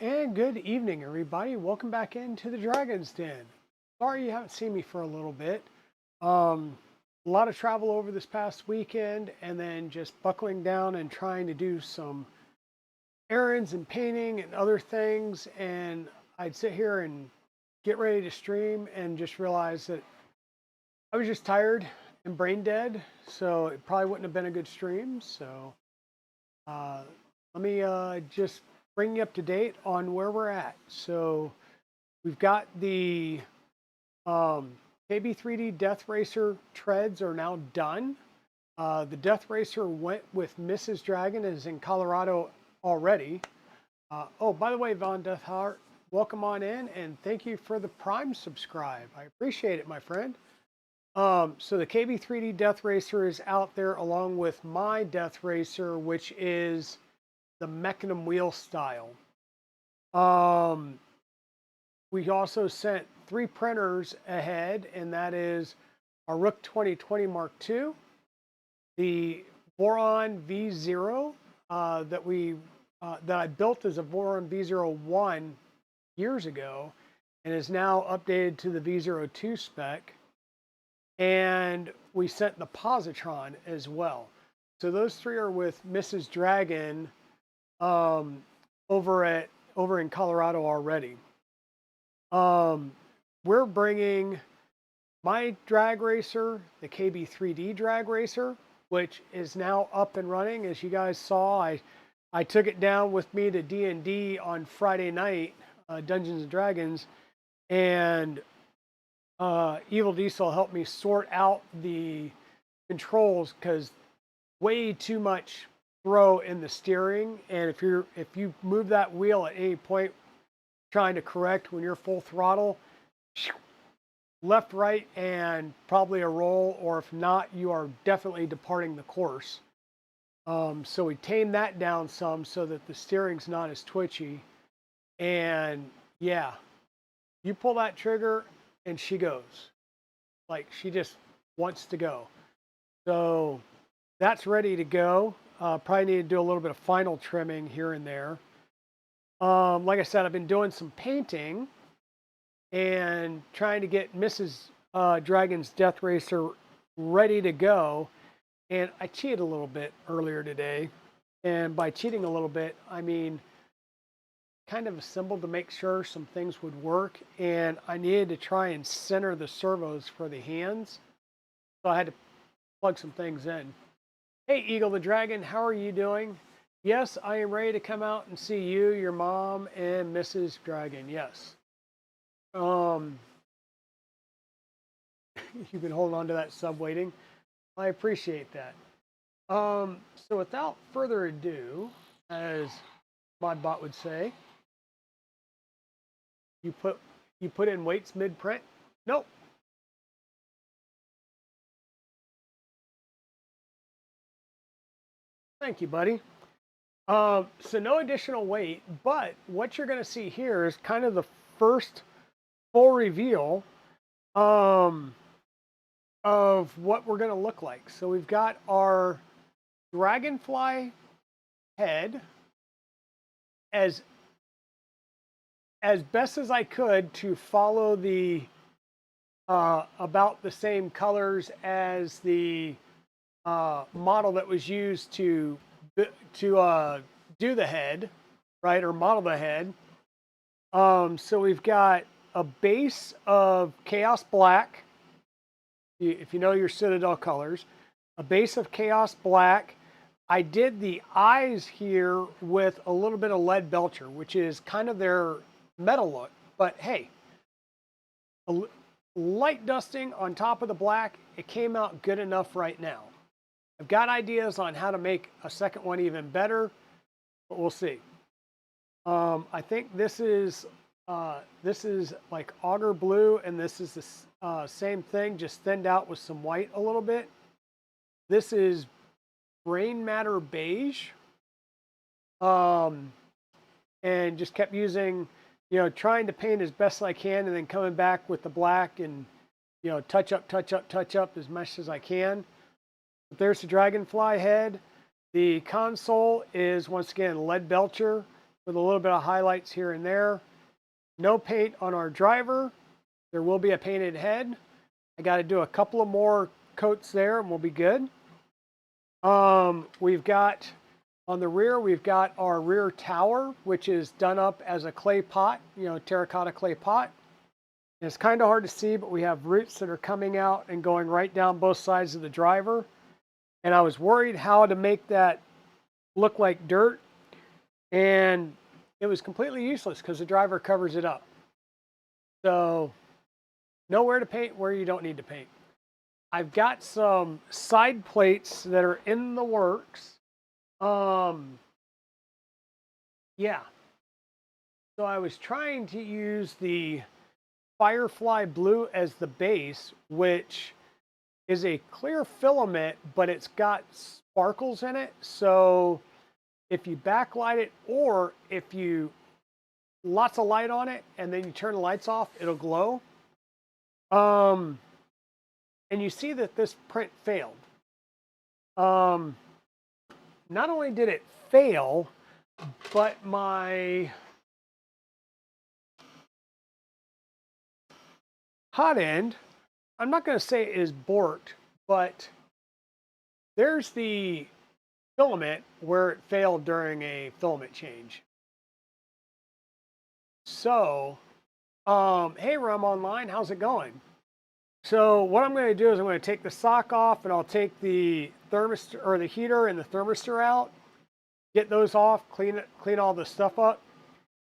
And good evening, everybody. Welcome back into the Dragon's Den. Sorry you haven't seen me for a little bit. Um, a lot of travel over this past weekend, and then just buckling down and trying to do some errands and painting and other things. And I'd sit here and get ready to stream and just realize that I was just tired and brain dead. So it probably wouldn't have been a good stream. So uh, let me just bring you up to date on where we're at. So we've got the KB3D Death Racer treads are now done. The Death Racer went with Mrs. Dragon, is in Colorado already. Oh, by the way, Von Deathheart, welcome on in and thank you for the Prime subscribe. I appreciate it, my friend. So the KB3D Death Racer is out there along with my Death Racer, which is the Mechanism wheel style. We also sent 3 printers ahead, and that is our Rook 2020 Mark II, the Voron V0 that I built as a Voron V01 years ago, and is now updated to the V02 spec. And we sent the positron as well. So those 3 are with Mrs. Dragon over in Colorado already. We're bringing my drag racer, the KB3D drag racer, which is now up and running. As you guys saw, I took it down with me to D&D on Friday night, Dungeons and Dragons, and Evil Diesel helped me sort out the controls because way too much throw in the steering, and if you move that wheel at any point trying to correct when you're full throttle, left, right, and probably a roll, or if not, you are definitely departing the course. So we tamed that down some so that the steering's not as twitchy. And yeah, you pull that trigger and she goes. Like she just wants to go. So that's ready to go. Probably need to do a little bit of final trimming here and there. Like I said, I've been doing some painting and trying to get Mrs. Dragon's Death Racer ready to go. And I cheated a little bit earlier today. And by cheating a little bit, I mean kind of assembled to make sure some things would work. And I needed to try and center the servos for the hands. So I had to plug some things in. Hey, Eagle the Dragon, how are you doing? Yes, I am ready to come out and see you, your mom, and Mrs. Dragon. Yes. You've been holding on to that sub waiting. I appreciate that. So without further ado, as ModBot would say, you put in weights mid print. Nope. Thank you, buddy. So no additional weight, but what you're going to see here is kind of the first full reveal of what we're going to look like. So we've got our dragonfly head as best as I could to follow the about the same colors as the model that was used to do the head, right, or model the head. So we've got a base of Chaos Black, if you know your Citadel colors, a base of Chaos Black. I did the eyes here with a little bit of Lead Belcher, which is kind of their metal look, but hey, a light dusting on top of the black, it came out good enough right now. I've got ideas on how to make a second one even better, but we'll see. I think this is like auger blue, and this is the same thing, just thinned out with some white a little bit. This is brain matter beige, and just kept using, trying to paint as best I can, and then coming back with the black and touch up as much as I can. But there's the dragonfly head. The console is once again Lead Belcher. with a little bit of highlights here and there. No paint on our driver. There will be a painted head. I got to do a couple of more coats there and we'll be good. We've got on the rear, we've got our rear tower, which is done up as a clay pot, terracotta clay pot. And it's kind of hard to see, but we have roots that are coming out and going right down both sides of the driver. And I was worried how to make that look like dirt. And it was completely useless because the driver covers it up. So nowhere to paint where you don't need to paint. I've got some side plates that are in the works. Yeah. So I was trying to use the Firefly Blue as the base, which is a clear filament, but it's got sparkles in it. So if you backlight it, or if you lots of light on it and then you turn the lights off, it'll glow. And you see that this print failed. Not only did it fail, but my hot end, I'm not going to say it is borked, but there's the filament where it failed during a filament change. So, hey Rum Online, how's it going? So what I'm going to do is I'm going to take the sock off and I'll take the thermistor or the heater and the thermistor out, get those off, clean all the stuff up,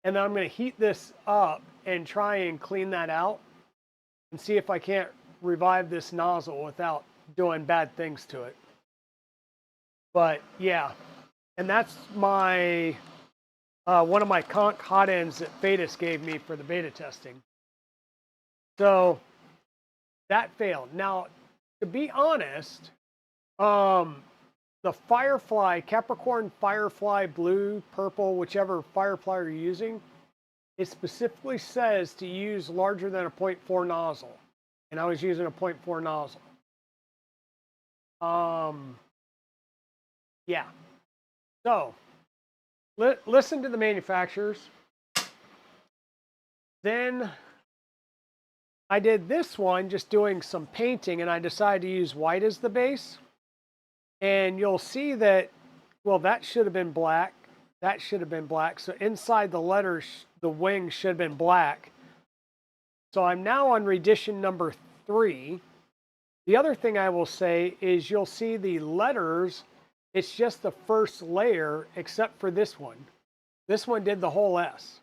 and then I'm going to heat this up and try and clean that out and see if I can't revive this nozzle without doing bad things to it. But yeah, and that's my one of my conch hot ends that Fadis gave me for the beta testing. So that failed. Now, to be honest, the Firefly, Capricorn Firefly Blue, Purple, whichever Firefly you're using, it specifically says to use larger than a 0.4 nozzle. And I was using a 0.4 nozzle. Yeah. So, listen to the manufacturers. Then I did this one just doing some painting, and I decided to use white as the base. And you'll see that, well, that should have been black. That should have been black. So inside the letters, the wing should have been black. So I'm now on rendition number 3. The other thing I will say is you'll see the letters, it's just the first layer except for this one. This one did the whole S.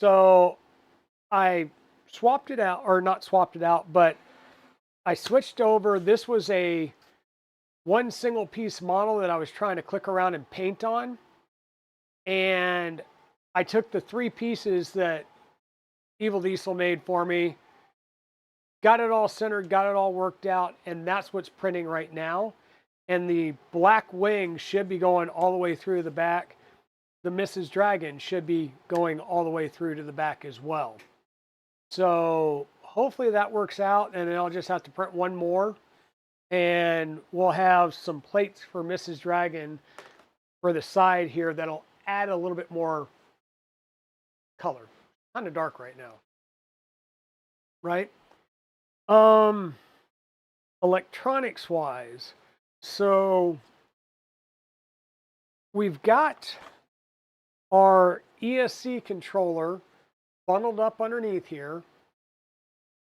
So I swapped it out, or not swapped it out, but I switched over. This was a one single piece model that I was trying to click around and paint on. And I took the 3 pieces that Evil Diesel made for me, got it all centered, got it all worked out, and that's what's printing right now. And the black wing should be going all the way through the back. The Mrs. Dragon should be going all the way through to the back as well. So hopefully that works out, and then I'll just have to print one more. And we'll have some plates for Mrs. Dragon for the side here that'll add a little bit more color. Kind of dark right now. Right? Electronics wise, so we've got our ESC controller bundled up underneath here,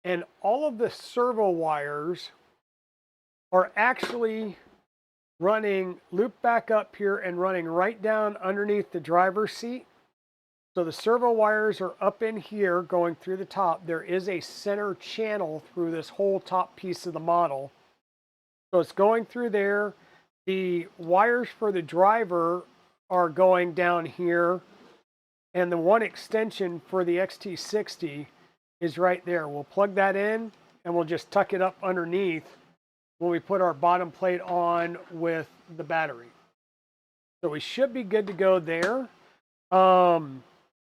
and all of the servo wires are actually running loop back up here and running right down underneath the driver's seat. So the servo wires are up in here going through the top. There is a center channel through this whole top piece of the model. So it's going through there. The wires for the driver are going down here. And the one extension for the XT60 is right there. We'll plug that in and we'll just tuck it up underneath when we put our bottom plate on with the battery. So we should be good to go there.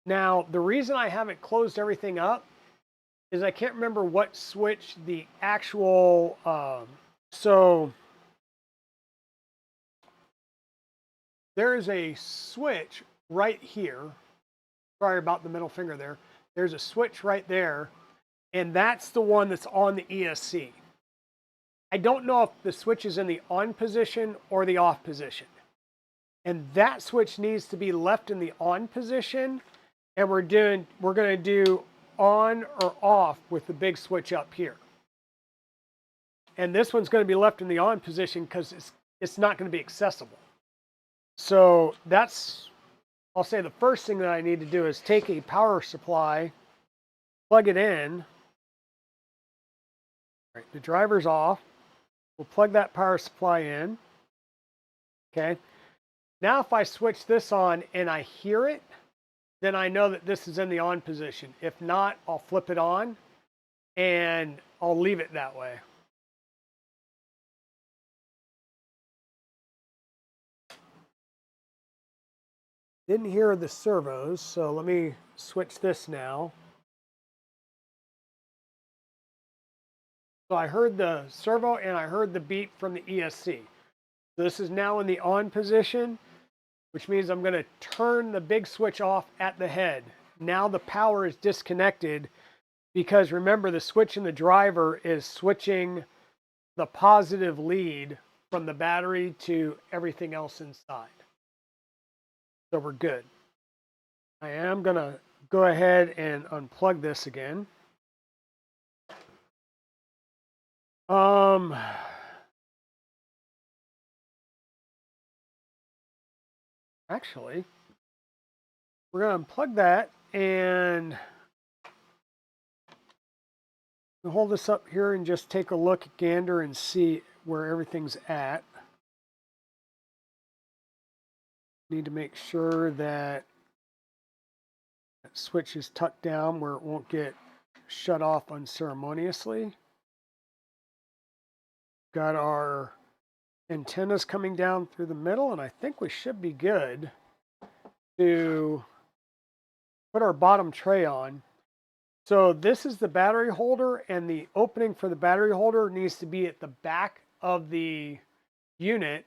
Now, the reason I haven't closed everything up is I can't remember what switch the actual, so there is a switch right here. Sorry about the middle finger there. There's a switch right there, and that's the one that's on the ESC. I don't know if the switch is in the on position or the off position. And that switch needs to be left in the on position, and we're going to do on or off with the big switch up here. And this one's going to be left in the on position because it's not going to be accessible. So that's, I'll say the first thing that I need to do is take a power supply, plug it in. All right, the driver's off. We'll plug that power supply in. Okay. Now if I switch this on and I hear it, then I know that this is in the on position. If not, I'll flip it on and I'll leave it that way. Didn't hear the servos, so let me switch this now. So I heard the servo and I heard the beep from the ESC. So this is now in the on position, which means I'm going to turn the big switch off at the head. Now the power is disconnected because remember the switch in the driver is switching the positive lead from the battery to everything else inside. So we're good. I am going to go ahead and unplug this again. Actually, we're going to unplug that and we'll hold this up here and just take a look at gander and see where everything's at. Need to make sure that that switch is tucked down where it won't get shut off unceremoniously. Got our antennas coming down through the middle, and I think we should be good to put our bottom tray on. So this is the battery holder, and the opening for the battery holder needs to be at the back of the unit.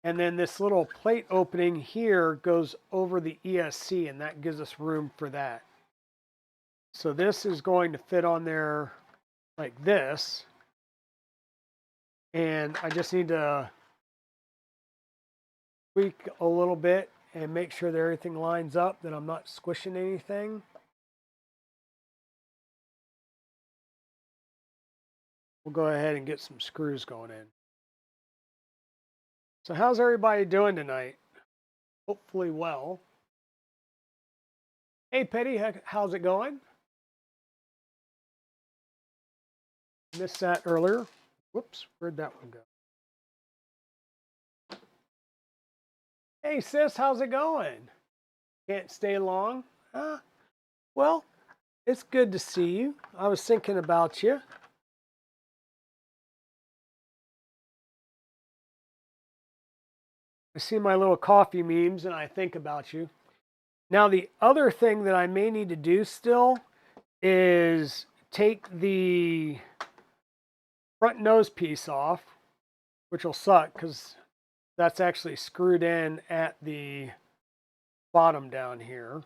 And then this little plate opening here goes over the ESC, and that gives us room for that. So this is going to fit on there like this. And I just need to tweak a little bit and make sure that everything lines up, that I'm not squishing anything. We'll go ahead and get some screws going in. So how's everybody doing tonight? Hopefully well. Hey Petty, how's it going? Missed that earlier. Whoops, where'd that one go? Hey sis, how's it going? Can't stay long? Well, it's good to see you. I was thinking about you. I see my little coffee memes and I think about you. Now the other thing that I may need to do still is take the front nose piece off, which will suck because that's actually screwed in at the bottom down here.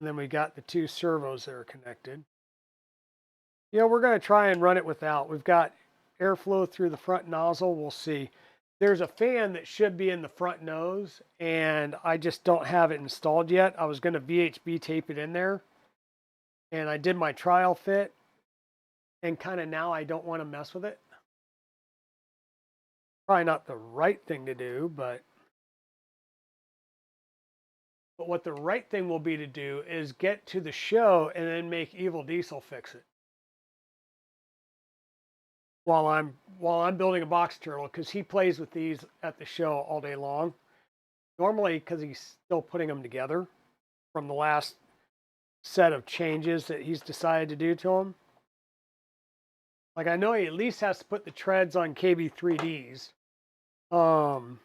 And then we got the two servos that are connected. You know, we're going to try and run it without. We've got airflow through the front nozzle. We'll see. There's a fan that should be in the front nose, and I just don't have it installed yet. I was going to VHB tape it in there, and I did my trial fit, and kind of now I don't want to mess with it. Probably not the right thing to do, but what the right thing will be to do is get to the show and then make Evil Diesel fix it while I'm building a box turtle, because he plays with these at the show all day long. Normally, because he's still putting them together from the last set of changes that he's decided to do to them. Like I know he at least has to put the treads on KB3Ds. So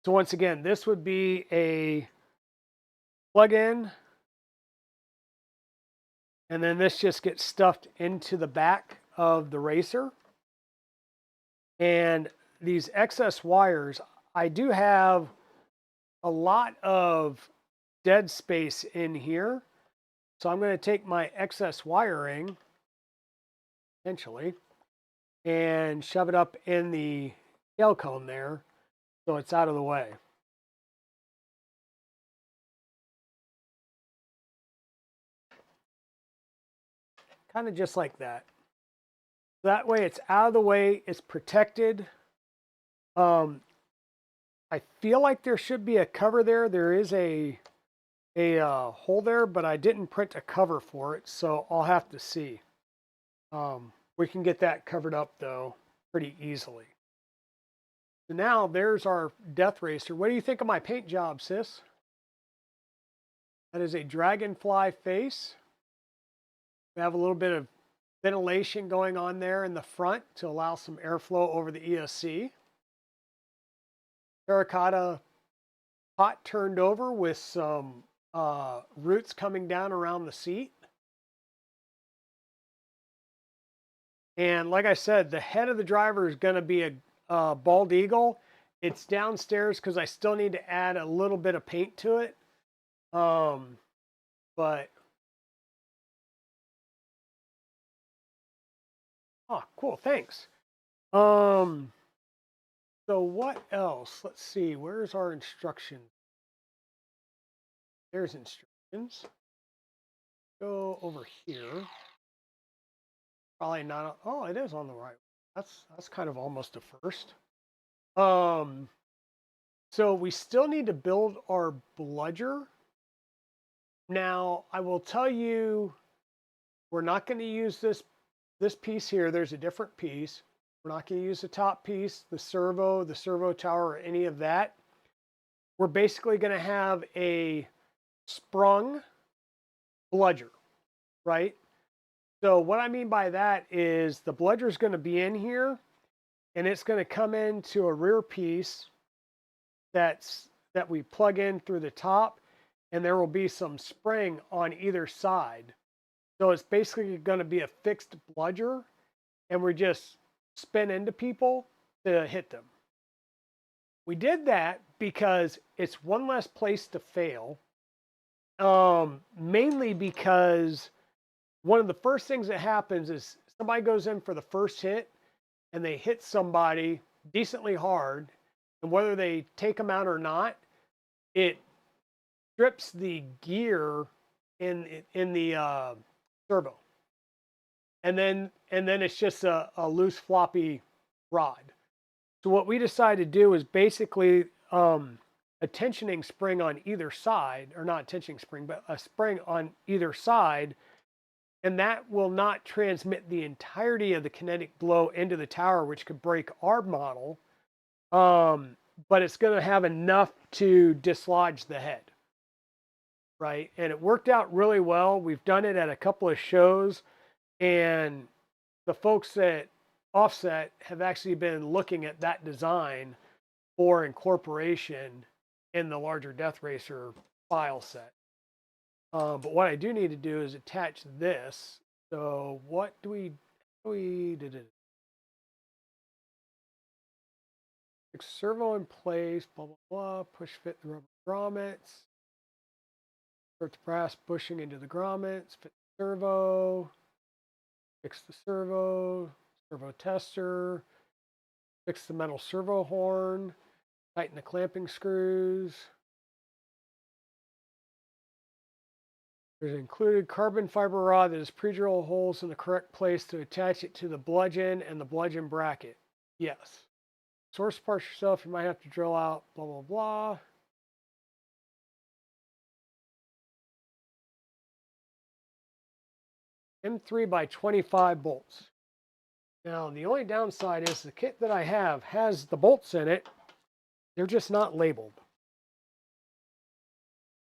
once again, this would be a plug-in, and then this just gets stuffed into the back of the racer. And these excess wires, I do have a lot of dead space in here. So I'm going to take my excess wiring, essentially, and shove it up in the tail cone there so it's out of the way. Kind of just like that. That way it's out of the way, it's protected. I feel like there should be a cover there. There is a hole there, but I didn't print a cover for it, so I'll have to see. We can get that covered up though pretty easily. So now there's our Death Racer. What do you think of my paint job, sis? That is a dragonfly face. We have a little bit of ventilation going on there in the front to allow some airflow over the ESC. Terracotta pot turned over with some roots coming down around the seat. And like I said, the head of the driver is going to be a bald eagle. It's downstairs because I still need to add a little bit of paint to it. But oh, cool, thanks. So what else? Let's see. Where's our instructions? There's instructions. Go over here. Probably not. Oh, it is on the right. That's kind of almost a first. So we still need to build our bludger. Now, I will tell you, we're not going to use this piece here. There's a different piece. We're not going to use the top piece, the servo tower, or any of that. We're basically going to have a sprung bludger, right? So what I mean by that is the bludger is going to be in here, and it's going to come into a rear piece that we plug in through the top, and there will be some spring on either side. So it's basically going to be a fixed bludger, and we just spin into people to hit them. We did that because it's one less place to fail, mainly because one of the first things that happens is somebody goes in for the first hit and they hit somebody decently hard, and whether they take them out or not, it strips the gear in the servo, and then it's just a loose floppy rod. So what we decided to do is basically a tensioning spring on either side, or not a tensioning spring, but a spring on either side, and that will not transmit the entirety of the kinetic blow into the tower, which could break our model, but it's going to have enough to dislodge the head, right? And it worked out really well. We've done it at a couple of shows, and the folks at Offset have actually been looking at that design for incorporation in the larger Death Racer file set. But what I do need to do is attach this. So what do we did it? Fix servo in place, blah, blah, blah, push fit the rubber grommets. Start the brass bushing into the grommets, fit the servo, fix the servo tester, fix the metal servo horn, tighten the clamping screws. There's an included carbon fiber rod that is pre-drilled holes in the correct place to attach it to the bludgeon and the bludgeon bracket. Yes. Source parts yourself, you might have to drill out, blah, blah, blah. M3 by 25 bolts. Now, the only downside is the kit that I have has the bolts in it. They're just not labeled.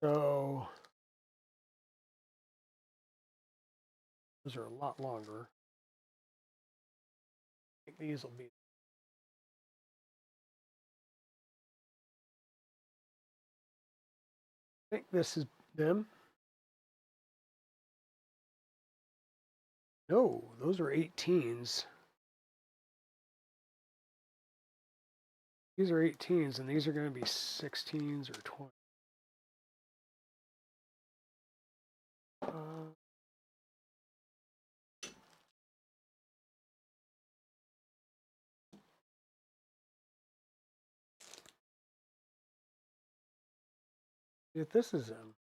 So, those are a lot longer. I think these will be. I think this is them. No, those are 18s. These are 18s, and these are going to be 16s or 20s. If this is them.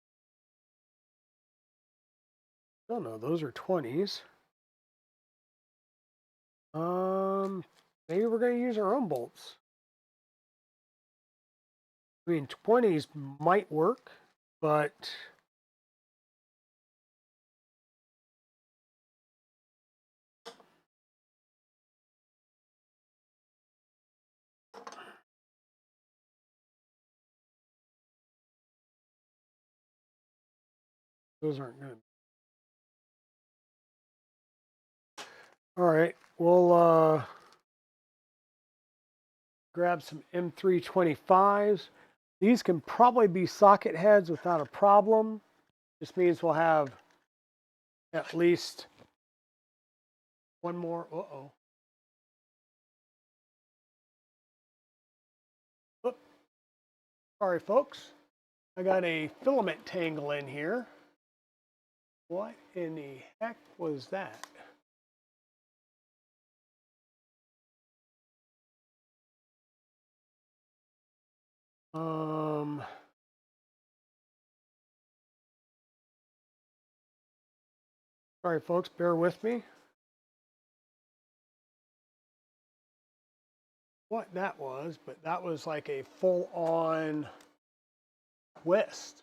Oh no, those are 20s. Maybe we're going to use our own bolts. I mean, 20s might work, but those aren't good. All right, we'll grab some M325s. These can probably be socket heads without a problem. Just means we'll have at least one more. Uh-oh. Oops. Sorry, folks. I got a filament tangle in here. What in the heck was that? Sorry, folks, bear with me. What that was, but that was like a full-on twist.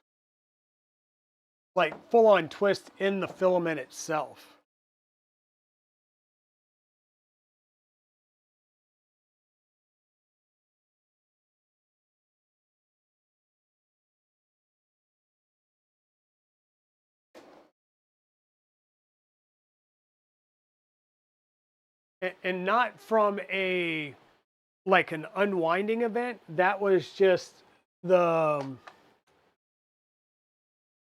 Like full-on twist in the filament itself. And not from a like an unwinding event. That was just the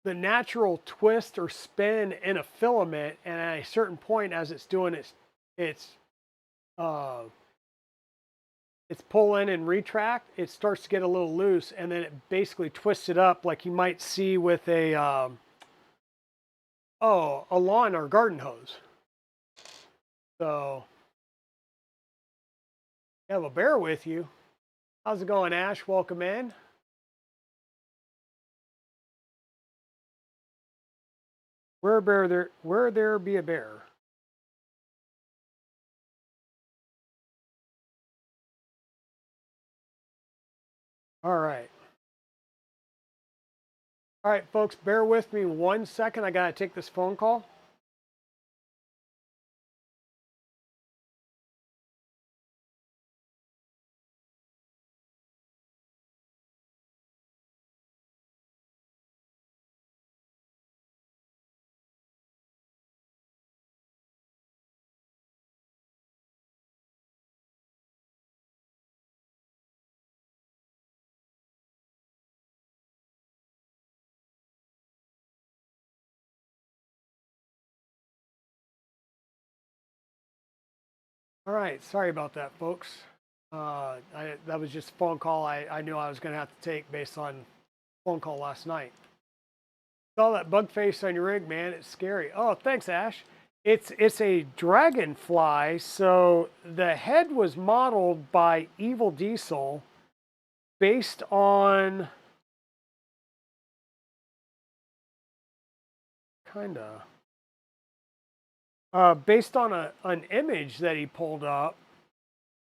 natural twist or spin in a filament, and at a certain point, as it's doing its pull in and retract, it starts to get a little loose, and then it basically twists it up like you might see with a lawn or garden hose. So I have a bear with you. How's it going, Ash? Welcome in. Where there be a bear? All right. All right, folks, bear with me 1 second. I got to take this phone call. All right, sorry about that, folks. That was just a phone call I knew I was going to have to take based on phone call last night. Saw that bug face on your rig, man. It's scary. Oh, thanks, Ash. It's a dragonfly. So the head was modeled by Evil Diesel based on based on an image that he pulled up,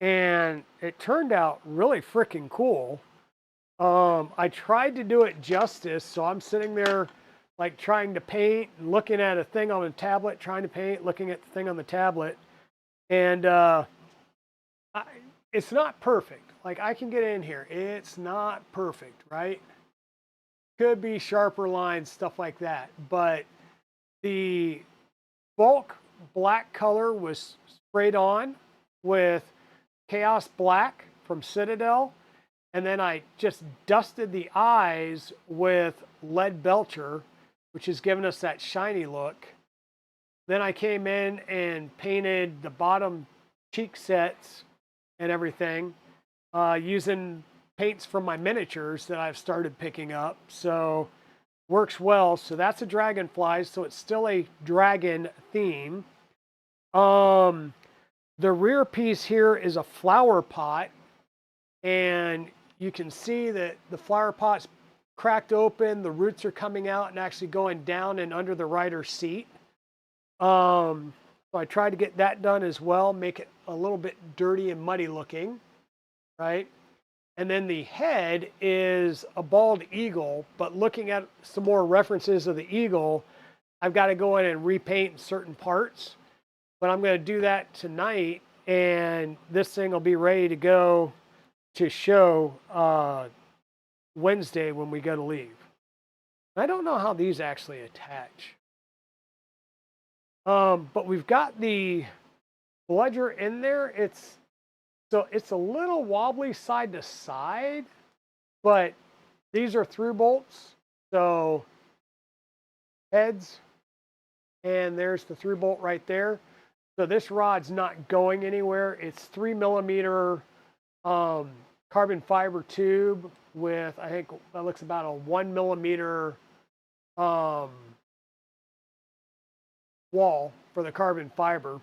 and it turned out really freaking cool. I tried to do it justice, so I'm sitting there like trying to paint and looking at a thing on a tablet, trying to paint, looking at the thing on the tablet, and it's not perfect. Like I can get in here, it's not perfect, right? Could be sharper lines, stuff like that, but the bulk black color was sprayed on with Chaos Black from Citadel. And then I just dusted the eyes with lead belcher, which has given us that shiny look. Then I came in and painted the bottom cheek sets and everything. using paints from my miniatures that I've started picking up. So works well. So that's a dragonfly. So it's still a dragon theme. The rear piece here is a flower pot, and you can see that the flower pot's cracked open. The roots are coming out and actually going down and under the rider's seat. So I tried to get that done as well, make it a little bit dirty and muddy looking, right? And then the head is a bald eagle, but looking at some more references of the eagle, I've got to go in and repaint certain parts. But I'm going to do that tonight, and this thing will be ready to go to show Wednesday when we go to leave. I don't know how these actually attach. But we've got the bludger in there. It's a little wobbly side to side, but these are through bolts. So heads, and there's the through bolt right there. So this rod's not going anywhere. It's 3mm carbon fiber tube with, I think that looks about a 1mm wall for the carbon fiber.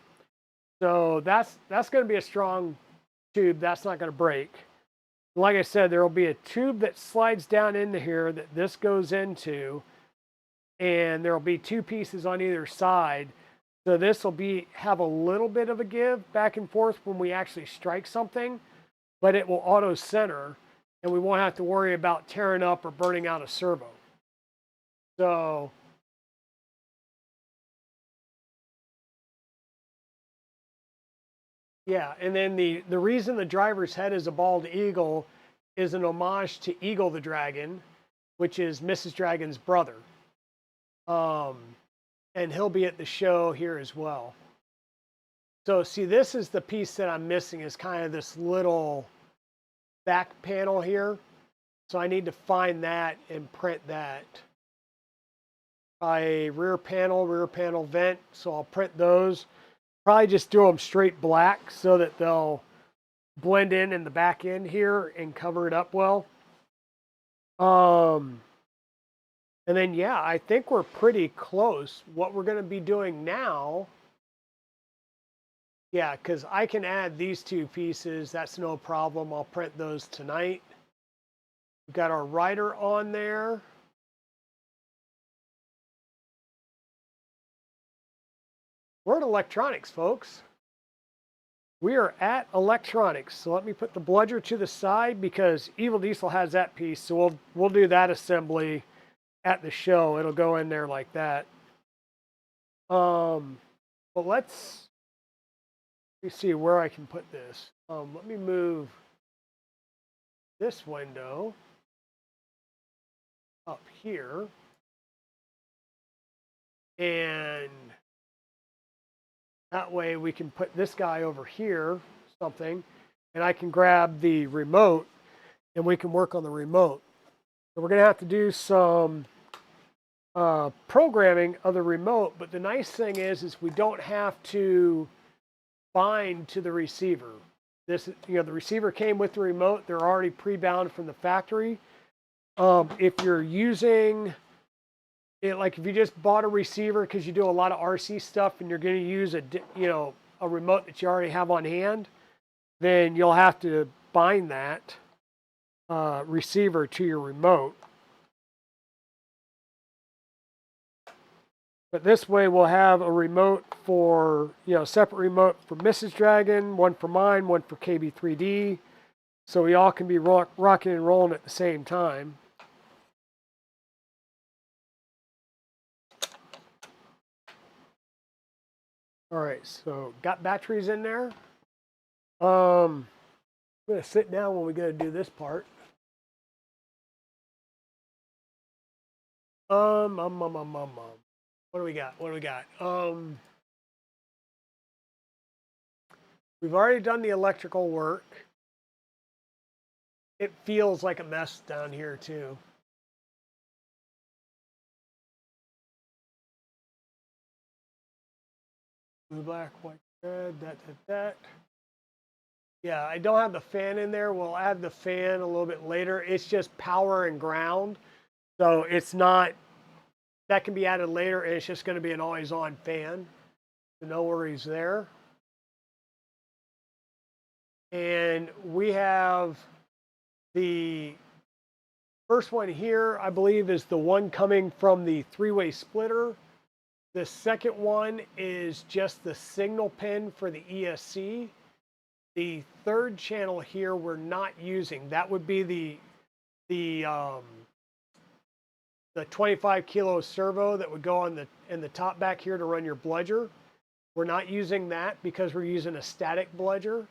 So that's going to be a strong tube. That's not going to break. Like I said, there will be a tube that slides down into here that this goes into, and there will be two pieces on either side. So this will have a little bit of a give back and forth when we actually strike something, but it will auto center, and we won't have to worry about tearing up or burning out a servo. So yeah, and then the reason the driver's head is a bald eagle is an homage to Eagle the Dragon, which is Mrs. Dragon's brother. And he'll be at the show here as well. So see, this is the piece that I'm missing, is kind of this little back panel here. So I need to find that and print that. A rear panel vent. So I'll print those. Probably just do them straight black so that they'll blend in the back end here and cover it up well. And then, yeah, I think we're pretty close. What we're going to be doing now, yeah, because I can add these two pieces. That's no problem. I'll print those tonight. We've got our rider on there. We're at electronics, folks. We are at electronics. So let me put the bludger to the side because Evil Diesel has that piece. So we'll do that assembly at the show. It'll go in there like that. But let me see where I can put this. Let me move this window up here. And that way we can put this guy over here, something, and I can grab the remote and we can work on the remote. So we're going to have to do some programming of the remote, but the nice thing is we don't have to bind to the receiver. This, the receiver came with the remote. They're already pre-bound from the factory. If you're using it, like if you just bought a receiver because you do a lot of RC stuff and you're going to use a remote that you already have on hand, then you'll have to bind that receiver to your remote. But this way we'll have a remote for, separate remote for Mrs. Dragon, one for mine, one for KB3D. So we all can be rocking and rolling at the same time. All right, so got batteries in there. I'm going to sit down when we go to do this part. What do we got? We've already done the electrical work. It feels like a mess down here too. Blue, black, white, red, that. Yeah, I don't have the fan in there. We'll add the fan a little bit later. It's just power and ground. So it's not, that can be added later, and it's just going to be an always on fan. So no worries there. And we have the first one here, I believe, is the one coming from the three-way splitter. The second one is just the signal pin for the ESC. The third channel here we're not using. That would be the 25 kilo servo that would go on in the top back here to run your bludger. We're not using that because we're using a static bludger.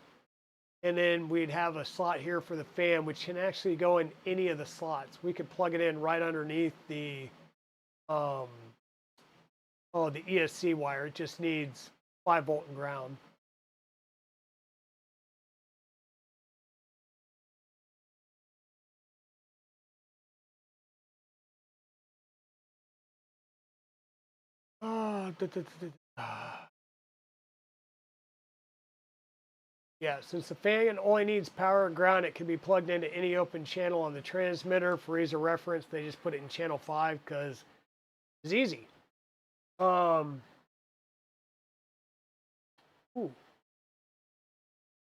And then we'd have a slot here for the fan, which can actually go in any of the slots. We could plug it in right underneath the the ESC wire. It just needs 5-volt and ground. Yeah, since the fan only needs power and ground, it can be plugged into any open channel on the transmitter. For ease of reference, they just put it in channel 5 because it's easy.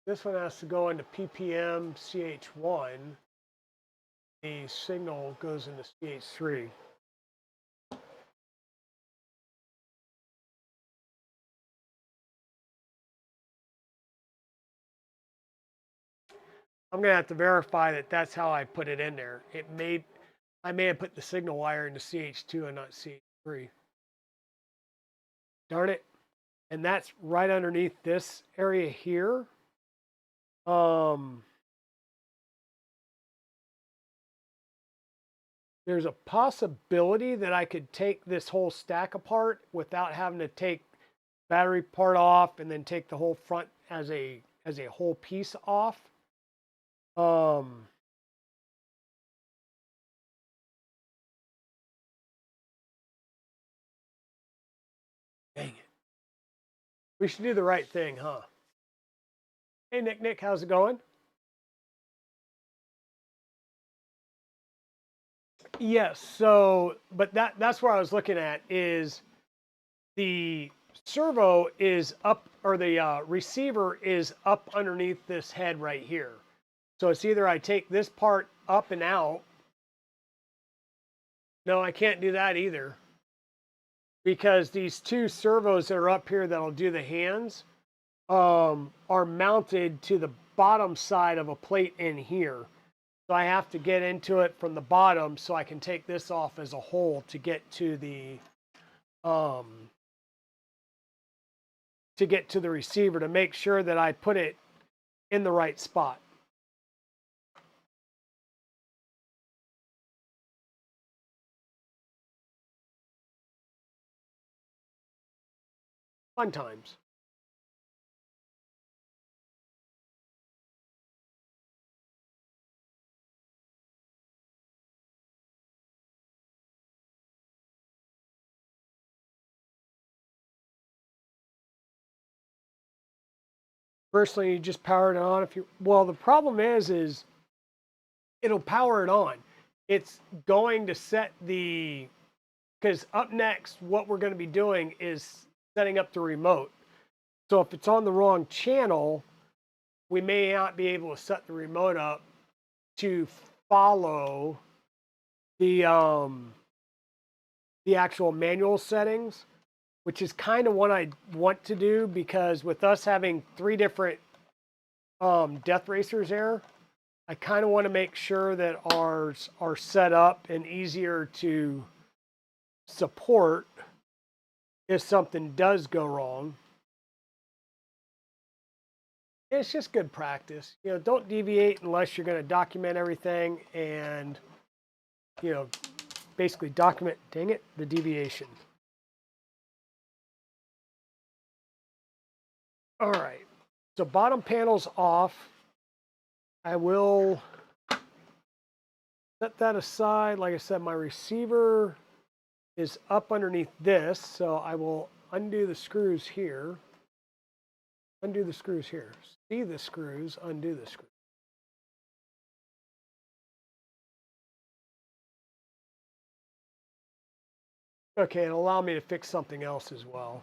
This one has to go into PPM CH1. The signal goes into CH3. I'm gonna have to verify that that's how I put it in there. I may have put the signal wire into CH2 and not CH3. Darn it. And that's right underneath this area here. There's a possibility that I could take this whole stack apart without having to take battery part off and then take the whole front as a whole piece off. Dang it. We should do the right thing, huh? Hey, Nick, how's it going? Yes, so, but that's where I was looking at is the servo is up, or the receiver is up underneath this head right here. So it's either I take this part up and out. No, I can't do that either. Because these two servos that are up here that'll do the hands are mounted to the bottom side of a plate in here. So I have to get into it from the bottom so I can take this off as a whole to get to the receiver to make sure that I put it in the right spot. Fun times. Personally, you just power it on if you, well, the problem is it'll power it on. It's going to set the, because up next, what we're going to be doing is setting up the remote. So if it's on the wrong channel, we may not be able to set the remote up to follow the actual manual settings, which is kind of what I want to do, because with us having 3 different death racers there, I kind of want to make sure that ours are set up and easier to support if something does go wrong. It's just good practice. You know, don't deviate unless you're going to document everything and, you know, basically document, dang it, the deviation. All right, so bottom panel's off. I will set that aside. Like I said, my receiver is up underneath this, so I will undo the screws here. Undo the screws here. See the screws, undo the screws. Okay, it'll allow me to fix something else as well.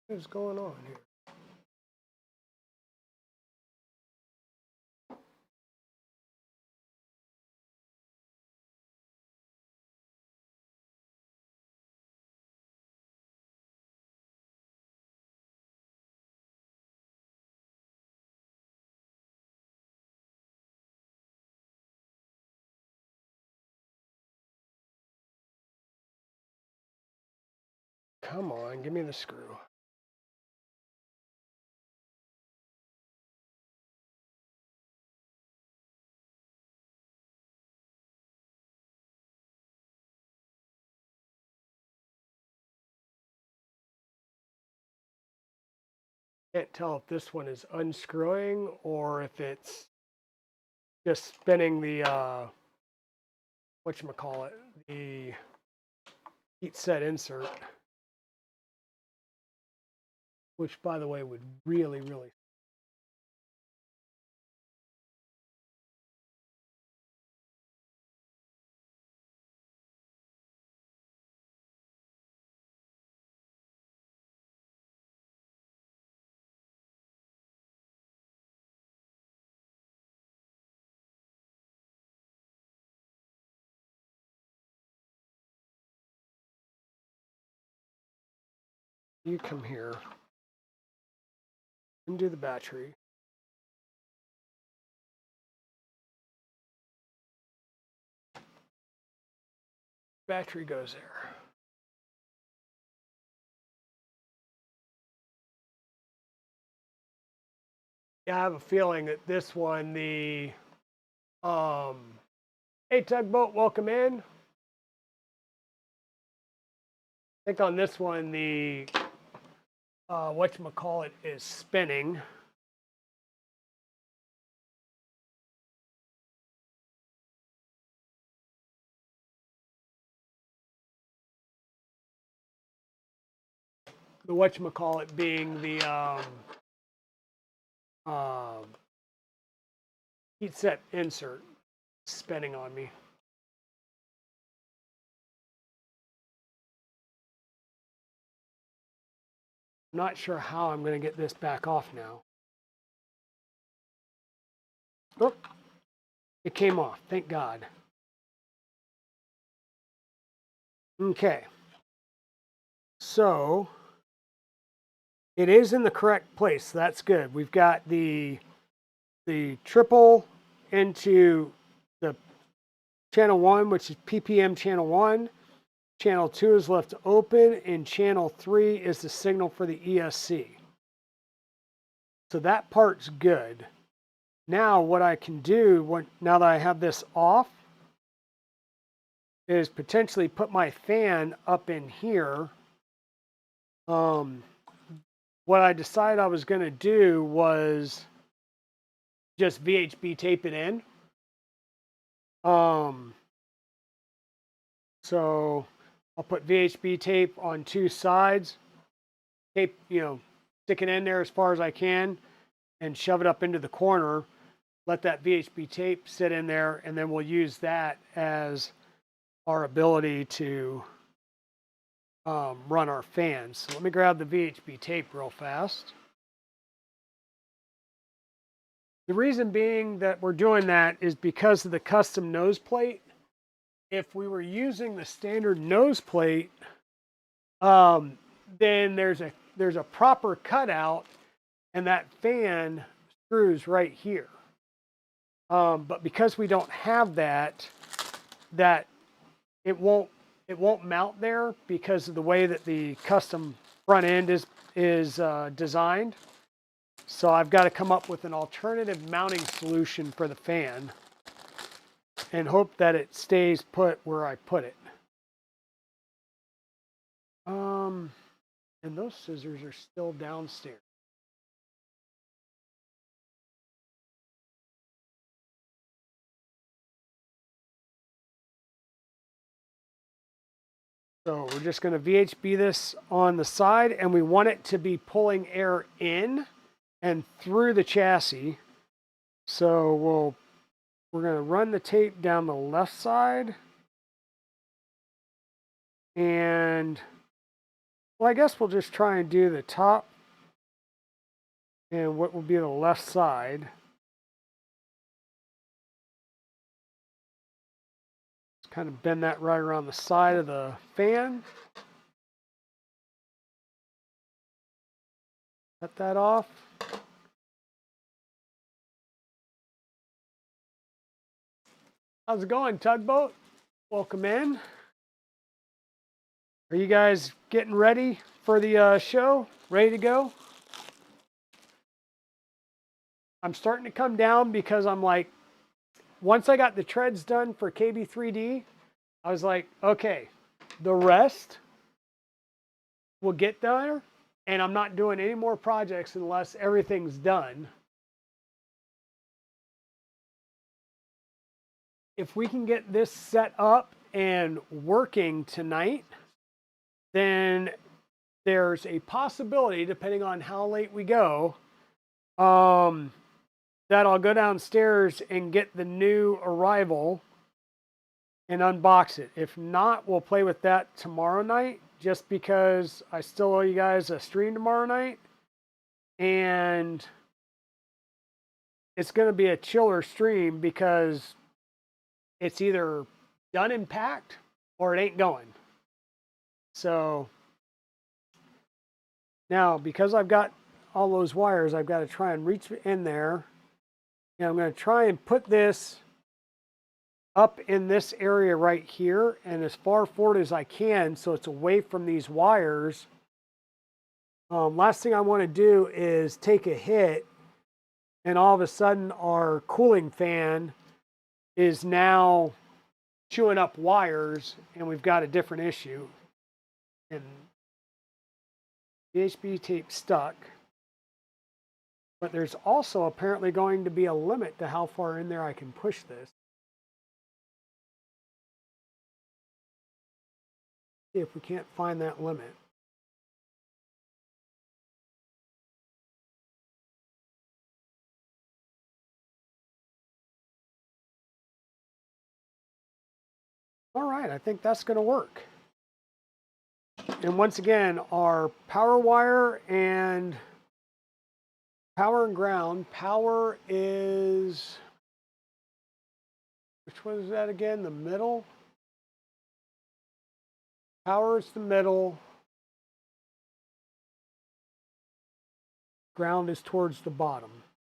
What's going on here? Come on, give me the screw. Can't tell if this one is unscrewing or if it's just spinning the whatchamacallit, the heat set insert, which by the way would really you come here, undo the battery. Battery goes there. Yeah, I have a feeling that this one, the hey Tugboat, welcome in. I think on this one the whatchamacallit is spinning. The whatchamacallit being the heat set insert spinning on me. I'm not sure how I'm going to get this back off now. Oh, it came off, thank God. Okay, so it is in the correct place, so that's good. We've got the triple into the channel 1, which is PPM channel 1. Channel 2 is left open, and channel 3 is the signal for the ESC. So that part's good. Now what I can do, now that I have this off, is potentially put my fan up in here. What I decided I was going to do was just VHB tape it in. So I'll put VHB tape on two sides, tape, stick it in there as far as I can and shove it up into the corner, let that VHB tape sit in there, and then we'll use that as our ability to run our fans. So let me grab the VHB tape real fast. The reason being that we're doing that is because of the custom nose plate. If we were using the standard nose plate, then there's a proper cutout, and that fan screws right here. But because we don't have that it won't mount there because of the way that the custom front end is designed. So I've got to come up with an alternative mounting solution for the fan. and hope that it stays put where I put it. And those scissors are still downstairs. So we're just going to VHB this on the side, and we want it to be pulling air in and through the chassis. So we're going to run the tape down the left side. And, well, I guess we'll just try and do the top and what will be the left side. Just kind of bend that right around the side of the fan. Cut that off. How's it going, Tugboat? Welcome in. Are you guys getting ready for the show? Ready to go? I'm starting to come down because I'm like, once I got the treads done for KB3D, I was like, okay, the rest will get done, and I'm not doing any more projects unless everything's done. If we can get this set up and working tonight, then there's a possibility, depending on how late we go, that I'll go downstairs and get the new arrival and unbox it. If not, we'll play with that tomorrow night, just because I still owe you guys a stream tomorrow night. And it's going to be a chiller stream because it's either done and packed or it ain't going. So now, because I've got all those wires, I've got to try and reach in there. And I'm going to try and put this up in this area right here and as far forward as I can so it's away from these wires. Last thing I want to do is take a hit and all of a sudden our cooling fan is now chewing up wires and we've got a different issue. And VHB tape stuck. But there's also apparently going to be a limit to how far in there I can push this. See if we can't find that limit. All right, I think that's going to work. And once again, our power wire and power and ground. Power is, which one is that again? The middle? Power is the middle. Ground is towards the bottom.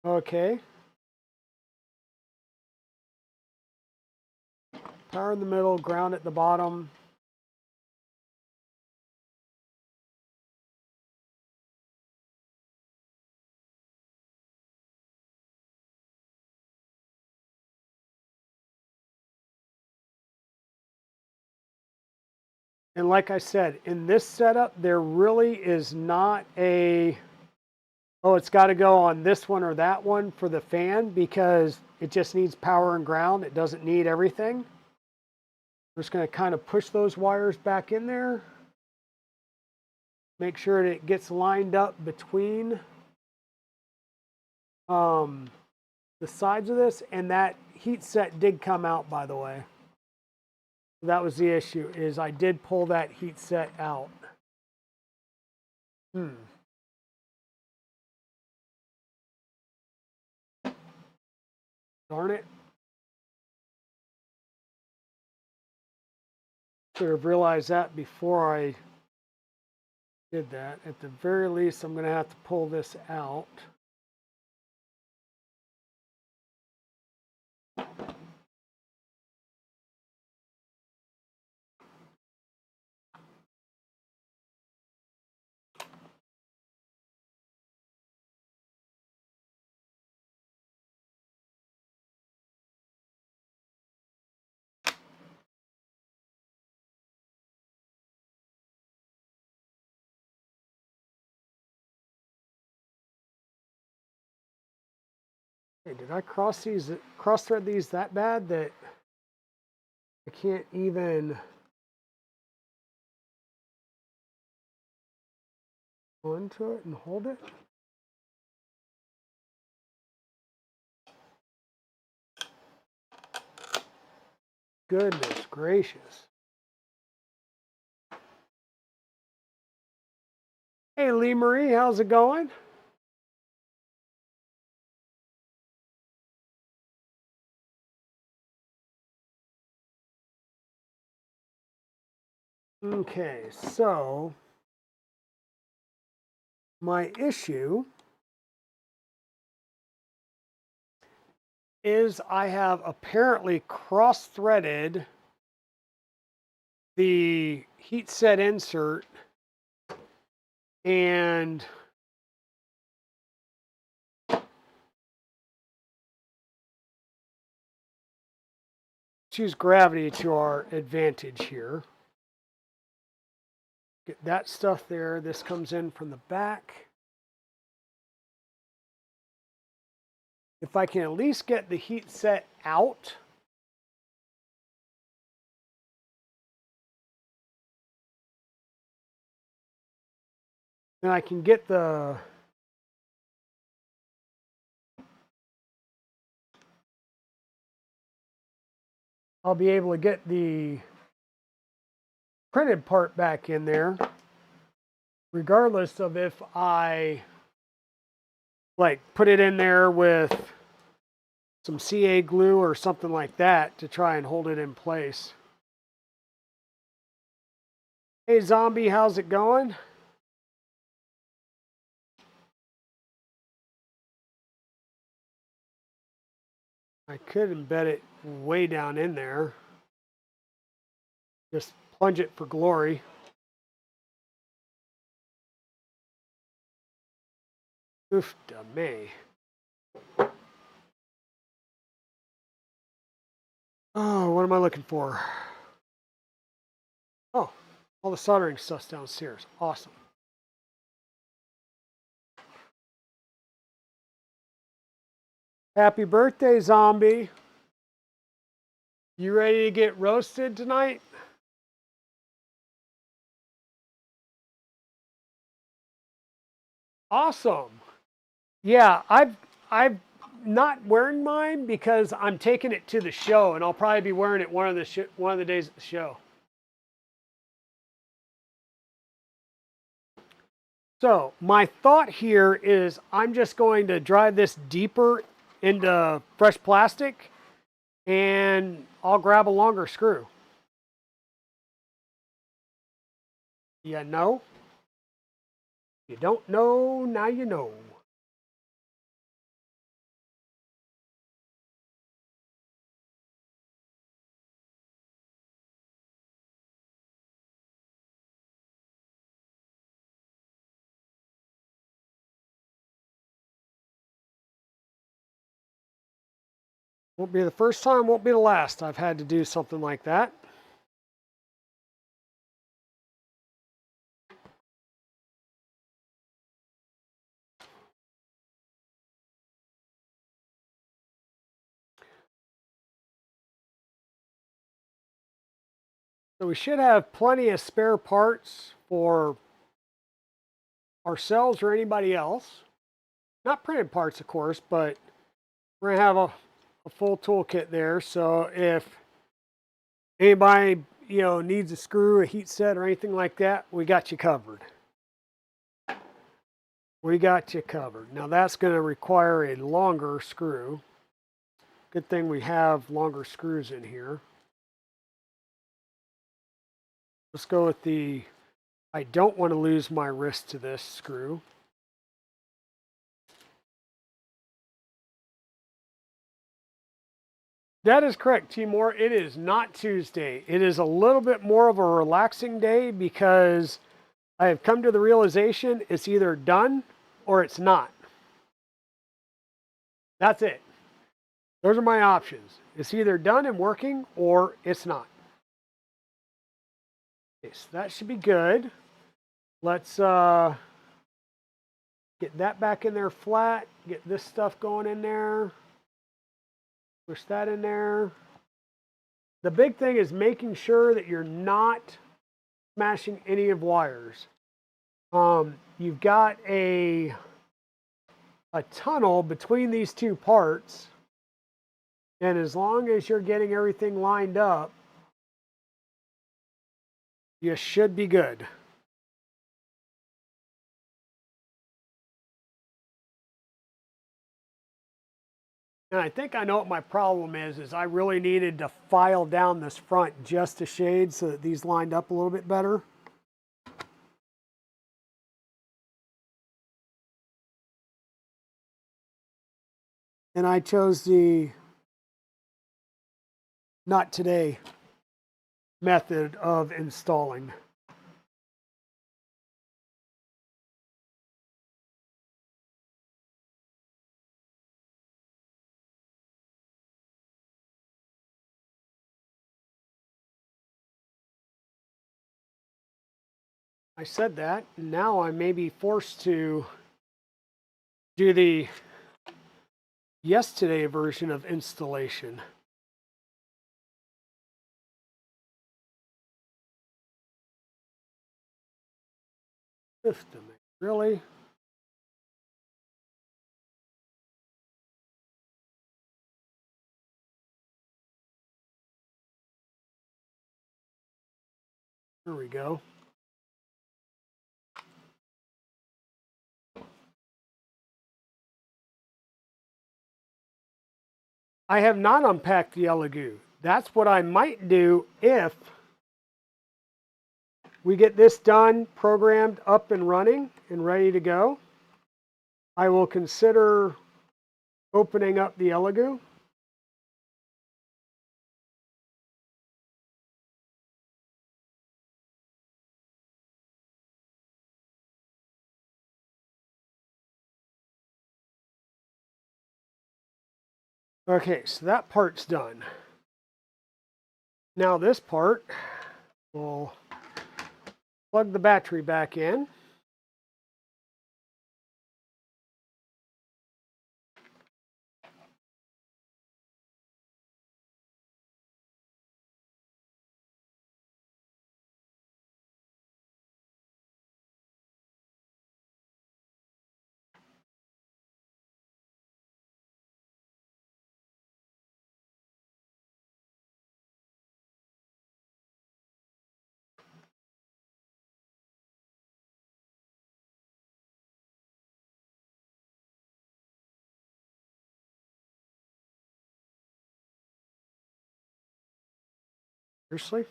Okay. Power in the middle, ground at the bottom. And like I said, in this setup, there really is not a, oh, it's got to go on this one or that one for the fan because it just needs power and ground. It doesn't need everything. I'm just going to kind of push those wires back in there. Make sure that it gets lined up between the sides of this. And that heat set did come out, by the way. That was the issue, is I did pull that heat set out. Darn it. Should have realized that before I did that. At the very least, I'm going to have to pull this out. Hey, did I cross thread these that bad that I can't even onto it and hold it? Goodness gracious. Hey, Lee Marie, how's it going? Okay, so my issue is I have apparently cross-threaded the heat set insert and use gravity to our advantage here. Get that stuff there. This comes in from the back. If I can at least get the heat set out, then I can get I'll be able to get the printed part back in there, regardless of if I like put it in there with some CA glue or something like that to try and hold it in place. Hey Zombie, how's it going? I could embed it way down in there. Just plunge it for glory. Oof da me. Oh, what am I looking for? Oh, all the soldering stuff's downstairs. Awesome. Happy birthday, Zombie. You ready to get roasted tonight? Awesome. Yeah, I'm not wearing mine because I'm taking it to the show, and I'll probably be wearing it one of the days at the show. So my thought here is I'm just going to drive this deeper into fresh plastic, and I'll grab a longer screw. You know? You don't know, now you know. Won't be the first time, won't be the last I've had to do something like that. So we should have plenty of spare parts for ourselves or anybody else. Not printed parts, of course, but we're gonna have a full toolkit there. So if anybody, needs a screw, a heat set, or anything like that, we got you covered. We got you covered. Now that's going to require a longer screw. Good thing we have longer screws in here. Let's go with I don't want to lose my wrist to this screw. That is correct, Timor. It is not Tuesday. It is a little bit more of a relaxing day because I have come to the realization it's either done or it's not. That's it. Those are my options. It's either done and working or it's not. Okay, so that should be good. Let's get that back in there flat. Get this stuff going in there. Push that in there. The big thing is making sure that you're not smashing any of wires. You've got a tunnel between these two parts, and as long as you're getting everything lined up, you should be good. And I think I know what my problem is I really needed to file down this front just a shade so that these lined up a little bit better. And I chose the not today method of installing. I said that, and now I may be forced to do the yesterday version of installation. System, really? There we go. I have not unpacked the Elegoo. That's what I might do if we get this done, programmed, up and running, and ready to go. I will consider opening up the Elegoo. Okay, so that part's done. Now this part, we'll plug the battery back in. Seriously?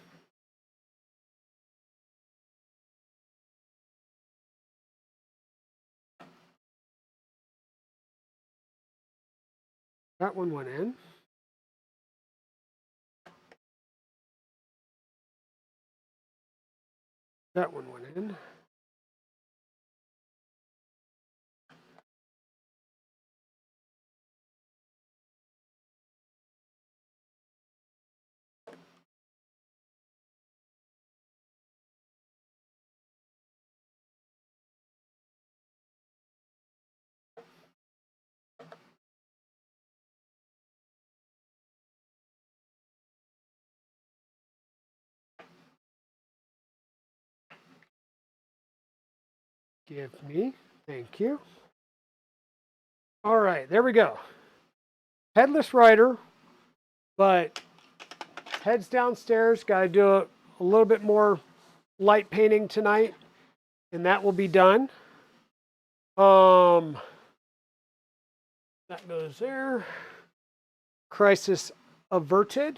That one went in. That one went in. Give me. Thank you. All right, there we go. Headless rider, but heads downstairs. Got to do a little bit more light painting tonight, and that will be done. That goes there. Crisis averted.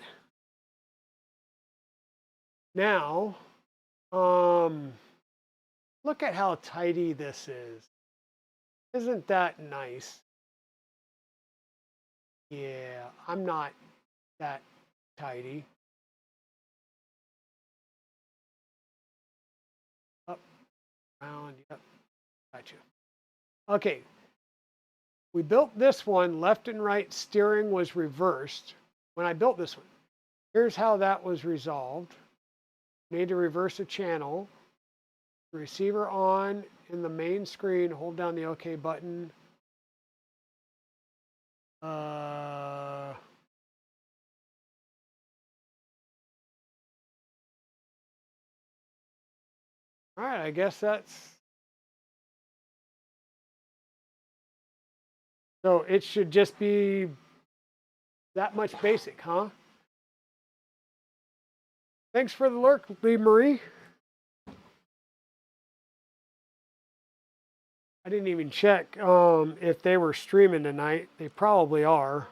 Now, look at how tidy this is. Isn't that nice? Yeah, I'm not that tidy. Up, around, yep, gotcha. Okay, we built this one, left and right steering was reversed. When I built this one, here's how that was resolved. Need to reverse a channel. Receiver on in the main screen, hold down the OK button. All right, I guess that's, so it should just be that much basic, huh? Thanks for the lurk, Lee Marie. I didn't even check if they were streaming tonight. They probably are.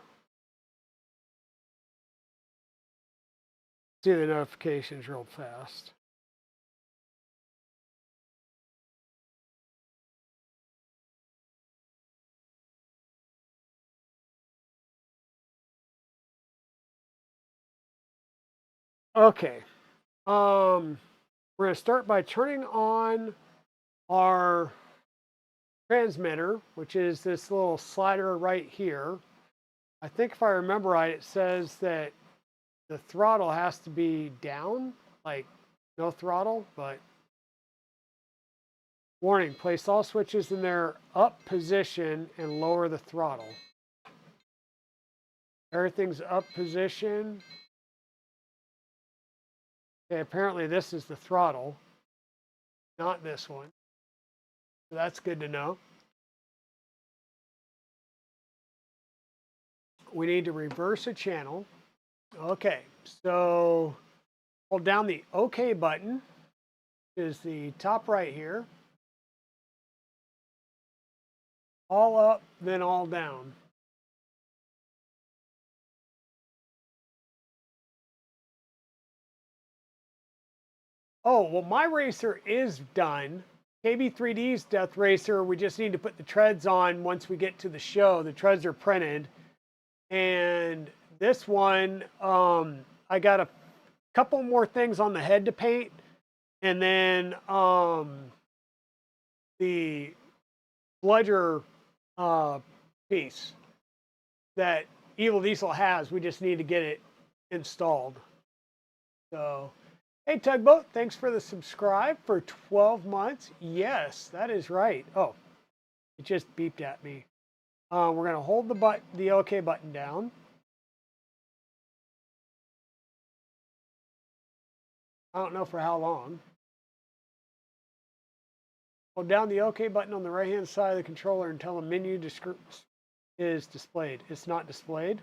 See the notifications real fast. Okay. We're going to start by turning on our transmitter, which is this little slider right here. I think if I remember right, it says that the throttle has to be down, like no throttle, but warning, place all switches in their up position and lower the throttle. Everything's up position. Okay, apparently this is the throttle, not this one. So that's good to know. We need to reverse a channel. Okay, so hold down the OK button, is the top right here. All up, then all down. Oh, well, my racer is done. KB3D's Death Racer, we just need to put the treads on once we get to the show. The treads are printed. And this one, I got a couple more things on the head to paint. And then the bludger piece that Evil Diesel has, we just need to get it installed. So, hey, Tugboat, thanks for the subscribe for 12 months. Yes, that is right. Oh, it just beeped at me. We're going to hold the OK button down. I don't know for how long. Hold down the OK button on the right-hand side of the controller until a menu is displayed. It's not displayed.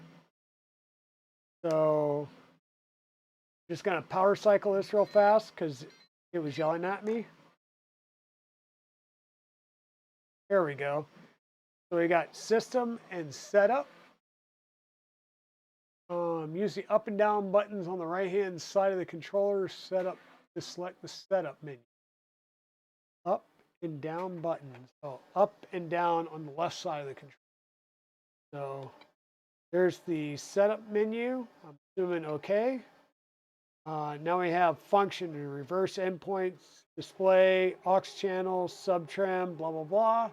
So, just going to power cycle this real fast because it was yelling at me. There we go. So we got system and setup. Use the up and down buttons on the right-hand side of the controller setup to select the setup menu. Up and down buttons. Oh, up and down on the left side of the controller. So there's the setup menu. I'm assuming OK. Now we have function and reverse endpoints, display, aux channels, subtrim, blah, blah, blah.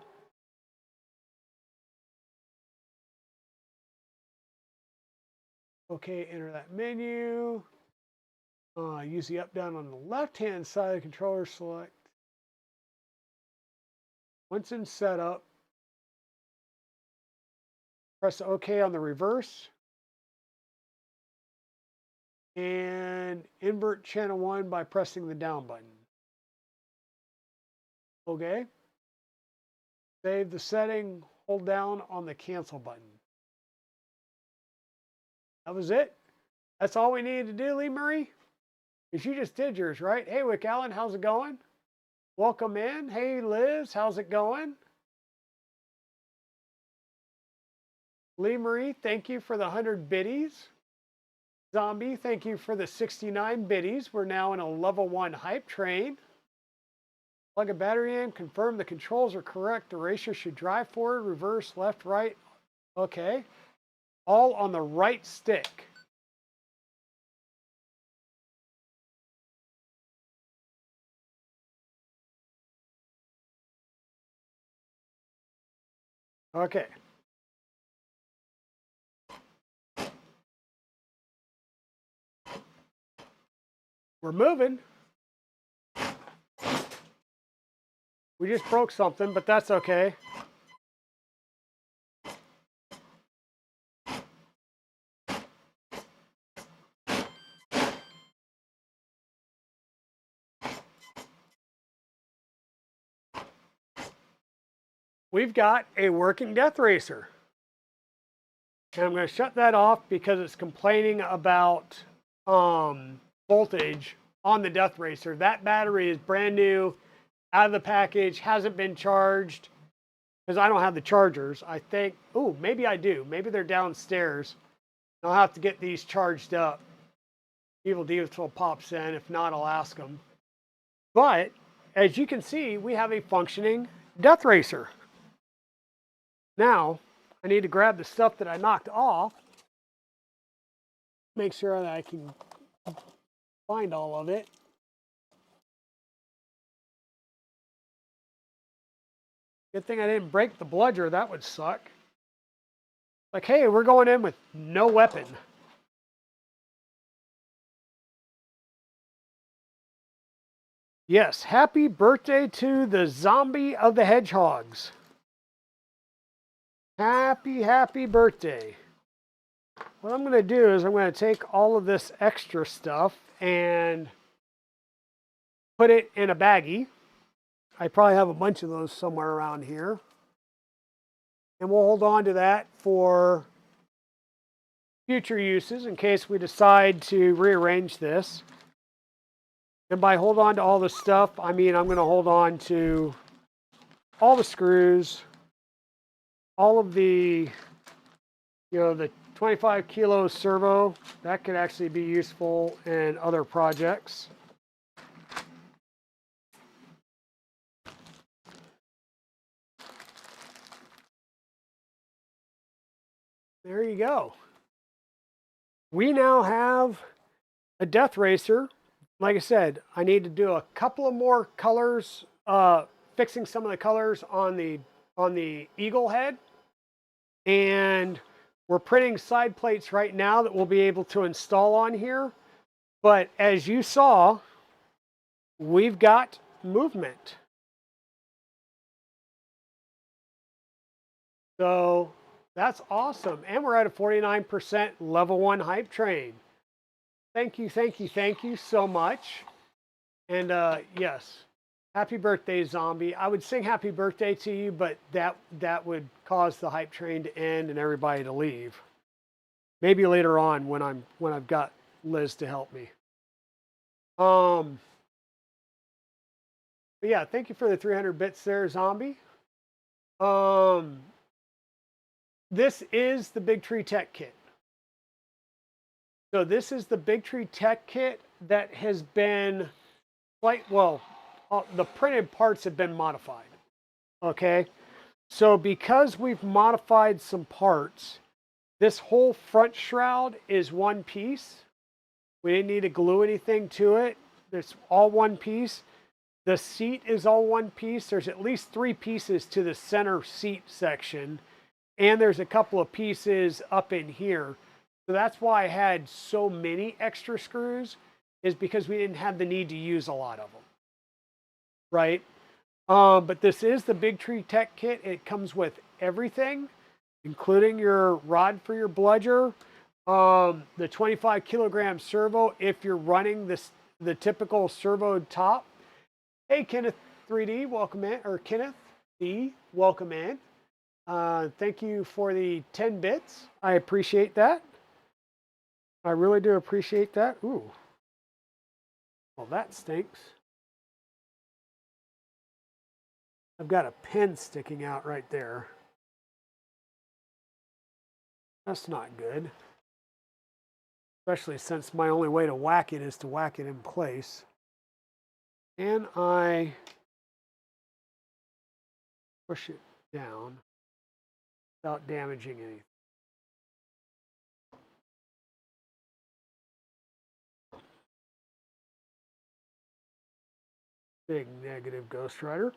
OK, enter that menu. Use the up down on the left-hand side of the controller, select. Once in setup, press OK on the reverse. And invert channel 1 by pressing the down button. OK. Save the setting, hold down on the cancel button. That was it. That's all we needed to do, Lee Murray. Because you just did yours, right? Hey, Wick Allen, how's it going? Welcome in. Hey, Liz, how's it going? Lee Marie, thank you for the 100 biddies. Zombie, thank you for the 69 biddies. We're now in a level 1 hype train. Plug a battery in, confirm the controls are correct. The racer should drive forward, reverse, left, right. Okay. All on the right stick. Okay. We're moving. We just broke something, but that's okay. we've got a working death racer. And I'm going to shut that off because it's complaining about voltage on the death racer. That battery is brand new, out of the package, hasn't been charged because I don't have the chargers. I think, oh, maybe I do. Maybe they're downstairs. I'll have to get these charged up. Evil Diesel pops in. If not, I'll ask them. But as you can see, we have a functioning death racer. Now, I need to grab the stuff that I knocked off. Make sure that I can find all of it. Good thing I didn't break the bludger. That would suck. Like, hey, we're going in with no weapon. Yes, happy birthday to the zombie of the hedgehogs. Happy birthday. What I'm going to do is I'm going to take all of this extra stuff and put it in a baggie. I probably have a bunch of those somewhere around here. And we'll hold on to that for future uses in case we decide to rearrange this. And by hold on to all the stuff, I mean I'm going to hold on to all the screws, all of the, the 25 kilo servo. That could actually be useful in other projects. There you go. We now have a death racer. Like I said, I need to do a couple of more colors, fixing some of the colors on the eagle head. And we're printing side plates right now that we'll be able to install on here. But as you saw, we've got movement. So that's awesome. And we're at a 49% level 1 hype train. Thank you so much. And yes, happy birthday, zombie. I would sing happy birthday to you, but that would cause the hype train to end and everybody to leave. Maybe later on when I've got Liz to help me. But yeah, thank you for the 300 bits there, zombie. This is the Big Tree Tech Kit. So this is the Big Tree Tech Kit that has been the printed parts have been modified. Okay. So because we've modified some parts, this whole front shroud is one piece. We didn't need to glue anything to it. It's all one piece. The seat is all one piece. There's at least 3 pieces to the center seat section. And there's a couple of pieces up in here. So that's why I had so many extra screws, is because we didn't have the need to use a lot of them. Right? But this is the Big Tree Tech Kit. It comes with everything, including your rod for your bludger, the 25 kilogram servo if you're running the typical servo top. Hey, Kenneth 3D, welcome in, or Kenneth D, welcome in. Thank you for the 10 bits. I appreciate that. I really do appreciate that. Ooh. Well, that stinks. I've got a pin sticking out right there. That's not good. Especially since my only way to whack it is to whack it in place. And I push it down without damaging anything. Big negative, Ghost Rider.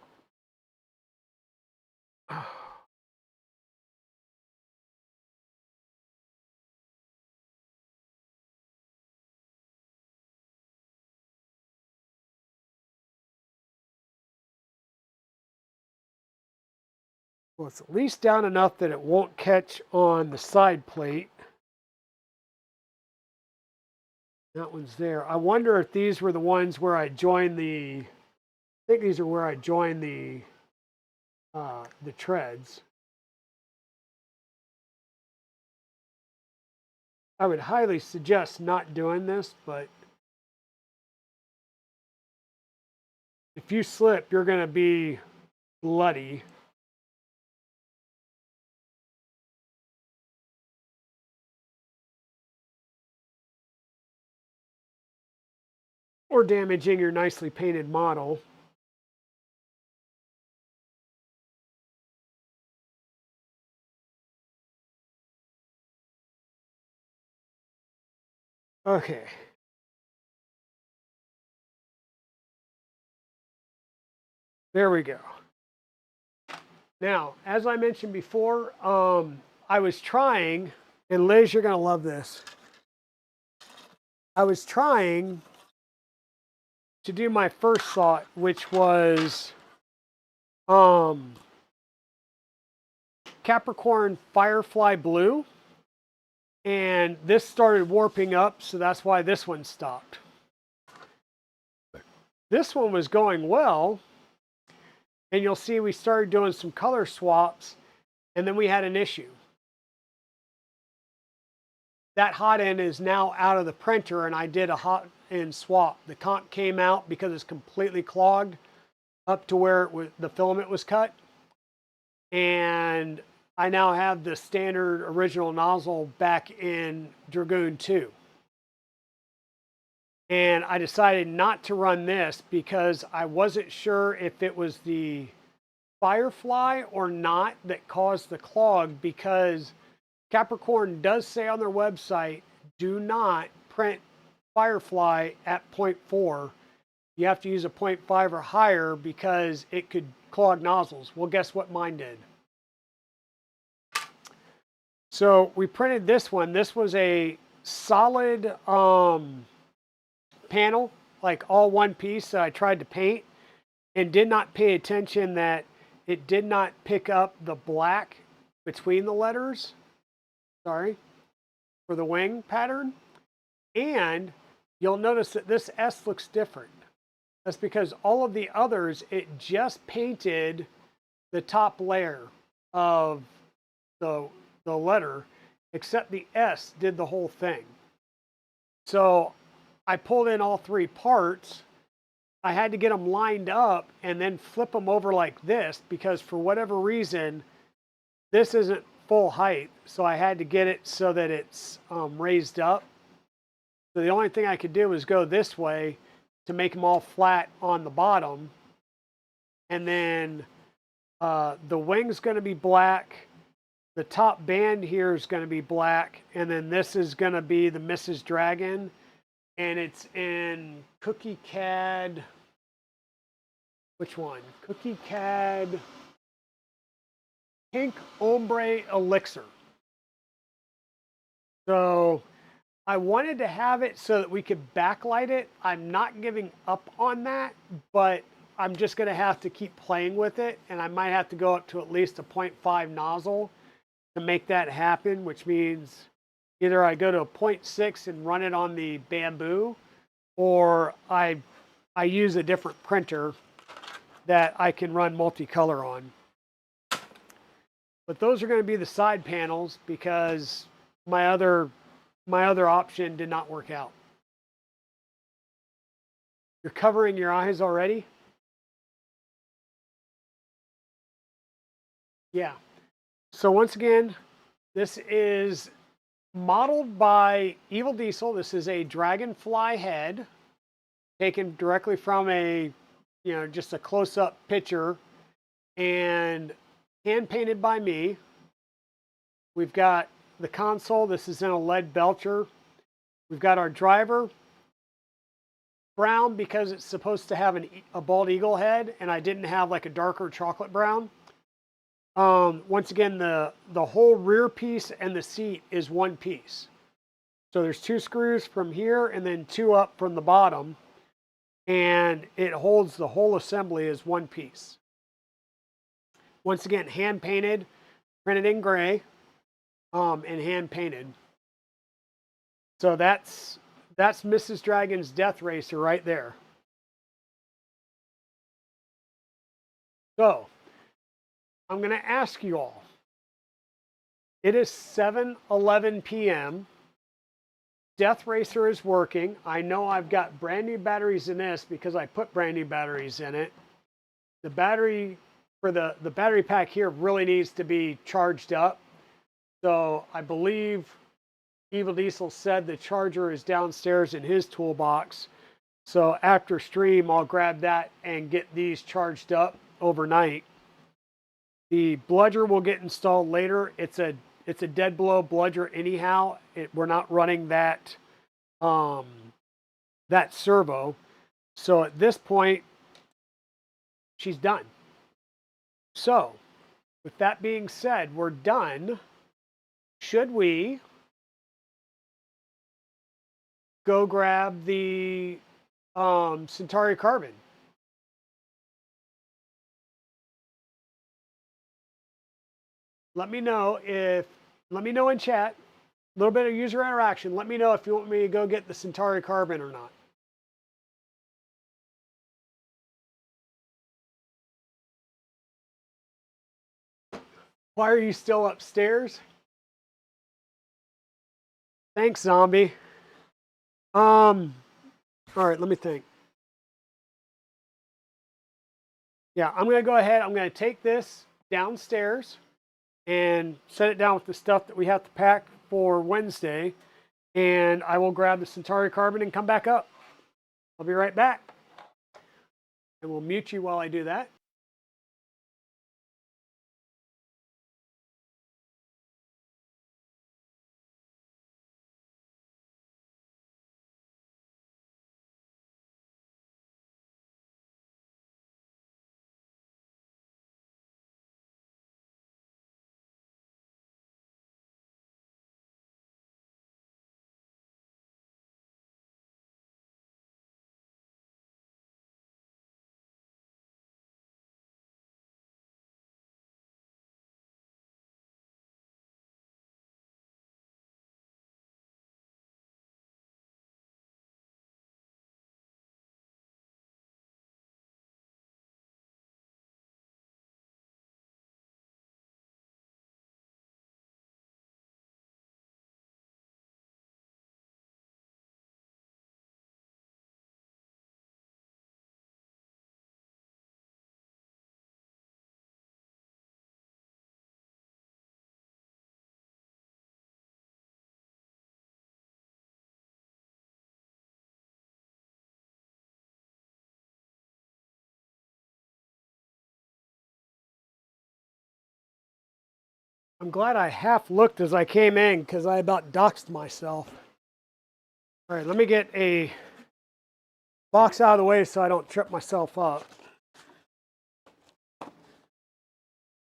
Well, it's at least down enough that it won't catch on the side plate. That one's there. I wonder if these were the ones where I joined the, I think these are where I joined the the treads. I would highly suggest not doing this, but if you slip, you're going to be bloody. Or damaging your nicely painted model. Okay. There we go. Now, as I mentioned before, I was trying, and Liz, you're going to love this. I was trying to do my first thought, which was Capricorn Firefly Blue. And this started warping up, so that's why this one stopped. This one was going well, and you'll see we started doing some color swaps, and then we had an issue. That hot end is now out of the printer, and I did a hot end swap. The conch came out because it's completely clogged up to where the filament was cut. And I now have the standard original nozzle back in Dragoon 2. And I decided not to run this because I wasn't sure if it was the Firefly or not that caused the clog, because Capricorn does say on their website, do not print Firefly at 0.4. You have to use a 0.5 or higher because it could clog nozzles. Well, guess what mine did? So we printed this one. This was a solid panel, like all one piece that I tried to paint, and did not pay attention that it did not pick up the black between the letters. Sorry, for the wing pattern. And you'll notice that this S looks different. That's because all of the others, it just painted the top layer of the letter, except the S did the whole thing. So I pulled in all three parts. I had to get them lined up and then flip them over like this, because for whatever reason, this isn't full height. So I had to get it so that it's raised up. So the only thing I could do was go this way to make them all flat on the bottom. And then the wing's going to be black. The top band here is going to be black. And then this is going to be the Mrs. Dragon. And it's in Cookie Cad. Which one? Cookie Cad Pink Ombre Elixir. So I wanted to have it so that we could backlight it. I'm not giving up on that, but I'm just going to have to keep playing with it. And I might have to go up to at least a 0.5 nozzle to make that happen, which means either I go to a 0.6 and run it on the bamboo, or I use a different printer that I can run multicolor on. But those are going to be the side panels because my other option did not work out. You're covering your eyes already? Yeah. So once again, this is modeled by Evil Diesel. This is a dragonfly head taken directly from a, just a close-up picture, and hand painted by me. We've got the console. This is in a lead belcher. We've got our driver, brown because it's supposed to have a bald eagle head, and I didn't have like a darker chocolate brown. Once again, the whole rear piece and the seat is one piece. So there's two screws from here and then two up from the bottom, and it holds the whole assembly as one piece. Once again, hand painted, printed in gray, and hand painted. So that's Mrs. Dragon's Death Racer right there. So I'm going to ask you all. It is 7:11 p.m. Death Racer is working. I know I've got brand new batteries in this because I put brand new batteries in it. The battery for the battery pack here really needs to be charged up. So I believe Evil Diesel said the charger is downstairs in his toolbox. So after stream, I'll grab that and get these charged up overnight. The bludger will get installed later. It's a dead blow bludger anyhow. We're not running that that servo. So at this point, she's done. So with that being said, we're done. Should we go grab the Centauri Carbon? Let me know in chat, a little bit of user interaction. Let me know if you want me to go get the Centauri Carbon or not. Why are you still upstairs? Thanks, zombie. All right, let me think. Yeah, I'm gonna go ahead. I'm gonna take this downstairs and set it down with the stuff that we have to pack for Wednesday. And I will grab the Centauri Carbon and come back up. I'll be right back. And we'll mute you while I do that. I'm glad I half looked as I came in because I about doxed myself. All right, let me get a box out of the way so I don't trip myself up.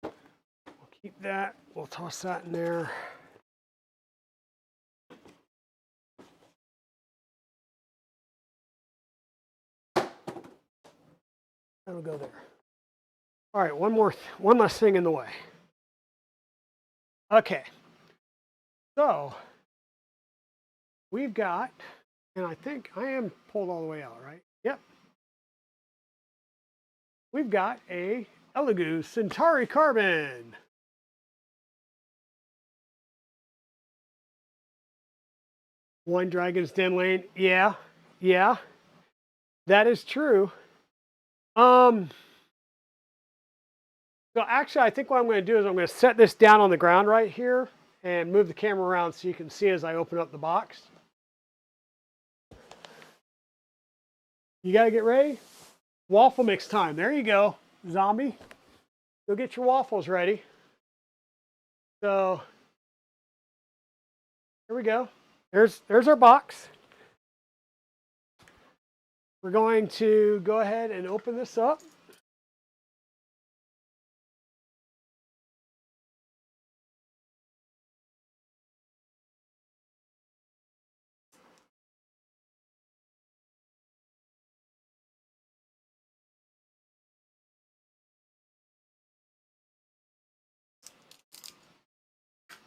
We'll keep that. We'll toss that in there. That'll go there. All right, one less thing in the way. Okay, so we've got, and I think I am pulled all the way out, right? Yep. We've got a Elegoo Centauri Carbon. One Dragon's Den lane. Yeah, that is true. So actually, I think what I'm going to do is I'm going to set this down on the ground right here and move the camera around so you can see as I open up the box. You got to get ready. Waffle mix time. There you go, zombie. Go get your waffles ready. So here we go. There's our box. We're going to go ahead and open this up.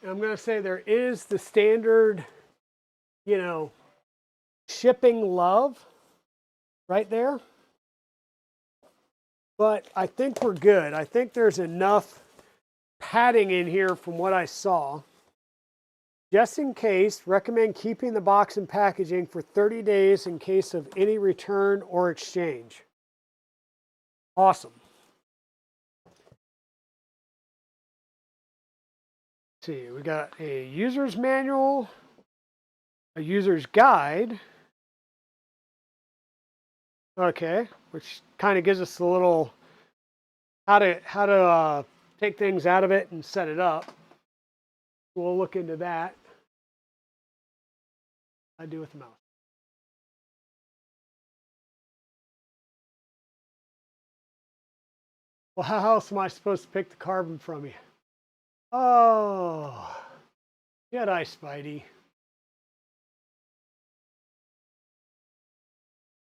I'm going to say there is the standard, shipping love right there. But I think we're good. I think there's enough padding in here from what I saw. Just in case, recommend keeping the box and packaging for 30 days in case of any return or exchange. Awesome. Let's see, we got a user's manual, a user's guide. Okay, which kind of gives us a little how to take things out of it and set it up. We'll look into that. I do with the mouse. Well, how else am I supposed to pick the carbon from you? Oh, Jedi Spidey.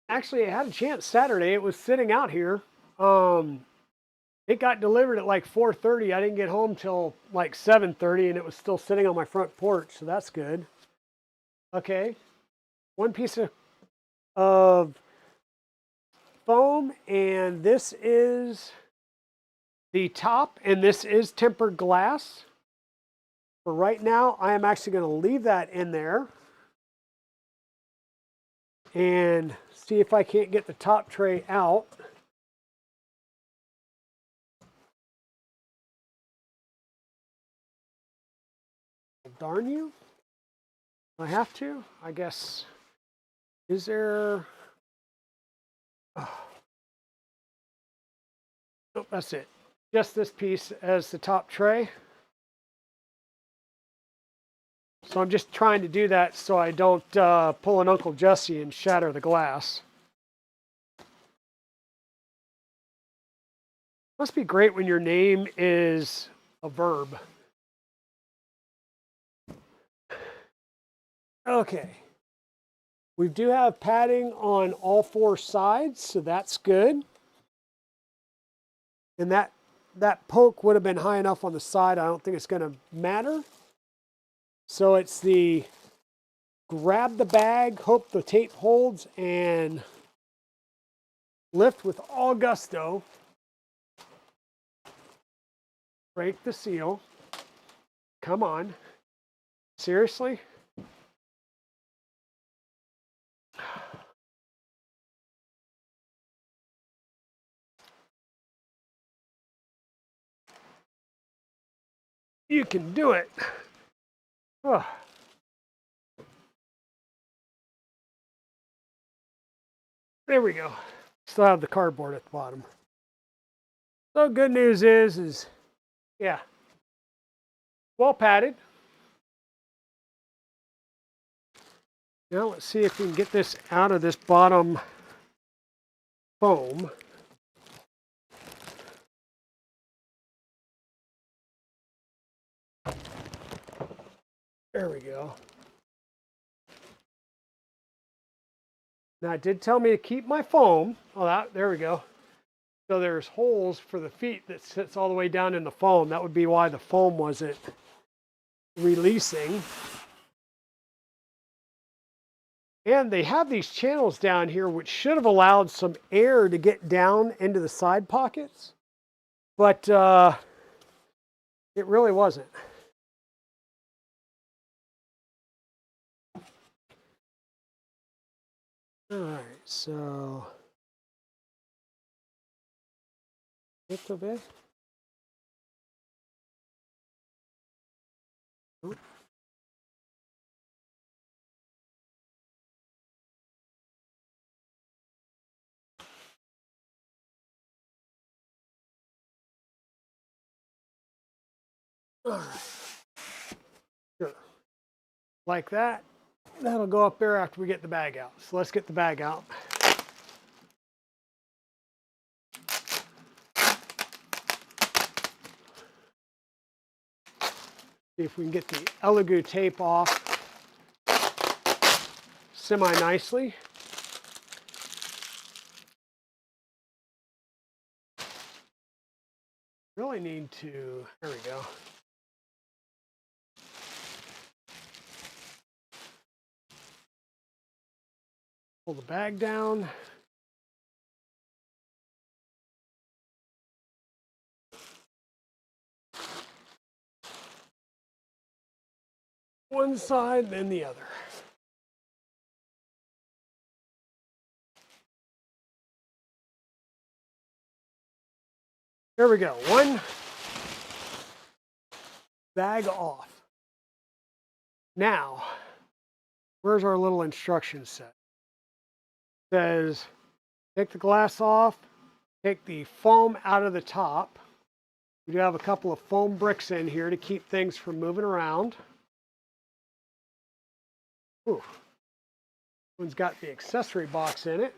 Actually, I had a chance Saturday. It was sitting out here. It got delivered at like 4:30. I didn't get home till like 7:30, and it was still sitting on my front porch, so that's good. Okay, one piece of foam, and this is the top, and this is tempered glass. For right now, I am actually going to leave that in there and see if I can't get the top tray out. Darn you. I have to, I guess. Is there... Oh. Nope, that's it. Just this piece as the top tray. So I'm just trying to do that so I don't pull an Uncle Jesse and shatter the glass. Must be great when your name is a verb. Okay. We do have padding on all four sides, so that's good. And that poke would have been high enough on the side. I don't think it's going to matter. So it's the grab the bag, hope the tape holds, and lift with all gusto. Break the seal. Come on. Seriously? You can do it. Oh. There we go. Still have the cardboard at the bottom. So good news is yeah, well padded. Now let's see if we can get this out of this bottom foam. There we go. Now it did tell me to keep my foam. Oh, there we go. So there's holes for the feet that sits all the way down in the foam. That would be why the foam wasn't releasing. And they have these channels down here which should have allowed some air to get down into the side pockets. But it really wasn't. All right, so little bit. Oops. All right. Sure. Like that. That'll go up there after we get the bag out. So let's get the bag out. See if we can get the Elegoo tape off semi-nicely. Really need to, there we go. Pull the bag down. one side, then the other. There we go. One bag off. Now, where's our little instruction set? It says, take the glass off, take the foam out of the top. We do have a couple of foam bricks in here to keep things from moving around. Ooh. One's got the accessory box in it.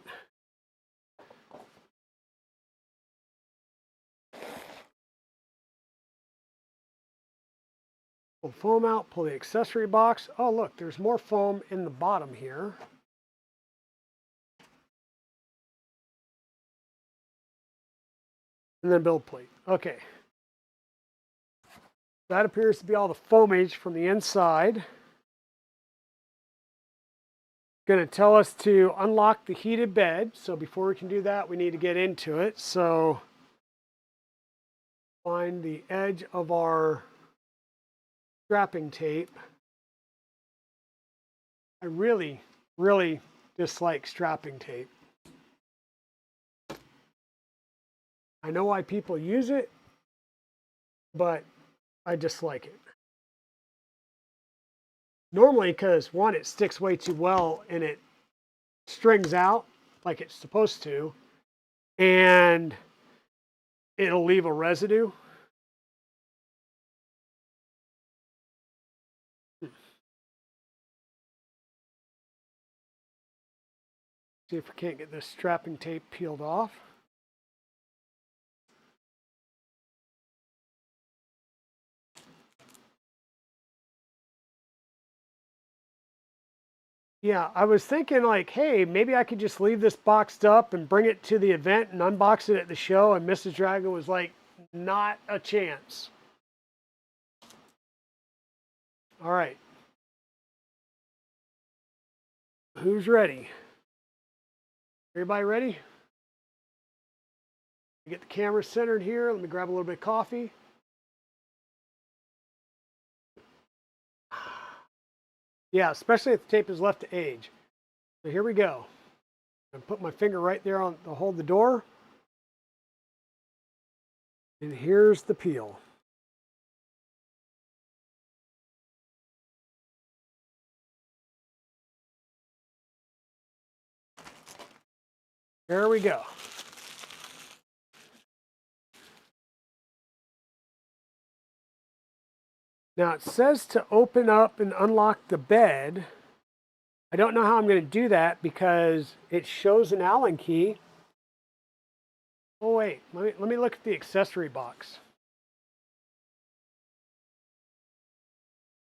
Pull foam out, pull the accessory box. Oh, look, there's more foam in the bottom here. And then build plate. Okay. That appears to be all the foamage from the inside. Going to tell us to unlock the heated bed. So before we can do that, we need to get into it. So find the edge of our strapping tape. I really, really dislike strapping tape. I know why people use it, but I dislike it. Normally because one, it sticks way too well and it strings out like it's supposed to, and it'll leave a residue. See if we can't get this strapping tape peeled off. Yeah, I was thinking like, hey, maybe I could just leave this boxed up and bring it to the event and unbox it at the show. And Mrs. Dragon was like, not a chance. All right. Who's ready? Everybody ready? Get the camera centered here. Let me grab a little bit of coffee. Yeah, especially if the tape is left to age. So here we go. I'm gonna put my finger right there on to hold the door. And here's the peel. There we go. Now it says to open up and unlock the bed. I don't know how I'm going to do that because it shows an Allen key. Oh wait, let me look at the accessory box.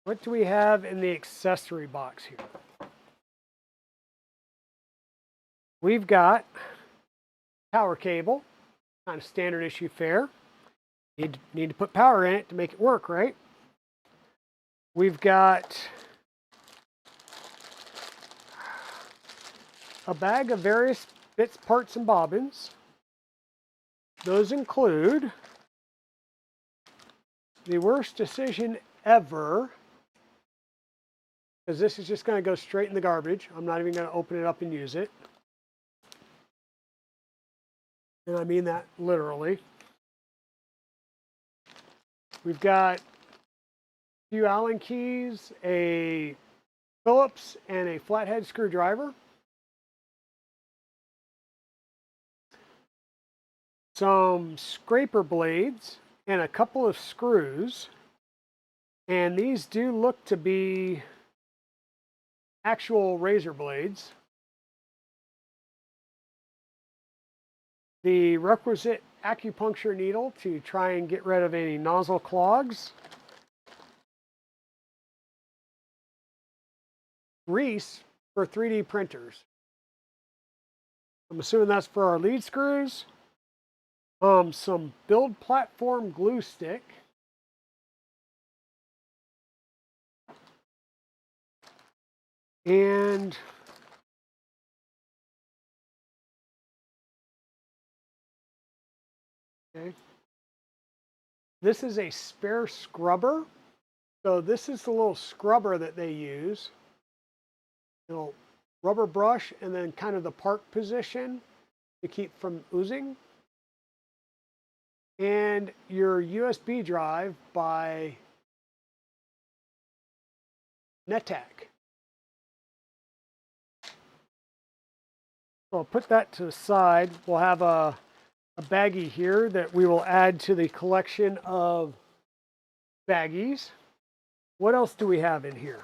What do we have in the accessory box here? We've got power cable, kind of standard issue fare. Need to put power in it to make it work, right? We've got a bag of various bits, parts, and bobbins. Those include the worst decision ever, because this is just going to go straight in the garbage. I'm not even going to open it up and use it. And I mean that literally. We've got a few Allen keys, a Phillips, and a flathead screwdriver. Some scraper blades and a couple of screws. And these do look to be actual razor blades. The requisite acupuncture needle to try and get rid of any nozzle clogs. Grease for 3D printers. I'm assuming that's for our lead screws. Some build platform glue stick. And okay. This is a spare scrubber. So this is the little scrubber that they use. Little rubber brush and then kind of the park position to keep from oozing. And your USB drive by NetAC. So I'll put that to the side. We'll have a baggie here that we will add to the collection of baggies. What else do we have in here?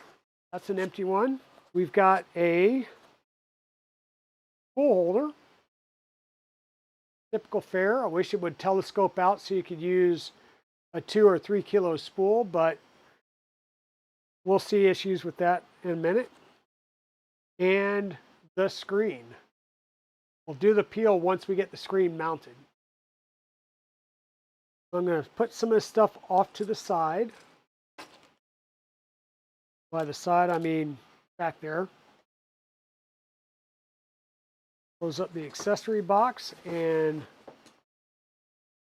That's an empty one. We've got a spool holder. Typical fare. I wish it would telescope out so you could use a 2 or 3 kilo spool, but we'll see issues with that in a minute. And the screen. We'll do the peel once we get the screen mounted. I'm going to put some of this stuff off to the side. By the side, I mean back there. Close up the accessory box and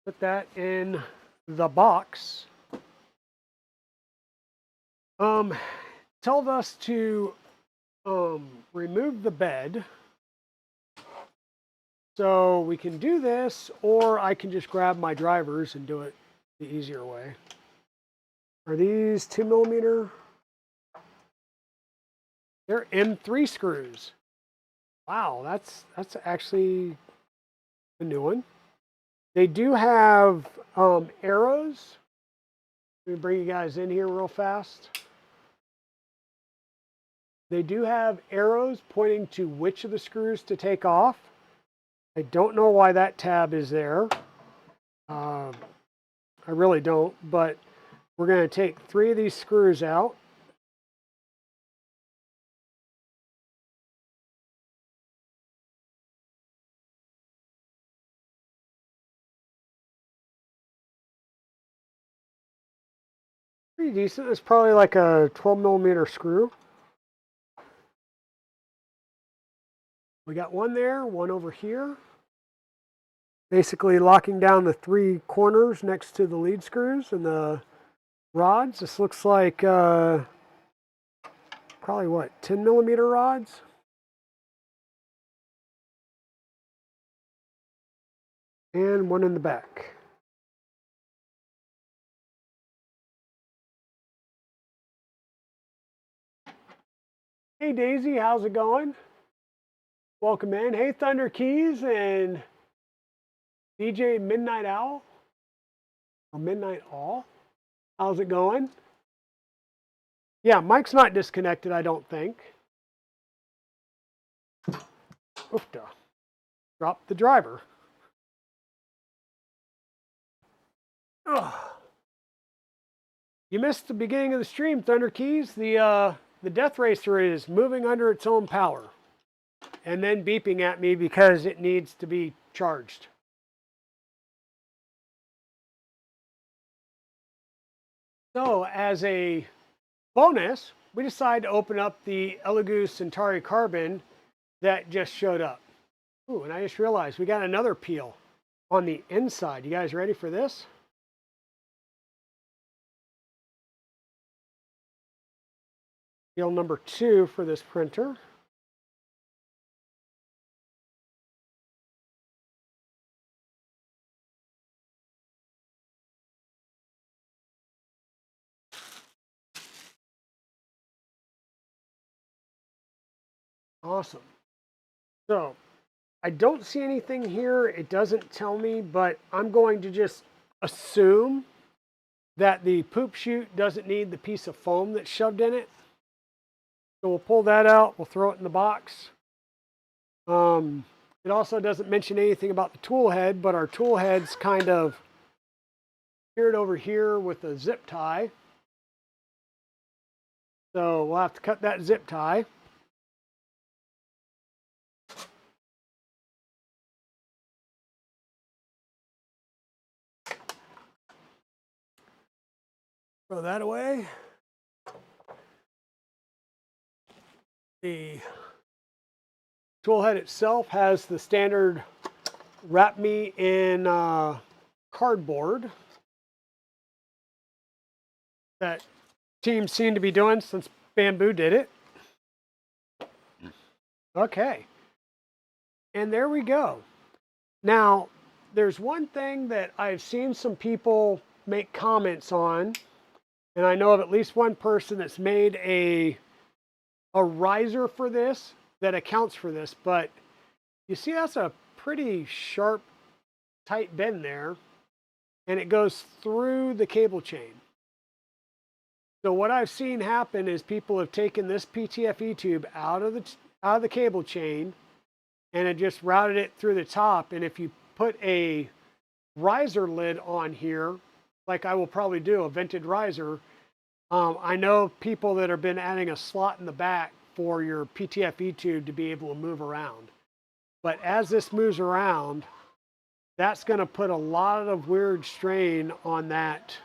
put that in the box. Told us to remove the bed. So we can do this, or I can just grab my drivers and do it the easier way. Are these 2mm? They're M3 screws. Wow, that's actually a new one. They do have arrows. Let me bring you guys in here real fast. They do have arrows pointing to which of the screws to take off. I don't know why that tab is there. I really don't, but we're going to take 3 of these screws out. Pretty decent. It's probably like a 12mm screw. We got one there, one over here. Basically locking down the 3 corners next to the lead screws and the rods. This looks like probably what, 10mm rods? And one in the back. Hey Daisy, how's it going? Welcome in. Hey Thunder Keys and DJ Midnight Owl or Midnight All. How's it going? Yeah, Mike's not disconnected, I don't think. Oofda. Drop the driver. Ugh. You missed the beginning of the stream, Thunder Keys. The Death Racer is moving under its own power and then beeping at me because it needs to be charged. So as a bonus, we decided to open up the Elegoo Centauri Carbon that just showed up. Ooh, and I just realized we got another peel on the inside. You guys ready for this? Peel number 2 for this printer. Awesome. So I don't see anything here. It doesn't tell me, but I'm going to just assume that the poop chute doesn't need the piece of foam that's shoved in it. So we'll pull that out. We'll throw it in the box. It also doesn't mention anything about the tool head, but our tool head's kind of secured over here with a zip tie. So we'll have to cut that zip tie. Throw that away. The tool head itself has the standard wrap me in cardboard that teams seem to be doing since Bamboo did it. Okay. And there we go. Now, there's one thing that I've seen some people make comments on, and I know of at least one person that's made a riser for this that accounts for this, but you see that's a pretty sharp, tight bend there, and it goes through the cable chain. So what I've seen happen is people have taken this PTFE tube out of the cable chain and it just routed it through the top. And if you put a riser lid on here, like I will probably do, a vented riser, I know people that have been adding a slot in the back for your PTFE tube to be able to move around. But as this moves around, that's going to put a lot of weird strain on that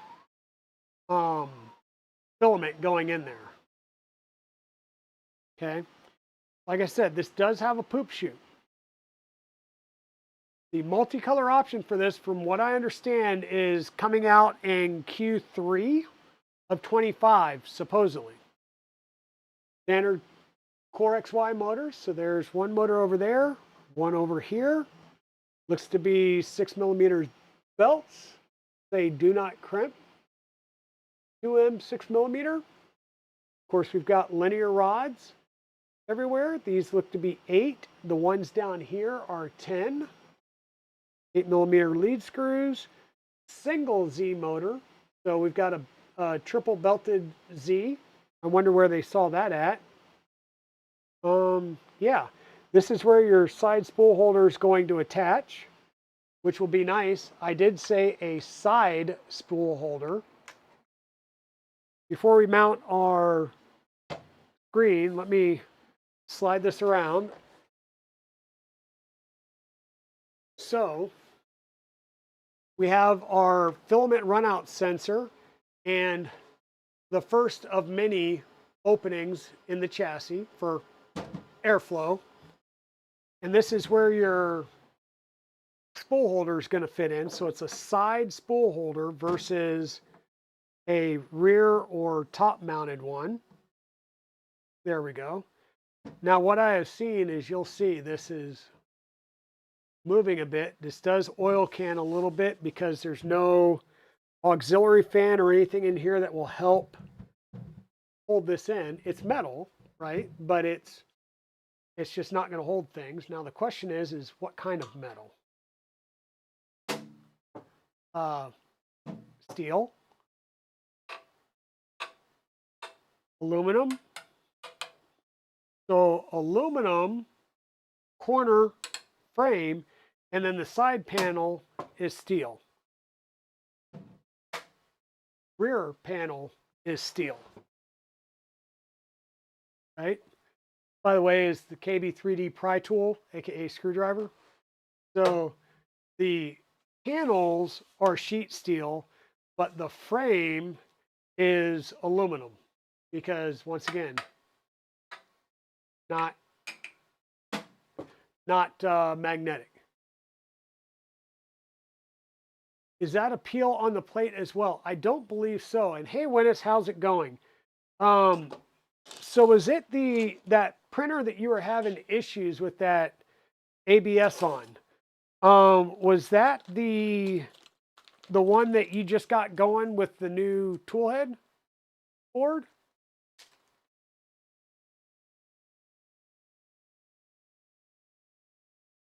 filament going in there. Okay. Like I said, this does have a poop chute. The multicolor option for this, from what I understand, is coming out in Q3 of 25, supposedly. Standard Core XY motors. So there's one motor over there, one over here. Looks to be 6mm belts. They do not crimp. 2M 6mm. Of course, we've got linear rods everywhere. These look to be 8. The ones down here are 10. 8mm lead screws. Single Z motor. So we've got a triple belted Z. I wonder where they saw that at. Yeah, this is where your side spool holder is going to attach, which will be nice. I did say a side spool holder. Before we mount our screen, let me slide this around. So we have our filament runout sensor and the first of many openings in the chassis for airflow. And this is where your spool holder is going to fit in. So it's a side spool holder versus a rear or top mounted one. There we go. Now what I have seen is, you'll see this is moving a bit. This does oil can a little bit because there's no auxiliary fan or anything in here that will help hold this in. It's metal, right? But it's just not going to hold things. Now the question is what kind of metal? Steel, aluminum. So aluminum corner frame, and then the side panel is steel. Rear panel is steel. Right? By the way, is the KB3D pry tool, aka screwdriver. So the panels are sheet steel, but the frame is aluminum because, once again, not magnetic. Is that a peel on the plate as well? I don't believe so. And hey, Winnis, how's it going? So is it that printer that you were having issues with that ABS on? Was that the one that you just got going with the new toolhead board?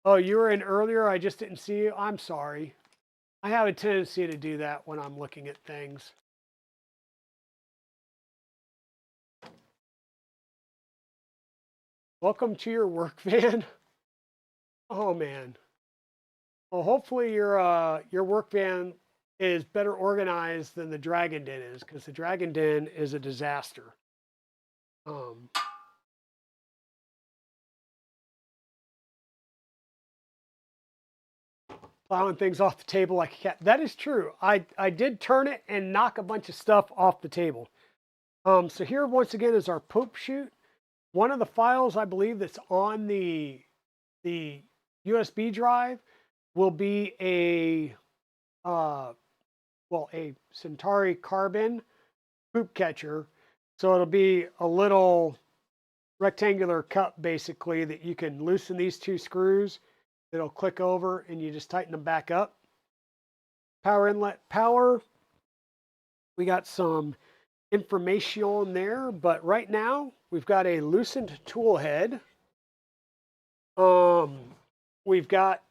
Oh, you were in earlier. I just didn't see you. I'm sorry. I have a tendency to do that when I'm looking at things. Welcome to your work van. Oh man. Well, hopefully your work van is better organized than the Dragon Den is, because the Dragon Den is a disaster. Plowing things off the table like a cat. That is true. I did turn it and knock a bunch of stuff off the table. So here once again is our poop chute. One of the files I believe that's on the USB drive will be a Centauri Carbon poop catcher. So it'll be a little rectangular cup basically that you can loosen these two screws. It'll click over and you just tighten them back up. Power inlet power. We got some information there, but right now we've got a loosened tool head. We've got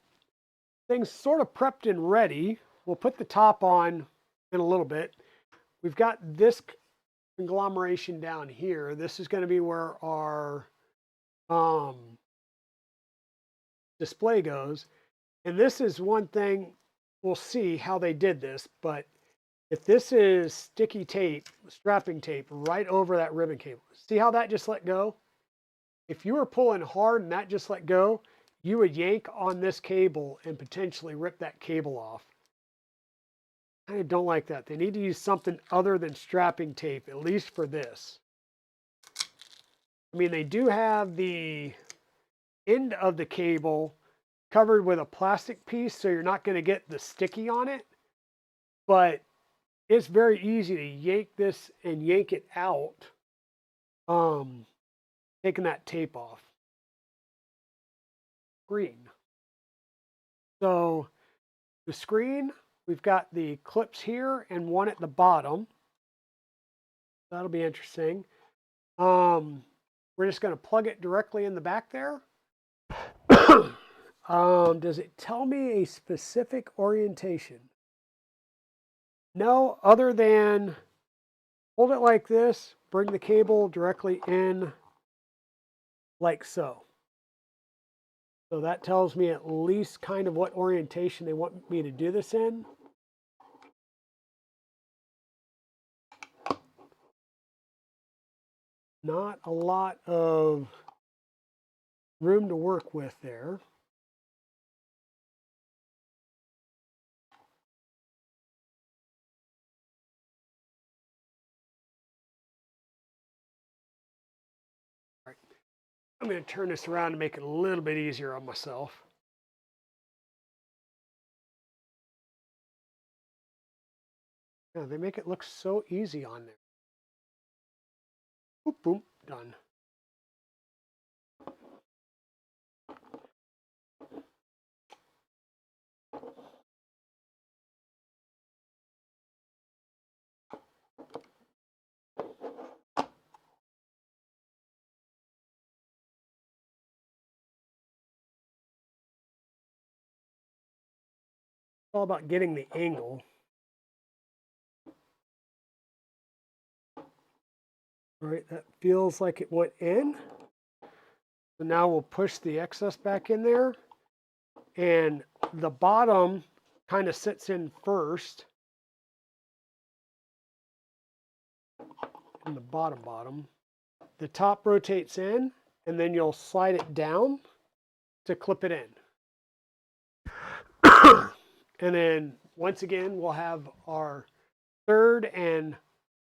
things sort of prepped and ready. We'll put the top on in a little bit. We've got this conglomeration down here. This is going to be where our display goes. And this is one thing, we'll see how they did this, but if this is sticky tape, strapping tape right over that ribbon cable, see how that just let go? If you were pulling hard and that just let go, you would yank on this cable and potentially rip that cable off. I don't like that. They need to use something other than strapping tape, at least for this. I mean, they do have the end of the cable covered with a plastic piece, so you're not going to get the sticky on it. But it's very easy to yank this and yank it out, taking that tape off. Screen. So the screen, we've got the clips here and one at the bottom. That'll be interesting. We're just going to plug it directly in the back there. Does it tell me a specific orientation? No, other than hold it like this, bring the cable directly in like so. So that tells me at least kind of what orientation they want me to do this in. Not a lot of room to work with there. All right. I'm going to turn this around to make it a little bit easier on myself. Yeah, they make it look so easy on there. Boop, boom, done. It's all about getting the angle. All right, that feels like it went in. So now we'll push the excess back in there. And the bottom kind of sits in first. And the bottom. The top rotates in, and then you'll slide it down to clip it in. And then once again, we'll have our third and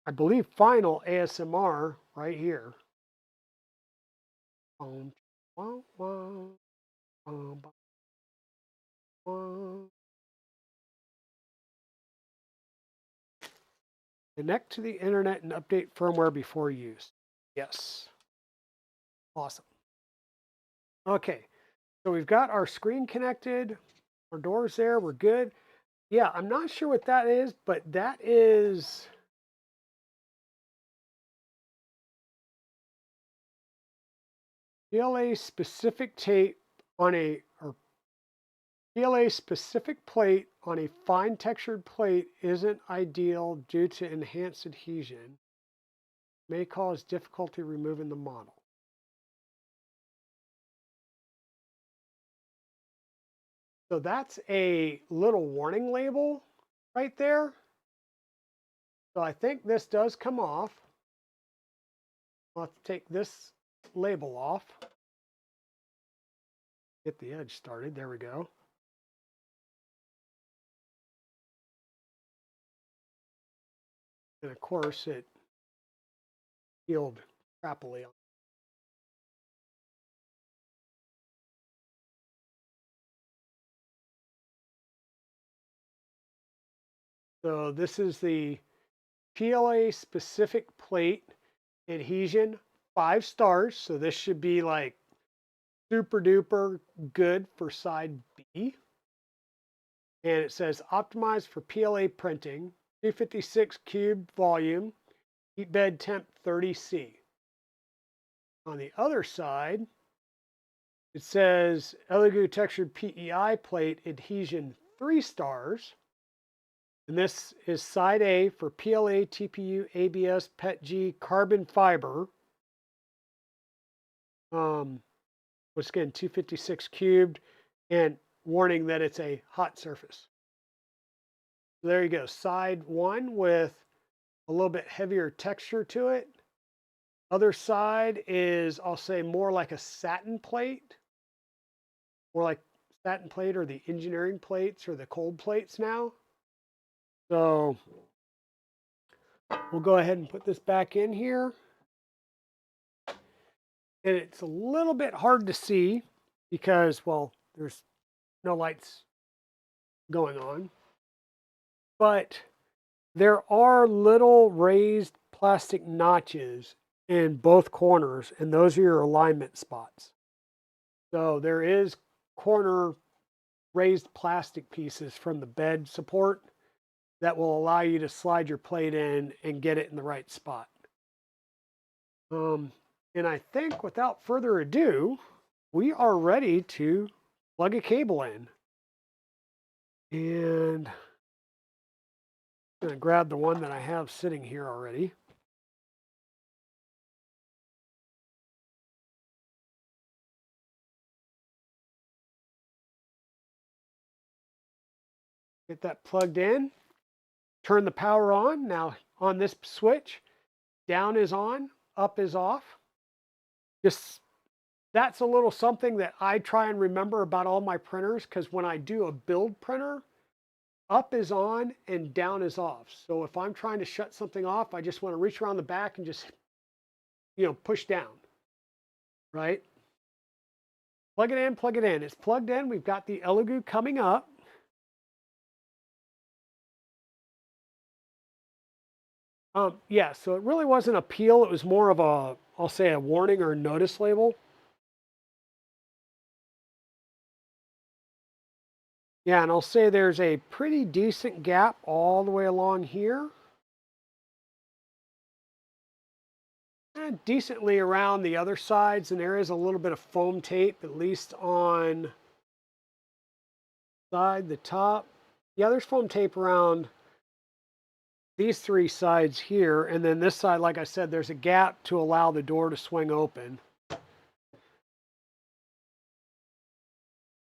I believe final ASMR right here. Connect to the internet and update firmware before use. Yes. Awesome. Okay, so we've got our screen connected, our doors there, we're good. Yeah, I'm not sure what that is, but that is PLA specific tape on a, or PLA specific plate on a fine textured plate isn't ideal due to enhanced adhesion. May cause difficulty removing the model. So that's a little warning label right there. So I think this does come off. I'll have to take this label off. Get the edge started. There we go. And of course, it peeled crappily. So this is the PLA specific plate adhesion, 5 stars. So this should be like super duper good for side B. And it says optimized for PLA printing, 256 cube volume, heat bed temp 30C. On the other side, it says Elegoo textured PEI plate adhesion 3 stars. And this is side A for PLA, TPU, ABS, PETG, carbon fiber. Which again, 256 cubed, and warning that it's a hot surface. So there you go. Side 1 with a little bit heavier texture to it. Other side is, I'll say, more like a satin plate. More like satin plate or the engineering plates or the cold plates now. So we'll go ahead and put this back in here. And it's a little bit hard to see because, well, there's no lights going on. But there are little raised plastic notches in both corners, and those are your alignment spots. So there is corner raised plastic pieces from the bed support that will allow you to slide your plate in and get it in the right spot. And I think without further ado, we are ready to plug a cable in. And I'm going to grab the one that I have sitting here already. Get that plugged in. Turn the power on. Now on this switch, down is on, up is off. Just that's a little something that I try and remember about all my printers, because when I do a build printer, up is on and down is off. So if I'm trying to shut something off, I just want to reach around the back and just, push down, right? Plug it in, plug it in. It's plugged in. We've got the Elegoo coming up. Yeah, so it really wasn't a peel. It was more of a, I'll say, a warning or a notice label. Yeah, and I'll say there's a pretty decent gap all the way along here. And decently around the other sides, and there is a little bit of foam tape, at least on the top. Yeah, there's foam tape around these 3 sides here, and then this side, like I said, there's a gap to allow the door to swing open.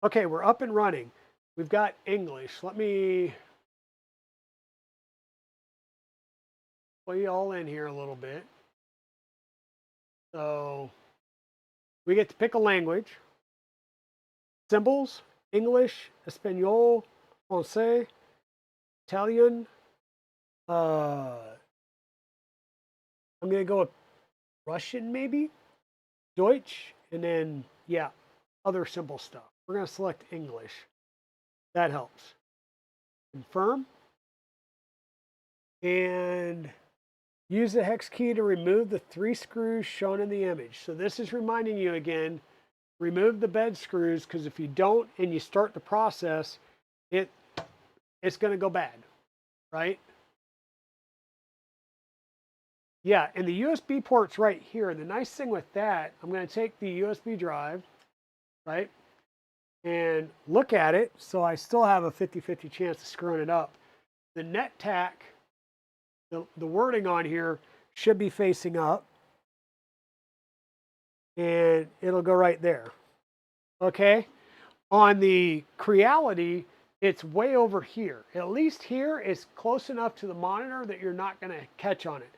Okay, we're up and running. We've got English. Let me pull you all in here a little bit. So we get to pick a language. Symbols, English, Espanol, Francais, Italian. I'm going to go with Russian maybe, Deutsch, and then, yeah, other simple stuff. We're going to select English. That helps. Confirm. And use the hex key to remove the 3 screws shown in the image. So this is reminding you again, remove the bed screws, because if you don't and you start the process, it's going to go bad, right? Yeah, and the USB port's right here. And the nice thing with that, I'm going to take the USB drive, right, and look at it. So I still have a 50-50 chance of screwing it up. The net tack, the wording on here should be facing up. And it'll go right there. Okay? On the Creality, it's way over here. At least here, it's close enough to the monitor that you're not going to catch on it.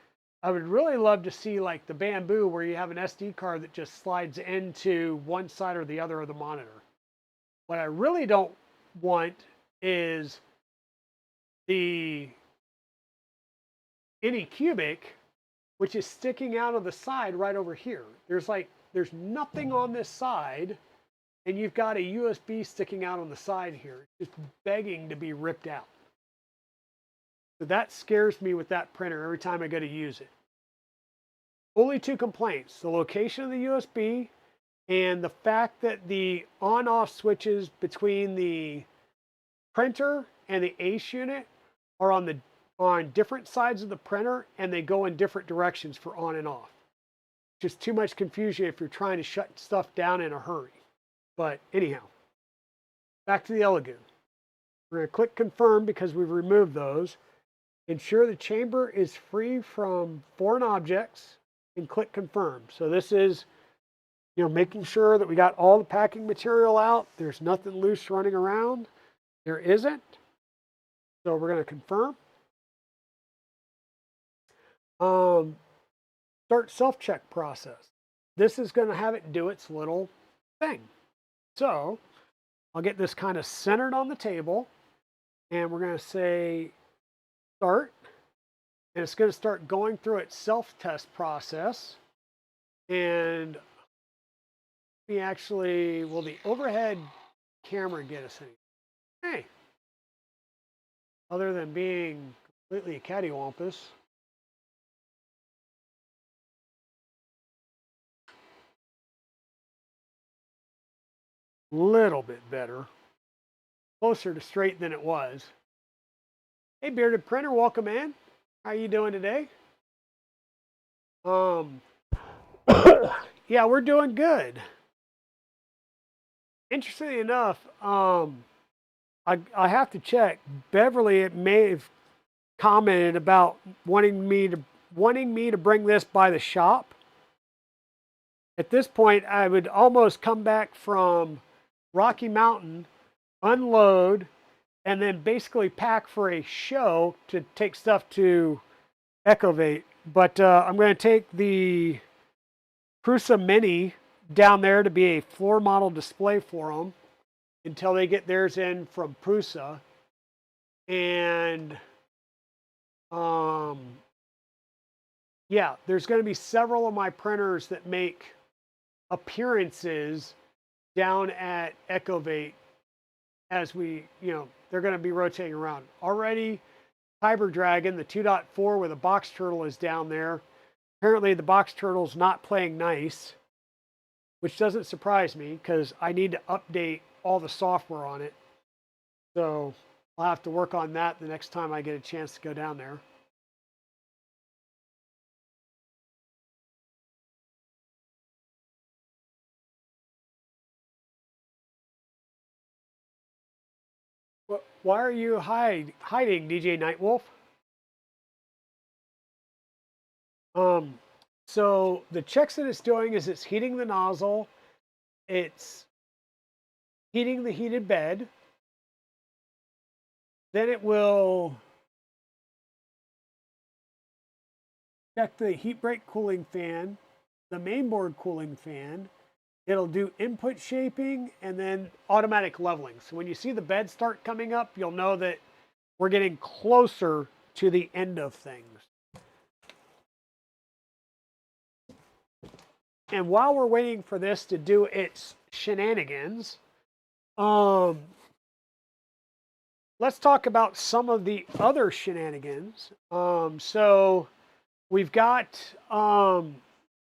I would really love to see like the Bamboo, where you have an SD card that just slides into one side or the other of the monitor. What I really don't want is the Anycubic, which is sticking out of the side right over here. There's nothing on this side, and you've got a USB sticking out on the side here, just begging to be ripped out. So that scares me with that printer every time I go to use it. Only 2 complaints: the location of the USB and the fact that the on-off switches between the printer and the ACE unit are on different sides of the printer, and they go in different directions for on and off. Just too much confusion if you're trying to shut stuff down in a hurry. But anyhow, back to the Elegoo. We're going to click confirm because we've removed those. Ensure the chamber is free from foreign objects and click confirm. So this is, making sure that we got all the packing material out. There's nothing loose running around. There isn't. So we're going to confirm. Start self-check process. This is going to have it do its little thing. So I'll get this kind of centered on the table, and we're going to say start, and it's going to start going through its self-test process. And will the overhead camera get us any? Hey, other than being completely cattywampus. Little bit better. Closer to straight than it was. Hey, bearded printer, welcome in. How you doing today? Yeah, we're doing good. Interestingly enough, I have to check. Beverly, it may have commented about wanting me to bring this by the shop. At this point, I would almost come back from Rocky Mountain, unload, and then basically pack for a show to take stuff to Ecovate. But I'm going to take the Prusa Mini down there to be a floor model display for them until they get theirs in from Prusa. And yeah, there's going to be several of my printers that make appearances down at Ecovate as they're going to be rotating around. Already, Kyber Dragon, the 2.4 with a box turtle, is down there. Apparently, the box turtle's not playing nice, which doesn't surprise me because I need to update all the software on it. So I'll have to work on that the next time I get a chance to go down there. Why are you hiding, DJ Nightwolf? So the checks that it's doing is it's heating the nozzle, it's heating the heated bed, then it will check the heat break cooling fan, the mainboard cooling fan. It'll do input shaping and then automatic leveling. So when you see the bed start coming up, you'll know that we're getting closer to the end of things. And while we're waiting for this to do its shenanigans, let's talk about some of the other shenanigans. So we've got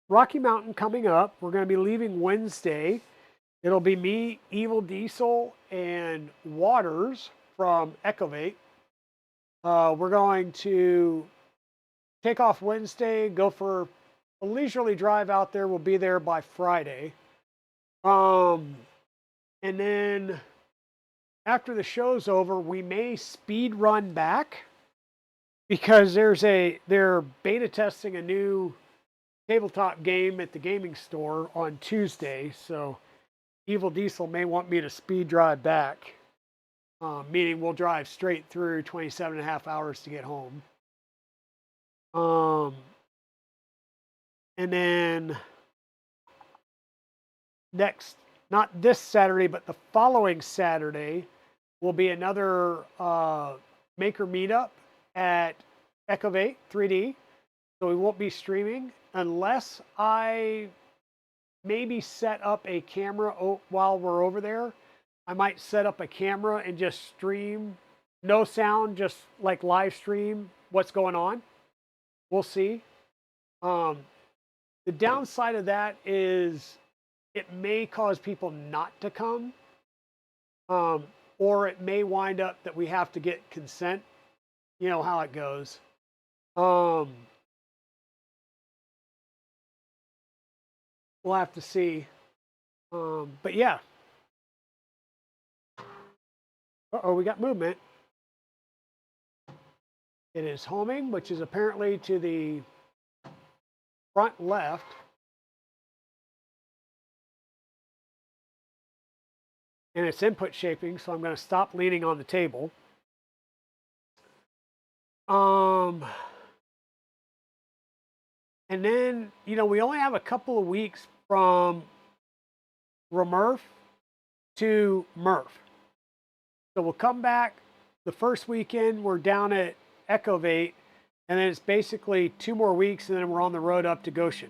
Rocky Mountain coming up. We're going to be leaving Wednesday. It'll be me, Evil Diesel, and Waters from Ecovate. We're going to take off Wednesday, go for a leisurely drive out there. We'll be there by Friday. And then after the show's over, we may speed run back because they're beta testing a new tabletop game at the gaming store on Tuesday. So Evil Diesel may want me to speed drive back, meaning we'll drive straight through 27.5 hours to get home. And then not this Saturday, but the following Saturday will be another maker meetup at Ecovate 3D. So we won't be streaming unless I maybe set up a camera while we're over there. I might set up a camera and just stream no sound, just like live stream what's going on. We'll see. Um, the downside of that is it may cause people not to come, um, or it may wind up that we have to get consent. You know how it goes. Um, we'll have to see. But yeah. Uh-oh, we got movement. It is homing, which is apparently to the front left. And it's input shaping, so I'm going to stop leaning on the table. And then, you know, we only have a couple of weeks from RMRRF to MRF. So we'll come back the first weekend, we're down at Echovate, and then it's basically 2 more weeks, and then we're on the road up to Goshen.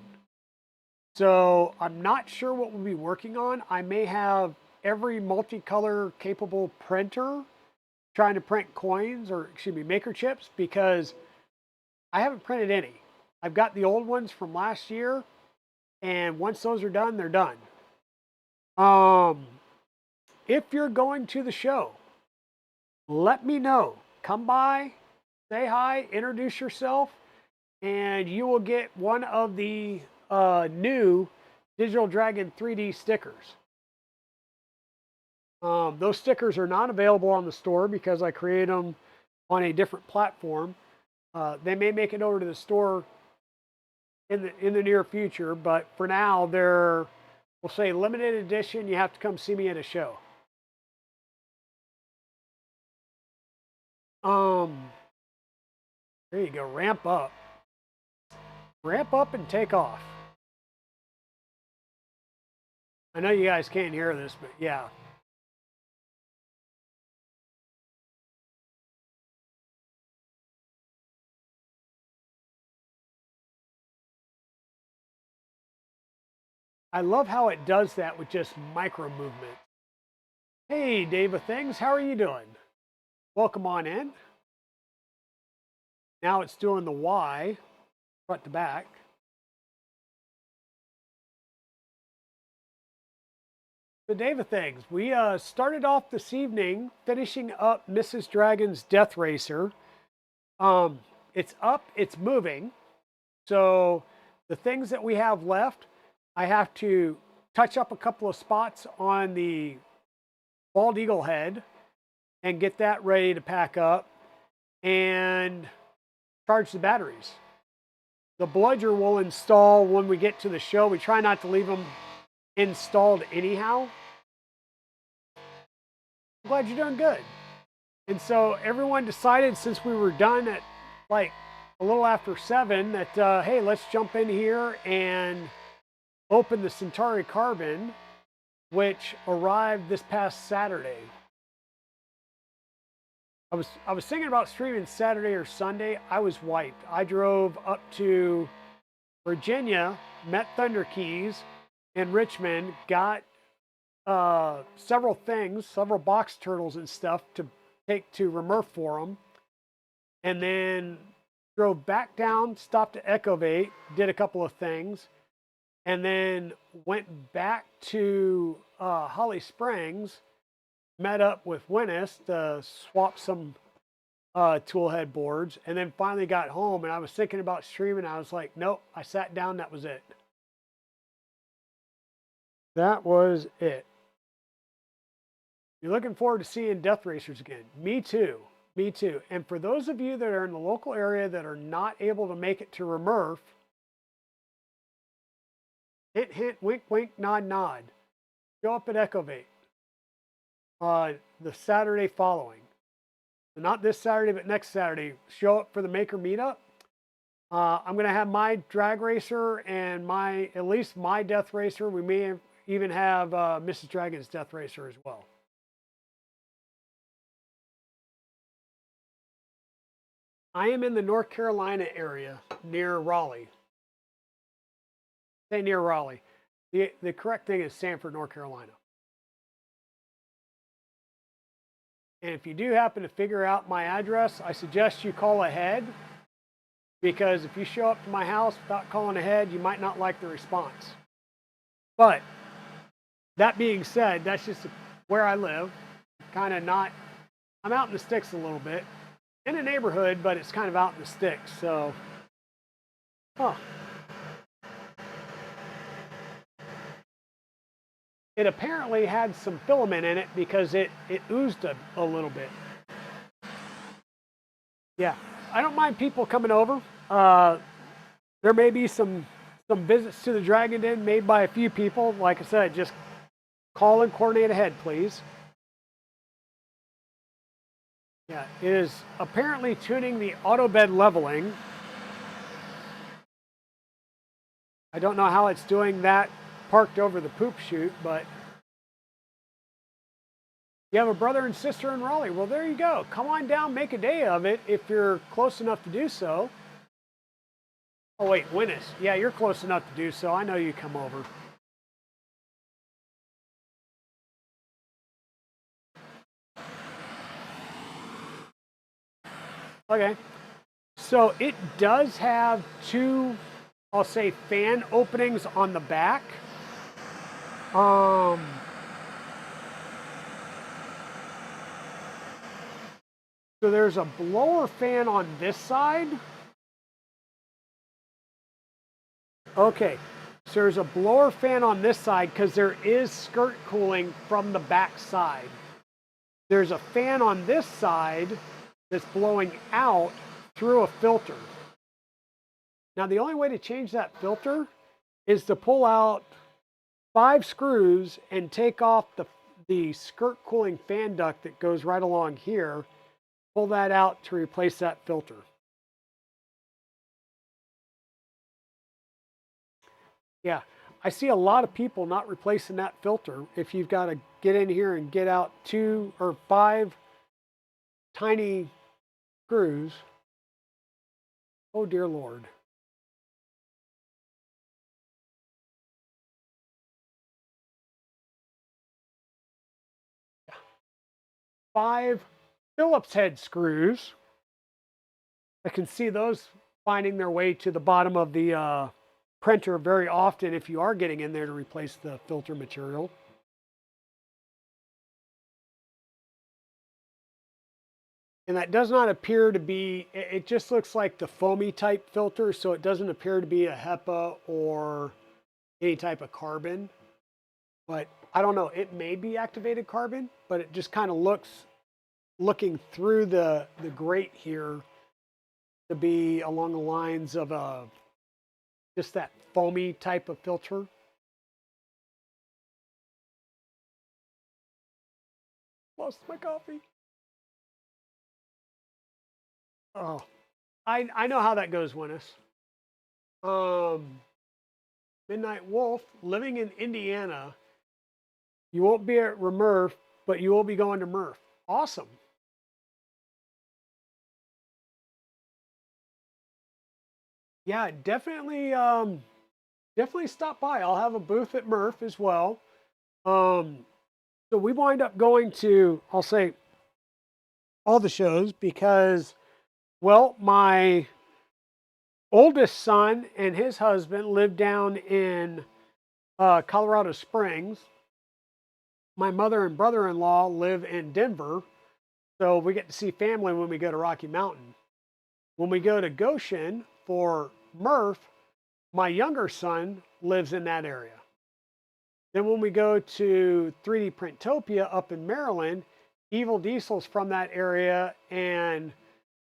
So I'm not sure what we'll be working on. I may have every multicolor capable printer trying to print coins, or excuse me, maker chips, because I haven't printed any. I've got the old ones from last year, and once those are done, they're done. If you're going to the show, let me know. Come by, say hi, introduce yourself, and you will get one of the new Digital Dragon 3D stickers. Those stickers are not available on the store because I created them on a different platform. They may make it over to the store in the near future, but for now they're, we'll say, limited edition. You have to come see me at a show. There you go. Ramp up and take off. I know you guys can't hear this, but yeah. I love how it does that with just micro movement. Hey, Dave of Things, how are you doing? Welcome on in. Now it's doing the Y, front to back. So Dave of Things, we started off this evening finishing up Mrs. Dragon's Death Racer. It's up, it's moving. So the things that we have left, I have to touch up a couple of spots on the bald eagle head and get that ready to pack up and charge the batteries. The bludger will install when we get to the show. We try not to leave them installed anyhow. I'm glad you're doing good. And so everyone decided, since we were done at like a little after 7, that hey, let's jump in here and open the Centauri Carbon, which arrived this past Saturday. I was thinking about streaming Saturday or Sunday. I was wiped. I drove up to Virginia, met Thunder Keys in Richmond, got several things, several box turtles and stuff to take to RMRRF for them, and then drove back down, stopped at Echovate, did a couple of things, and then went back to Holly Springs, met up with Winnis to swap some tool head boards, and then finally got home. And I was thinking about streaming. I was like, nope, I sat down. That was it. That was it. You're looking forward to seeing Death Racers again. Me too. Me too. And for those of you that are in the local area that are not able to make it to RMRRF, hint, hint, wink, wink, nod, nod. Show up at Echovate the Saturday following. So not this Saturday, but next Saturday. Show up for the Maker Meetup. I'm going to have my drag racer and at least my Death Racer. We may even have Mrs. Dragon's Death Racer as well. I am in the North Carolina area near Raleigh. Say near Raleigh. The correct thing is Sanford, North Carolina. And if you do happen to figure out my address, I suggest you call ahead, because if you show up to my house without calling ahead, you might not like the response. But that being said, that's just where I live. Kind of not, I'm out in the sticks a little bit. In a neighborhood, but it's kind of out in the sticks. So, it apparently had some filament in it because it oozed a little bit. Yeah, I don't mind people coming over. There may be some visits to the Dragon Den made by a few people. Like I said, just call and coordinate ahead, please. Yeah, it is apparently tuning the auto bed leveling. I don't know how it's doing that parked over the poop chute, but you have a brother and sister in Raleigh. Well, there you go. Come on down, make a day of it if you're close enough to do so. Oh, wait, Winnis. Yeah, you're close enough to do so. I know you come over. Okay. So it does have two, I'll say, fan openings on the back. So there's a blower fan on this side. Okay, so there's a blower fan on this side because there is skirt cooling from the back side. There's a fan on this side that's blowing out through a filter. Now, the only way to change that filter is to pull out 5 screws and take off the skirt cooling fan duct that goes right along here. Pull that out to replace that filter. Yeah, I see a lot of people not replacing that filter. If you've got to get in here and get out 2 or 5 tiny screws. Oh, dear Lord. Yeah. 5 Phillips head screws. I can see those finding their way to the bottom of the printer very often if you are getting in there to replace the filter material. And that does not appear to be, it just looks like the foamy type filter, so it doesn't appear to be a HEPA or any type of carbon. But I don't know, it may be activated carbon, but it just kind of looking through the grate here to be along the lines of just that foamy type of filter. Lost my coffee. Oh, I know how that goes, Winnis. Midnight Wolf, living in Indiana. You won't be at RMRRF, but you will be going to MRF. Awesome. Yeah, definitely stop by. I'll have a booth at MRF as well. So we wind up going to, I'll say, all the shows because, well, my oldest son and his husband live down in Colorado Springs. My mother and brother-in-law live in Denver, so we get to see family when we go to Rocky Mountain. When we go to Goshen for MRF, my younger son lives in that area. Then when we go to 3D Printopia up in Maryland, Evil Diesel's from that area, and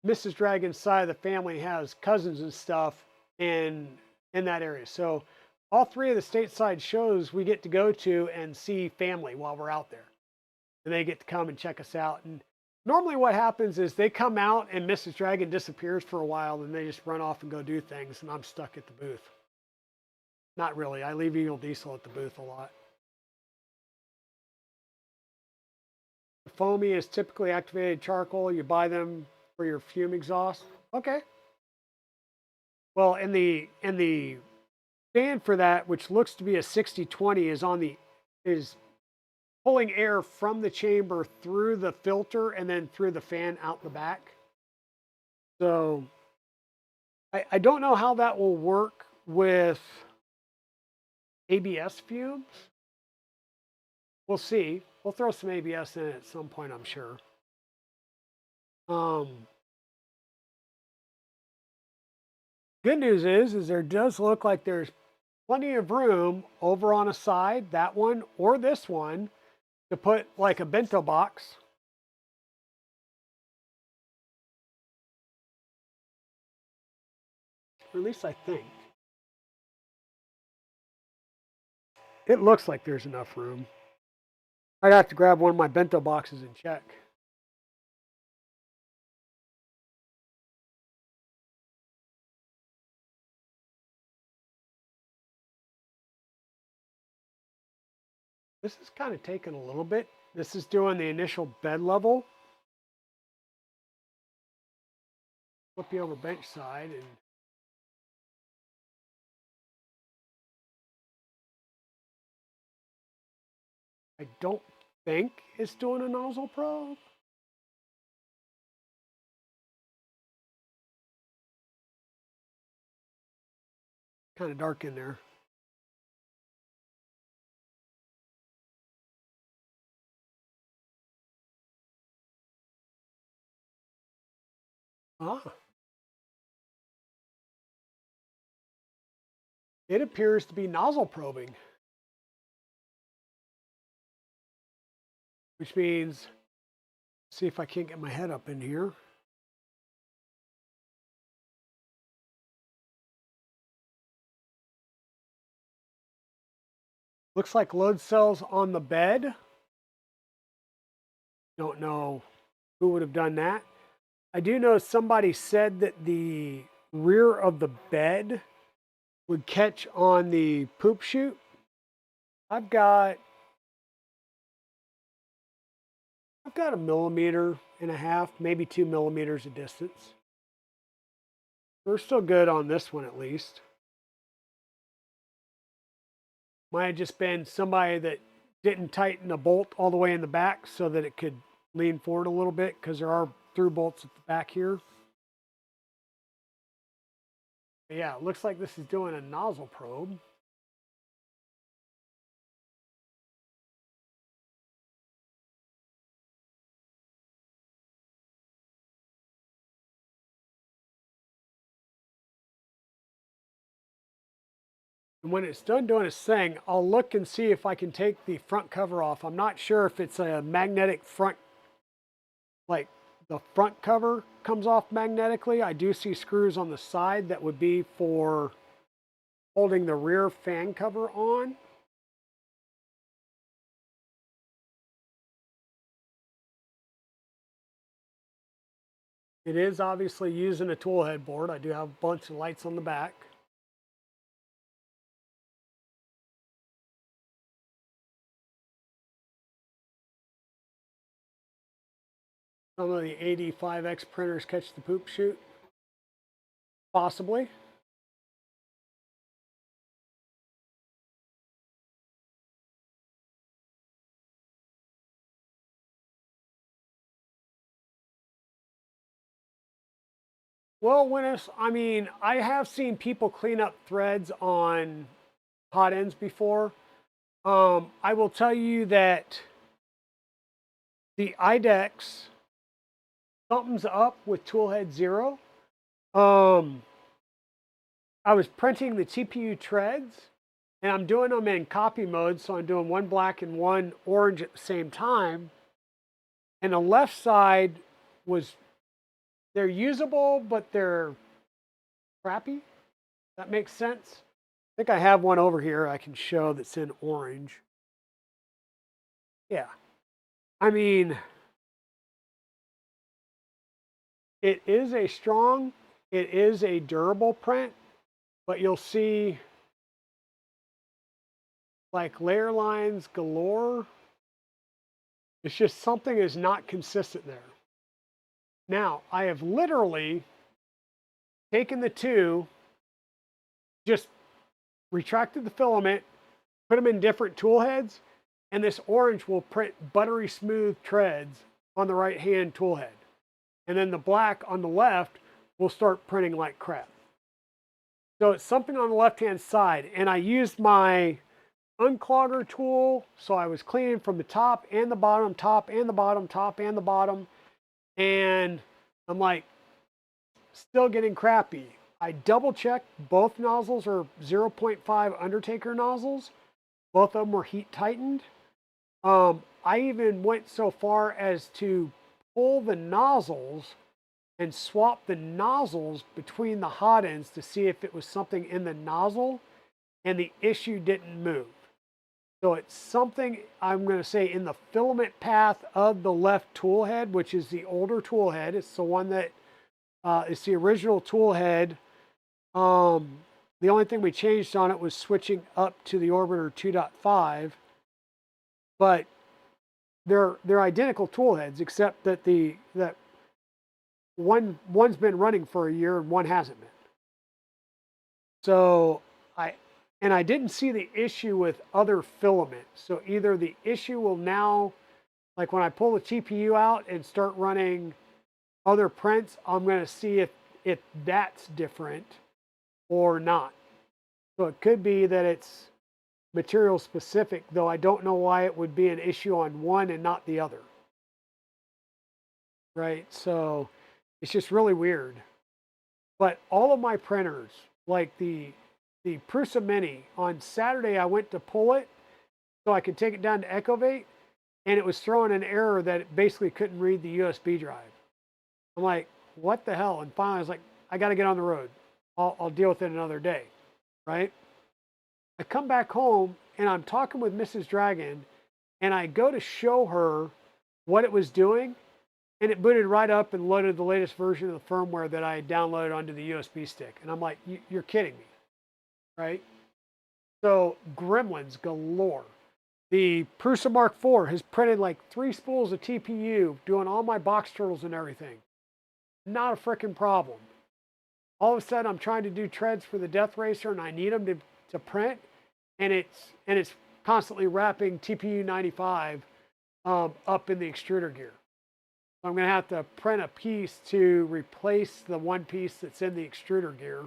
Mrs. Dragon's side of the family has cousins and stuff in that area. So all 3 of the stateside shows we get to go to and see family while we're out there. And they get to come and check us out. And normally what happens is they come out and Mrs. Dragon disappears for a while and they just run off and go do things and I'm stuck at the booth. Not really. I leave Evil Diesel at the booth a lot. The foamy is typically activated charcoal. You buy them for your fume exhaust. Okay. Well, and the fan for that, which looks to be a 60-20, is pulling air from the chamber through the filter and then through the fan out the back. So I don't know how that will work with ABS fumes. We'll see. We'll throw some ABS in at some point, I'm sure. Good news is there does look like there's plenty of room over on a side, that one or this one, to put like a bento box. Or at least I think. It looks like there's enough room. I'd have to grab one of my bento boxes and check. This is kind of taking a little bit. This is doing the initial bed level. Flip you over bench side and I don't think it's doing a nozzle probe. Kind of dark in there. Ah. It appears to be nozzle probing. Which means, see if I can't get my head up in here. Looks like load cells on the bed. Don't know who would have done that. I do know somebody said that the rear of the bed would catch on the poop chute. I've got 1.5 millimeters, maybe 2 millimeters of distance. We're still good on this one at least. Might have just been somebody that didn't tighten the bolt all the way in the back so that it could lean forward a little bit because there are through bolts at the back here. But yeah, it looks like this is doing a nozzle probe. And when it's done doing its thing, I'll look and see if I can take the front cover off. I'm not sure if it's a magnetic front, like the front cover comes off magnetically. I do see screws on the side that would be for holding the rear fan cover on. It is obviously using a tool head board. I do have a bunch of lights on the back. Some of the 85X printers catch the poop chute. Possibly. Well, I have seen people clean up threads on hot ends before. I will tell you that the IDEX, something's up with Toolhead 0. I was printing the TPU treads and I'm doing them in copy mode. So I'm doing one black and one orange at the same time. And the left side they're usable, but they're crappy. That makes sense. I think I have one over here I can show that's in orange. Yeah. I mean, it is a durable print, but you'll see like layer lines galore. It's just something is not consistent there. Now, I have literally taken the two, just retracted the filament, put them in different tool heads, and this orange will print buttery smooth treads on the right hand tool head. And then the black on the left will start printing like crap. So it's something on the left hand side, and I used my unclogger tool, so I was cleaning from the top and the bottom, top and the bottom, top and the bottom, and I'm like, still getting crappy. I double checked, both nozzles are 0.5 Undertaker nozzles. Both of them were heat tightened. I even went so far as to pull the nozzles and swap the nozzles between the hot ends to see if it was something in the nozzle, and the issue didn't move. So it's something, I'm going to say, in the filament path of the left tool head, which is the older tool head. It's the one that is the original tool head. The only thing we changed on it was switching up to the Orbiter 2.5, but they're identical tool heads, except that one's been running for a year and one hasn't been. So I didn't see the issue with other filaments. So either the issue will now, like when I pull the TPU out and start running other prints, I'm going to see if that's different or not. So it could be that it's material specific, though I don't know why it would be an issue on one and not the other. Right? So it's just really weird. But all of my printers, like the Prusa Mini, on Saturday I went to pull it so I could take it down to Ecovate, and it was throwing an error that it basically couldn't read the USB drive. I'm like, what the hell? And finally I was like, I got to get on the road. I'll deal with it another day, right? I come back home and I'm talking with Mrs. Dragon, and I go to show her what it was doing, and it booted right up and loaded the latest version of the firmware that I had downloaded onto the USB stick. And I'm like, you're kidding me, right? So gremlins galore. The Prusa Mark IV has printed like 3 spools of TPU, doing all my box turtles and everything. Not a freaking problem. All of a sudden, I'm trying to do treads for the Death Racer, and I need them to print, and it's constantly wrapping TPU 95 up in the extruder gear. So I'm going to have to print a piece to replace the one piece that's in the extruder gear.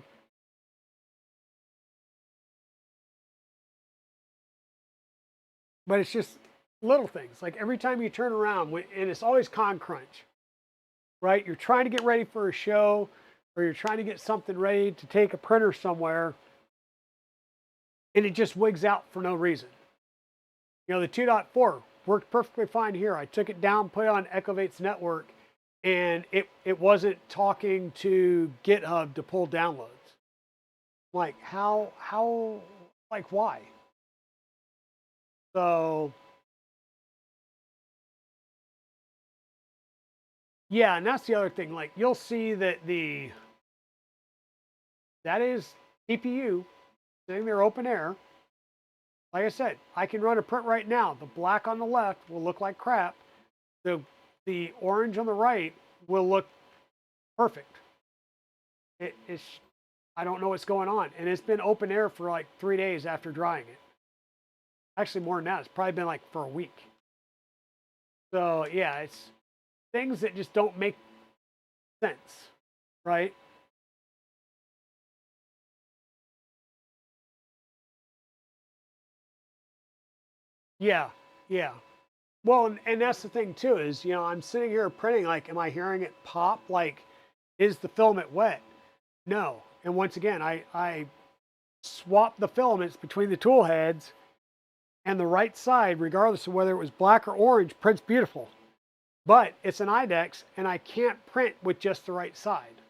But it's just little things. Like every time you turn around, and it's always con crunch, right? You're trying to get ready for a show, or you're trying to get something ready to take a printer somewhere, and it just wigs out for no reason. You know, the 2.4 worked perfectly fine here. I took it down, put it on Ecovate's network, and it wasn't talking to GitHub to pull downloads. Like, how, like, why? So, yeah, and that's the other thing. Like, you'll see that that is TPU sitting there open air. Like I said, I can run a print right now. The black on the left will look like crap. The orange on the right will look perfect. It's, I don't know what's going on. And it's been open air for like 3 days after drying it. Actually, more than that. It's probably been like for a week. So yeah, it's things that just don't make sense, right? Yeah, yeah. Well, and that's the thing too, is, you know, I'm sitting here printing, like, am I hearing it pop? Like, is the filament wet? No. And once again, I swap the filaments between the tool heads, and the right side, regardless of whether it was black or orange, prints beautiful. But it's an IDEX, and I can't print with just the right side.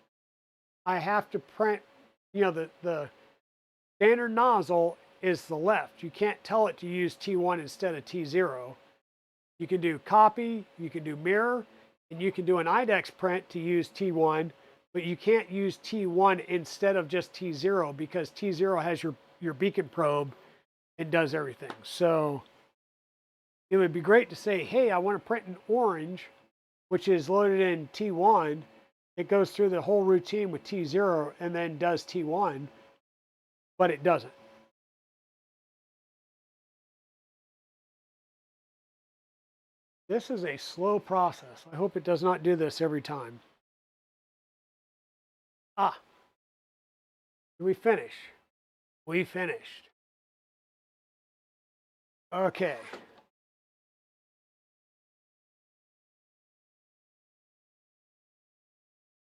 I have to print, you know, the standard nozzle is the left. You can't tell it to use T1 instead of T0. You can do copy, you can do mirror, and you can do an IDEX print to use T1, but you can't use T1 instead of just T0, because T0 has your beacon probe and does everything. So it would be great to say, hey, I want to print an orange, which is loaded in T1. It goes through the whole routine with T0 and then does T1, but it doesn't. This is a slow process. I hope it does not do this every time. Ah, did we finish? We finished. Okay.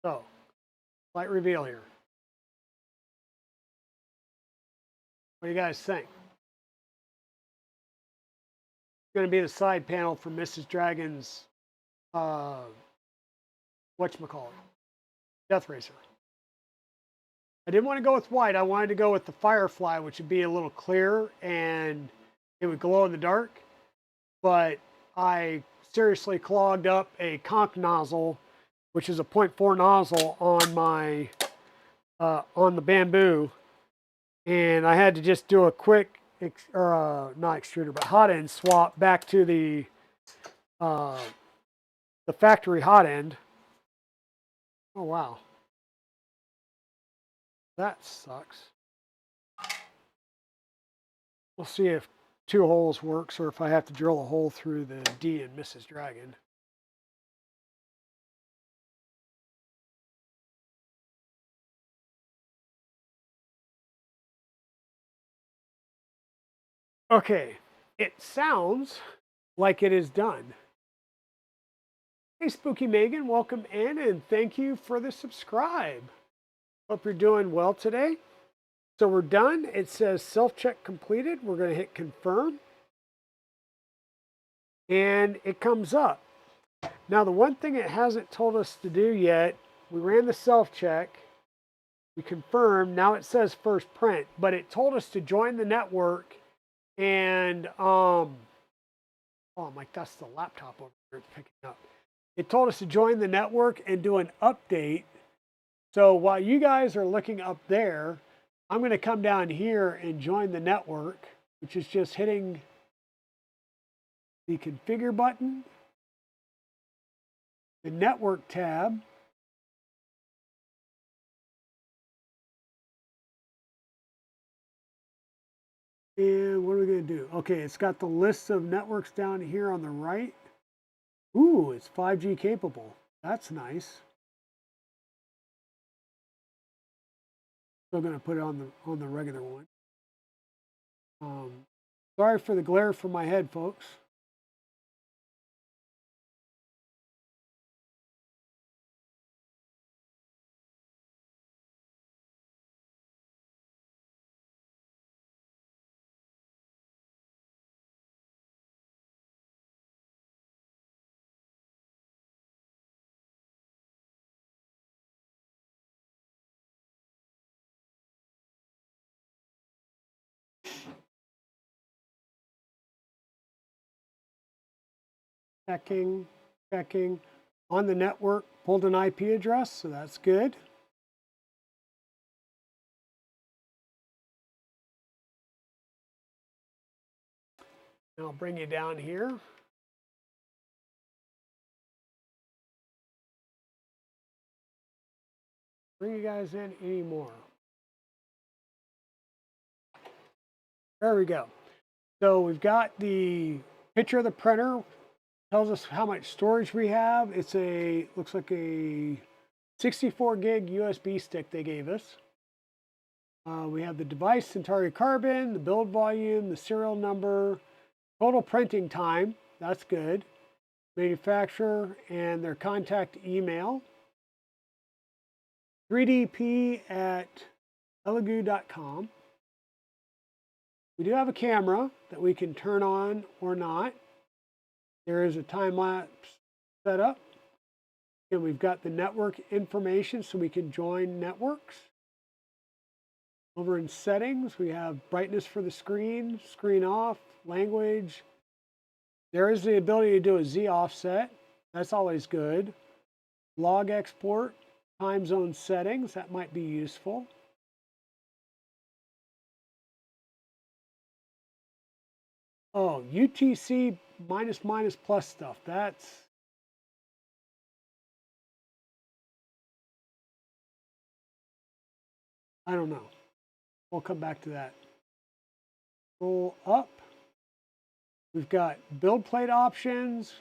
So, light reveal here. What do you guys think? It's going to be the side panel for Mrs. Dragon's, whatchamacallit, Death Racer. I didn't want to go with white. I wanted to go with the Firefly, which would be a little clearer and it would glow in the dark. But I seriously clogged up a conch nozzle, which is a 0.4 nozzle on my on the bamboo, and I had to just do a quick not extruder but hot end swap back to the factory hot end. Oh wow, that sucks. We'll see if 2 holes works or if I have to drill a hole through the D in Mrs. Dragon. Okay, it sounds like it is done. Hey, Spooky Megan, welcome in and thank you for the subscribe. Hope you're doing well today. So we're done. It says self-check completed. We're going to hit confirm. And it comes up. Now, the one thing it hasn't told us to do yet, we ran the self-check. We confirmed. Now it says first print, but it told us to join the network and, oh, I'm like, that's the laptop over here picking up. It told us to join the network and do an update. So while you guys are looking up there, I'm going to come down here and join the network, which is just hitting the configure button, the network tab, and what are we going to do? Okay, it's got the list of networks down here on the right. Ooh, it's 5G capable. That's nice. Still going to put it on the regular one. Sorry for the glare from my head, folks. Checking on the network, pulled an IP address, so that's good. And I'll bring you down here. Bring you guys in anymore. There we go. So we've got the picture of the printer. Tells us how much storage we have. It's looks like a 64 gig USB stick they gave us. We have the device, Centauri Carbon, the build volume, the serial number, total printing time. That's good. Manufacturer and their contact email. 3dp@elegoo.com. We do have a camera that we can turn on or not. There is a time-lapse setup. And we've got the network information so we can join networks. Over in settings, we have brightness for the screen, screen off, language. There is the ability to do a Z offset. That's always good. Log export, time zone settings. That might be useful. Oh, UTC minus plus stuff. That's I don't know. We'll come back to that. Scroll up. We've got build plate options,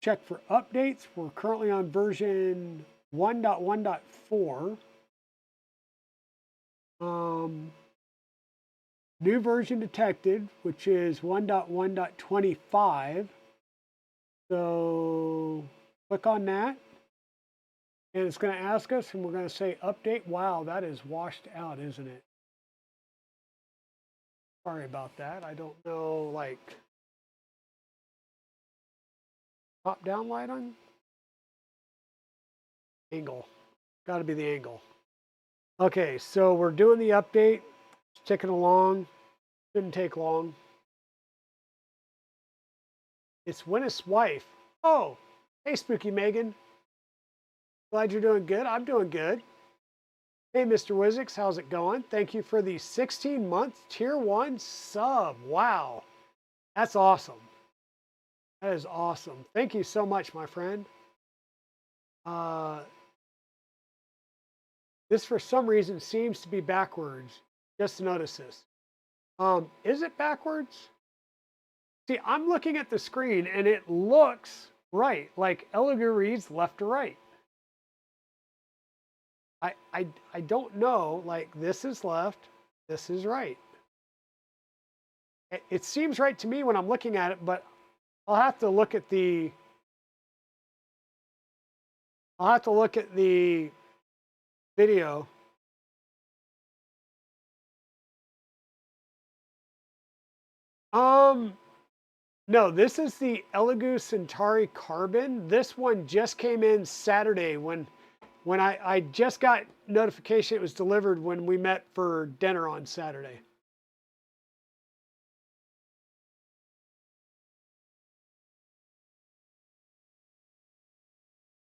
check for updates. We're currently on version 1.1.4. New version detected, which is 1.1.25. So click on that. And it's going to ask us, and we're going to say update. Wow, that is washed out, isn't it? Sorry about that. I don't know, like, top down light on? Angle. Got to be the angle. Okay, so we're doing the update. It's ticking along. Shouldn't take long. It's Winnis' wife. Oh, hey, Spooky Megan. Glad you're doing good. I'm doing good. Hey, Mr. Wizix, how's it going? Thank you for the 16-month Tier 1 sub. Wow, that's awesome. That is awesome. Thank you so much, my friend. This, for some reason, seems to be backwards. Just notice this. Is it backwards? See, I'm looking at the screen, and it looks right, like Elegoo reads left to right. I don't know, like this is left, this is right. It seems right to me when I'm looking at it, but I'll have to look at the video. No, this is the Elegoo Centauri Carbon. This one just came in Saturday when I just got notification it was delivered when we met for dinner on Saturday.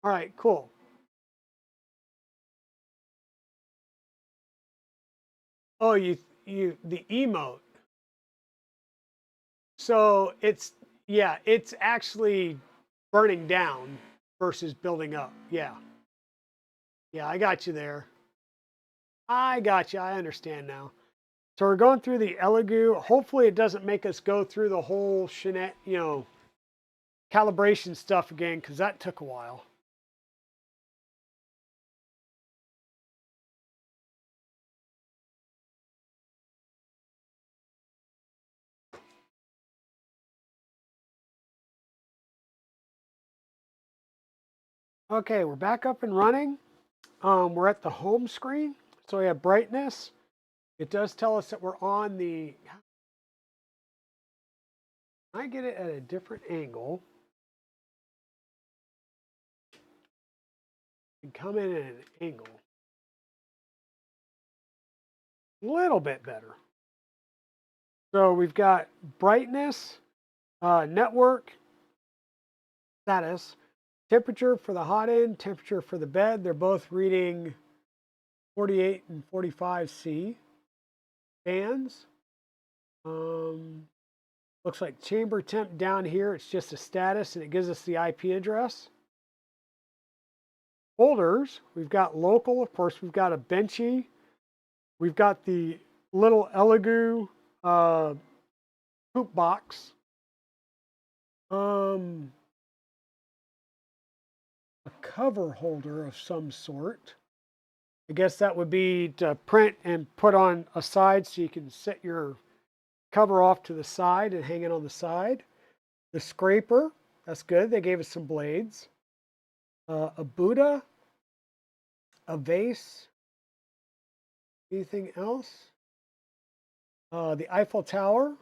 All right, cool. Oh, the emote. So it's actually burning down versus building up. Yeah. Yeah, I got you there. I got you. I understand now. So we're going through the Elegoo. Hopefully it doesn't make us go through the whole calibration stuff again, because that took a while. Okay, we're back up and running. We're at the home screen. So we have brightness. It does tell us that we're on the, I get it at a different angle. And come in at an angle. A little bit better. So we've got brightness, network, status, temperature for the hot end, temperature for the bed. They're both reading 48 and 45 C. Fans. Looks like chamber temp down here. It's just a status and it gives us the IP address. Folders. We've got local. Of course, we've got a Benchy. We've got the little Elegoo poop box. A cover holder of some sort. I guess that would be to print and put on a side so you can set your cover off to the side and hang it on the side. The scraper, that's good. They gave us some blades. A Buddha, a vase. Anything else? The Eiffel Tower.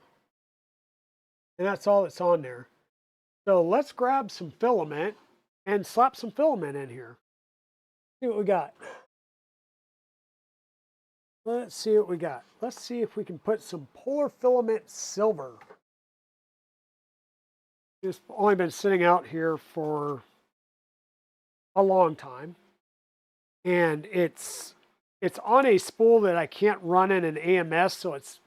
And that's all that's on there. So let's grab some filament and slap some filament in here. See what we got. Let's see what we got. Let's see if we can put some polar filament silver. It's only been sitting out here for a long time. And it's on a spool that I can't run in an AMS, so it's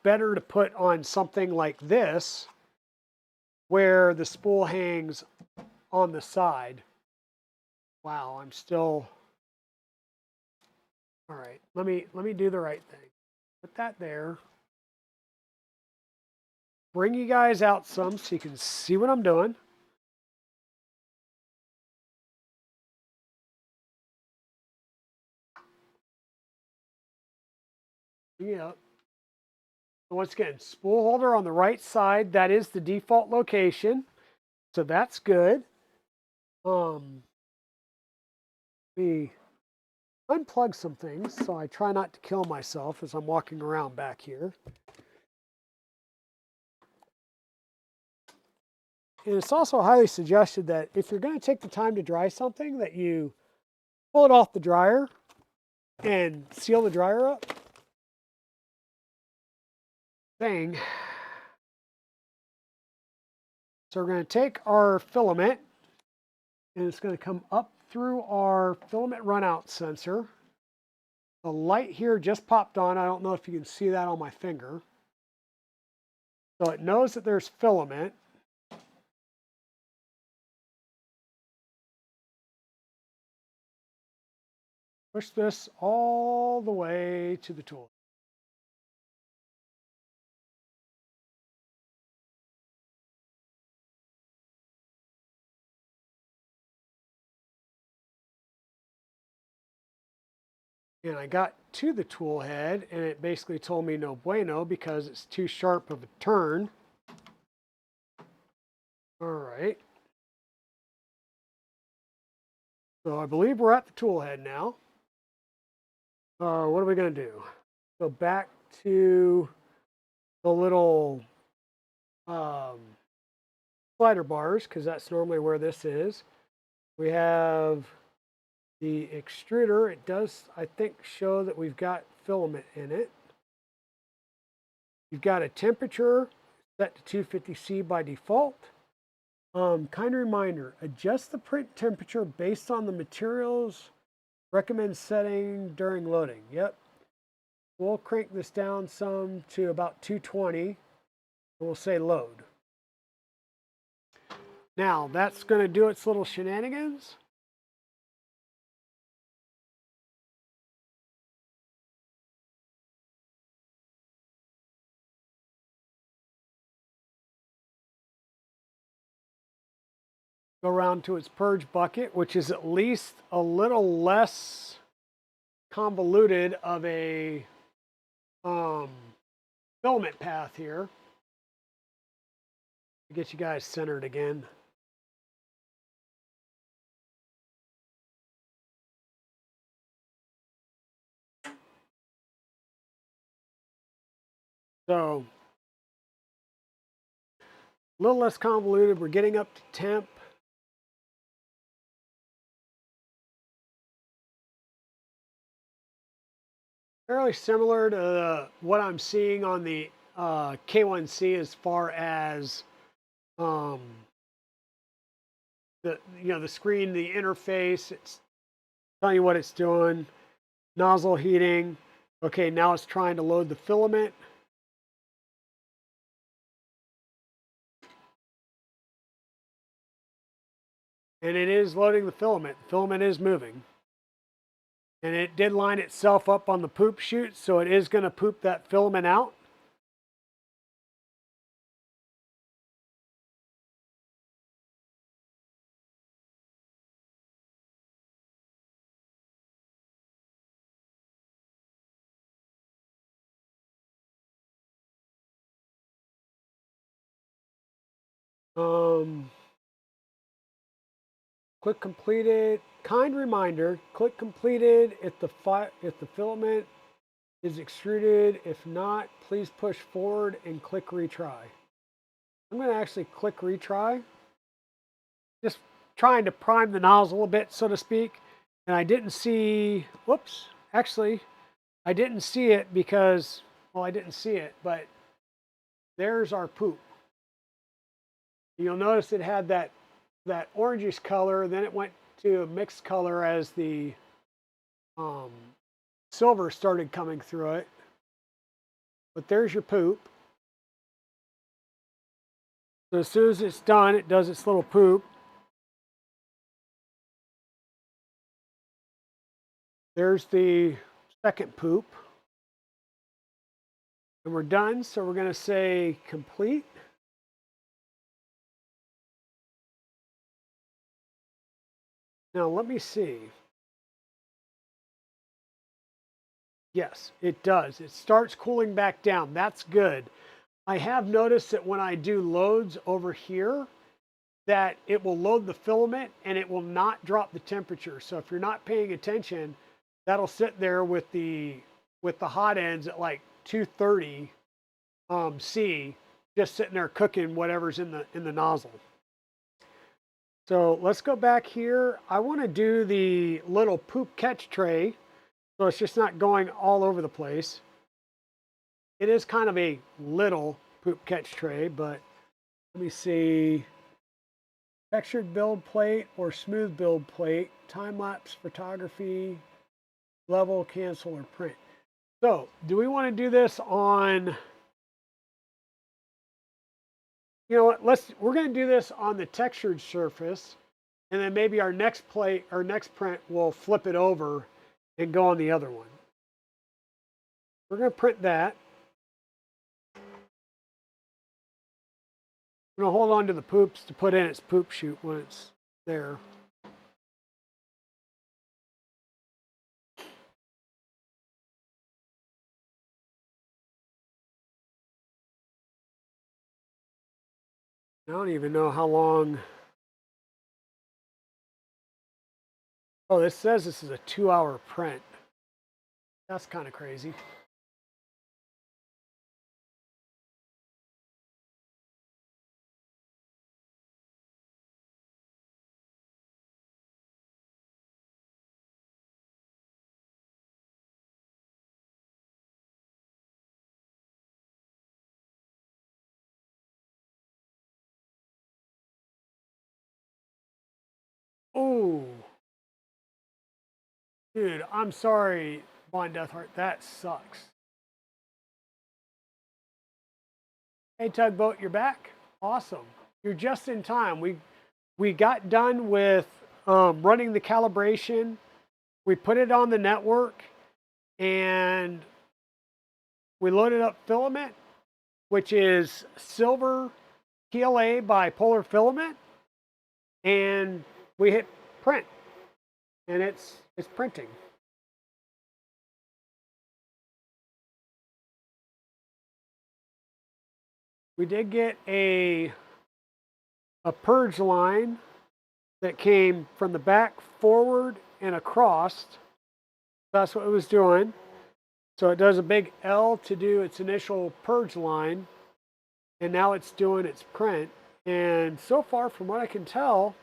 better to put on something like this where the spool hangs on the side. Wow, I'm still all right. Let me do the right thing. Put that there. Bring you guys out some so you can see what I'm doing. Yeah. Once again, spool holder on the right side. That is the default location. So that's good. We unplug some things so I try not to kill myself as I'm walking around back here. And it's also highly suggested that if you're going to take the time to dry something, that you pull it off the dryer and seal the dryer up. Thing. So we're going to take our filament and it's going to come up through our filament runout sensor. The light here just popped on. I don't know if you can see that on my finger. So it knows that there's filament. Push this all the way to the tool. And I got to the tool head and it basically told me no bueno because it's too sharp of a turn. All right. So I believe we're at the tool head now. What are we going to do? Go back to the little slider bars because that's normally where this is. We have the extruder. It does, I think, show that we've got filament in it. You've got a temperature set to 250 C by default. Kind reminder, adjust the print temperature based on the materials. Recommend setting during loading. Yep. We'll crank this down some to about 220 and we'll say load. Now that's going to do its little shenanigans. Go around to its purge bucket, which is at least a little less convoluted of a filament path here. To get you guys centered again. So a little less convoluted. We're getting up to temp. Fairly similar to what I'm seeing on the K1C as far as the screen, the interface. It's telling you what it's doing. Nozzle heating. Okay, now it's trying to load the filament. And it is loading the filament. The filament is moving. And it did line itself up on the poop chute, so it is going to poop that filament out. Click completed. Kind reminder, click completed if the filament is extruded. If not, please push forward and click retry. I'm going to actually click retry. Just trying to prime the nozzle a bit, so to speak. And I didn't see, whoops, actually, I didn't see it because, well, I didn't see it, but there's our poop. You'll notice it had that orangish color, then it went to a mixed color as the silver started coming through it. But there's your poop. So as soon as it's done, it does its little poop. There's the second poop. And we're done, so we're going to say complete. Now let me see. Yes, it does. It starts cooling back down. That's good. I have noticed that when I do loads over here, that it will load the filament and it will not drop the temperature. So if you're not paying attention, that'll sit there with the hot ends at like 230 C, just sitting there cooking whatever's in the nozzle. So let's go back here. I want to do the little poop catch tray, so it's just not going all over the place. It is kind of a little poop catch tray, but let me see. Textured build plate or smooth build plate, time-lapse photography, level, cancel, or print. So do we want to do this on, you know what, we're going to do this on the textured surface, and then maybe our next plate, our next print, will flip it over and go on the other one. We're going to print that. I'm going to hold on to the poops to put in its poop chute when it's there. I don't even know how long. Oh, this says this is a 2-hour print. That's kind of crazy. Oh, dude, I'm sorry, Bond Deathheart. That sucks. Hey, Tugboat, you're back. Awesome. You're just in time. We got done with running the calibration. We put it on the network, and we loaded up filament, which is silver PLA bipolar filament, and we hit print, and it's printing. We did get a purge line that came from the back forward and across. That's what it was doing. So it does a big L to do its initial purge line, and now it's doing its print. And so far, from what I can tell,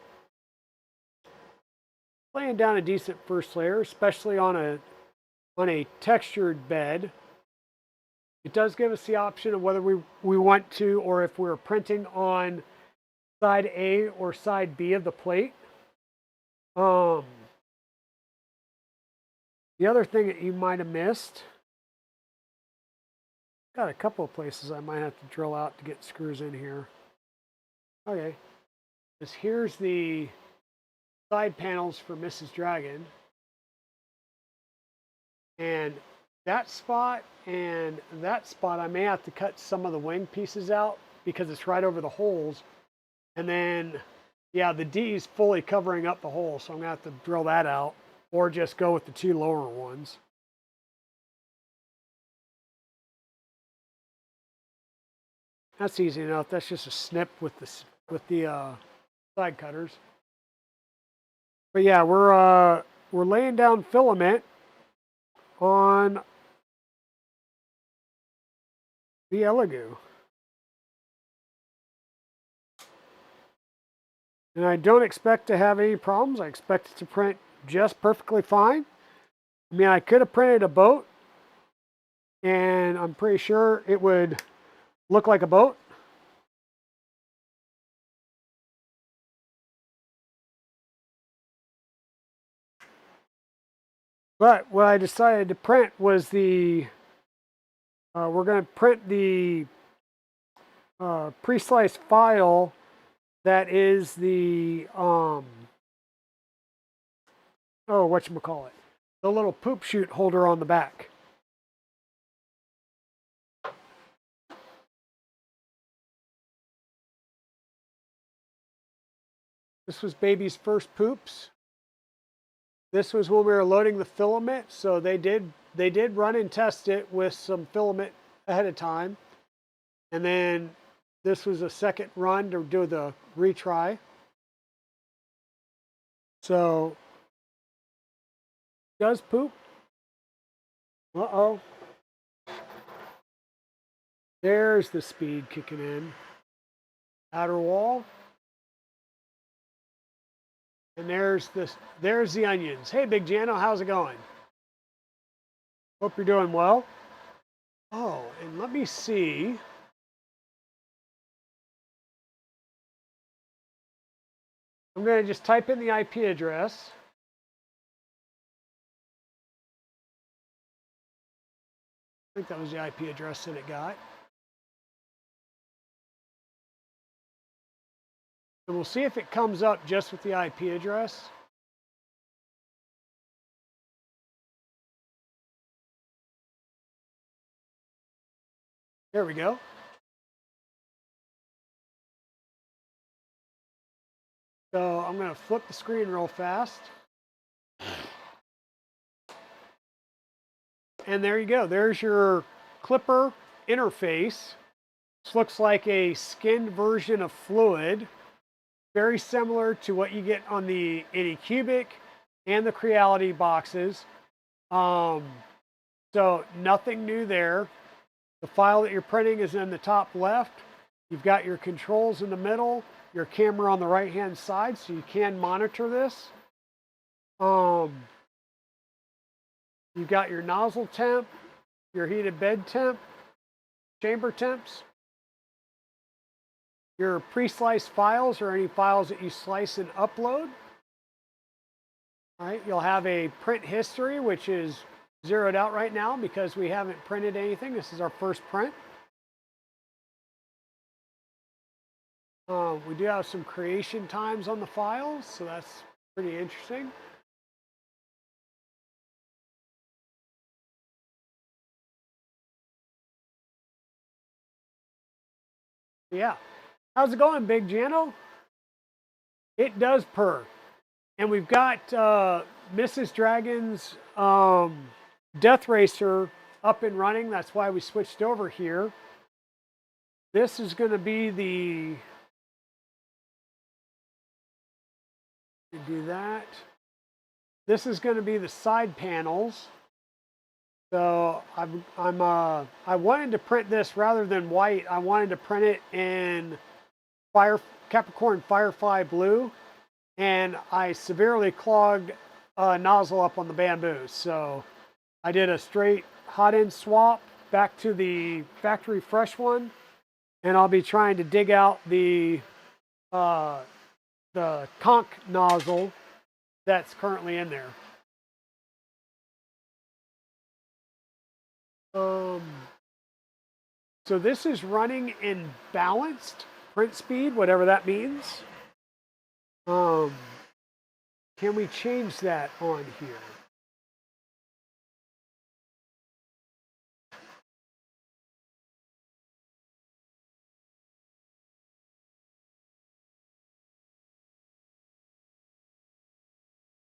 laying down a decent first layer, especially on a textured bed. It does give us the option of whether we want to, or if we're printing on side A or side B of the plate. The other thing that you might have missed, got a couple of places I might have to drill out to get screws in here. Okay, because here's the side panels for Mrs. Dragon. And that spot and that spot, I may have to cut some of the wing pieces out because it's right over the holes. And then, yeah, the D is fully covering up the hole, so I'm gonna have to drill that out or just go with the 2 lower ones. That's easy enough. That's just a snip with the side cutters. But yeah, we're laying down filament on the Elegoo. And I don't expect to have any problems. I expect it to print just perfectly fine. I mean, I could have printed a boat, and I'm pretty sure it would look like a boat. But what I decided to print was we're going to print the pre-sliced file that is the, whatchamacallit, the little poop chute holder on the back. This was baby's first poops. This was when we were loading the filament, so they did they did run and test it with some filament ahead of time. And then this was a second run to do the retry. So, does poop. Uh-oh. There's the speed kicking in. Outer wall. And there's the onions. Hey, Big Jano, how's it going? Hope you're doing well. Oh, and let me see. I'm going to just type in the IP address. I think that was the IP address that it got. And we'll see if it comes up just with the IP address. There we go. So I'm going to flip the screen real fast. And there you go. There's your clipper interface. This looks like a skinned version of Fluid. Very similar to what you get on the Anycubic and the Creality boxes. So nothing new there. The file that you're printing is in the top left. You've got your controls in the middle, your camera on the right-hand side, so you can monitor this. You've got your nozzle temp, your heated bed temp, chamber temps, your pre-sliced files or any files that you slice and upload. All right, you'll have a print history, which is zeroed out right now because we haven't printed anything. This is our first print. We do have some creation times on the files, so that's pretty interesting. Yeah. How's it going, Big Jano? It does purr. And we've got Mrs. Dragon's Death Racer up and running. That's why we switched over here. This is going to be the... do that. This is going to be the side panels. So I wanted to print this rather than white. I wanted to print it in Capricorn Firefly blue, and I severely clogged a nozzle up on the bamboo. So I did a straight hot end swap back to the factory fresh one, and I'll be trying to dig out the conch nozzle that's currently in there. So this is running in balanced print speed, whatever that means. Can we change that on here?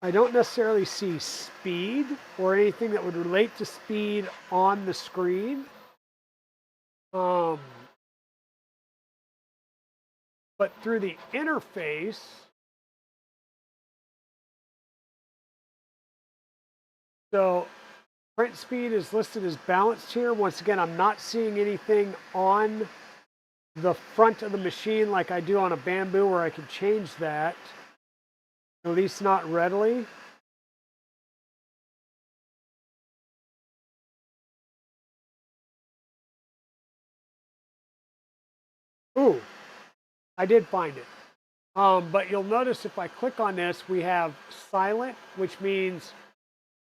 I don't necessarily see speed or anything that would relate to speed on the screen. But through the interface, so print speed is listed as balanced here. Once again, I'm not seeing anything on the front of the machine like I do on a bamboo where I can change that, at least not readily. Ooh, I did find it. But you'll notice if I click on this, we have silent, which means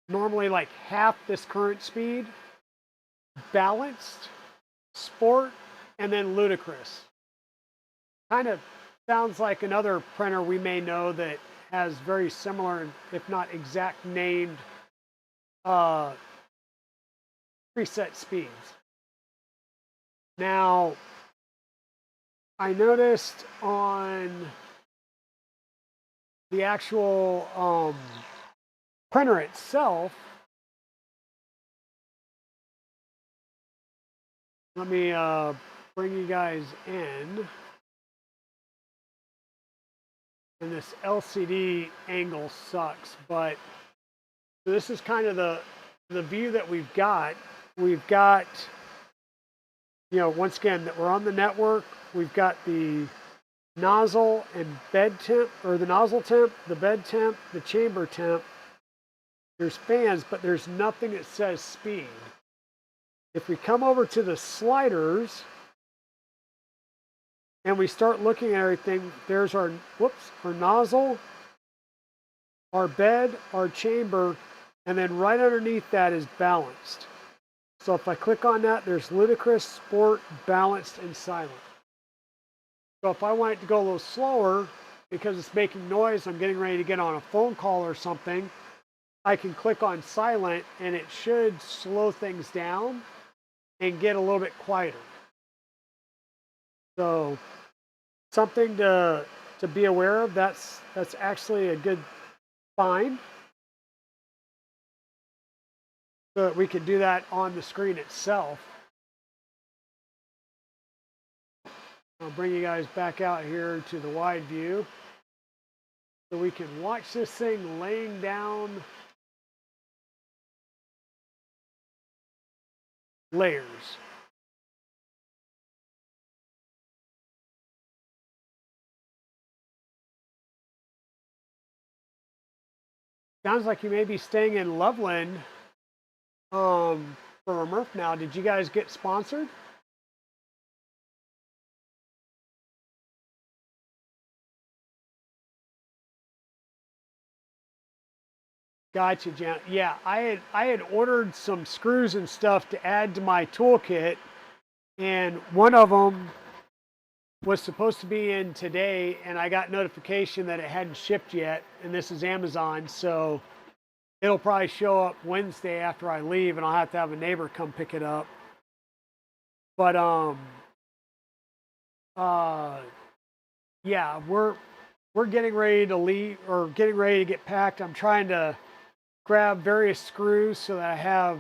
normally like half this current speed, balanced, sport, and then ludicrous. Kind of sounds like another printer we may know that has very similar, if not exact named preset speeds. Now, I noticed on the actual printer itself, Let me bring you guys in. And this LCD angle sucks, but so this is kind of the view that we've got. We've got, once again, that we're on the network. We've got the nozzle and bed temp, or the nozzle temp, the bed temp, the chamber temp. There's fans, but there's nothing that says speed. If we come over to the sliders and we start looking at everything, there's our nozzle, our bed, our chamber, and then right underneath that is balanced. So if I click on that, there's ludicrous, sport, balanced, and silent. So if I want it to go a little slower because it's making noise, I'm getting ready to get on a phone call or something, I can click on silent and it should slow things down and get a little bit quieter. So something to be aware of. That's actually a good find. So that we can do that on the screen itself. I'll bring you guys back out here to the wide view so we can watch this thing laying down layers. Sounds like you may be staying in Loveland for a MRF now. Did you guys get sponsored? Gotcha, Jan. Yeah, I had ordered some screws and stuff to add to my toolkit, and one of them was supposed to be in today, and I got notification that it hadn't shipped yet, and this is Amazon, so it'll probably show up Wednesday after I leave, and I'll have to have a neighbor come pick it up. But yeah, we're getting ready to leave, or getting ready to get packed. I'm trying to grab various screws so that I have,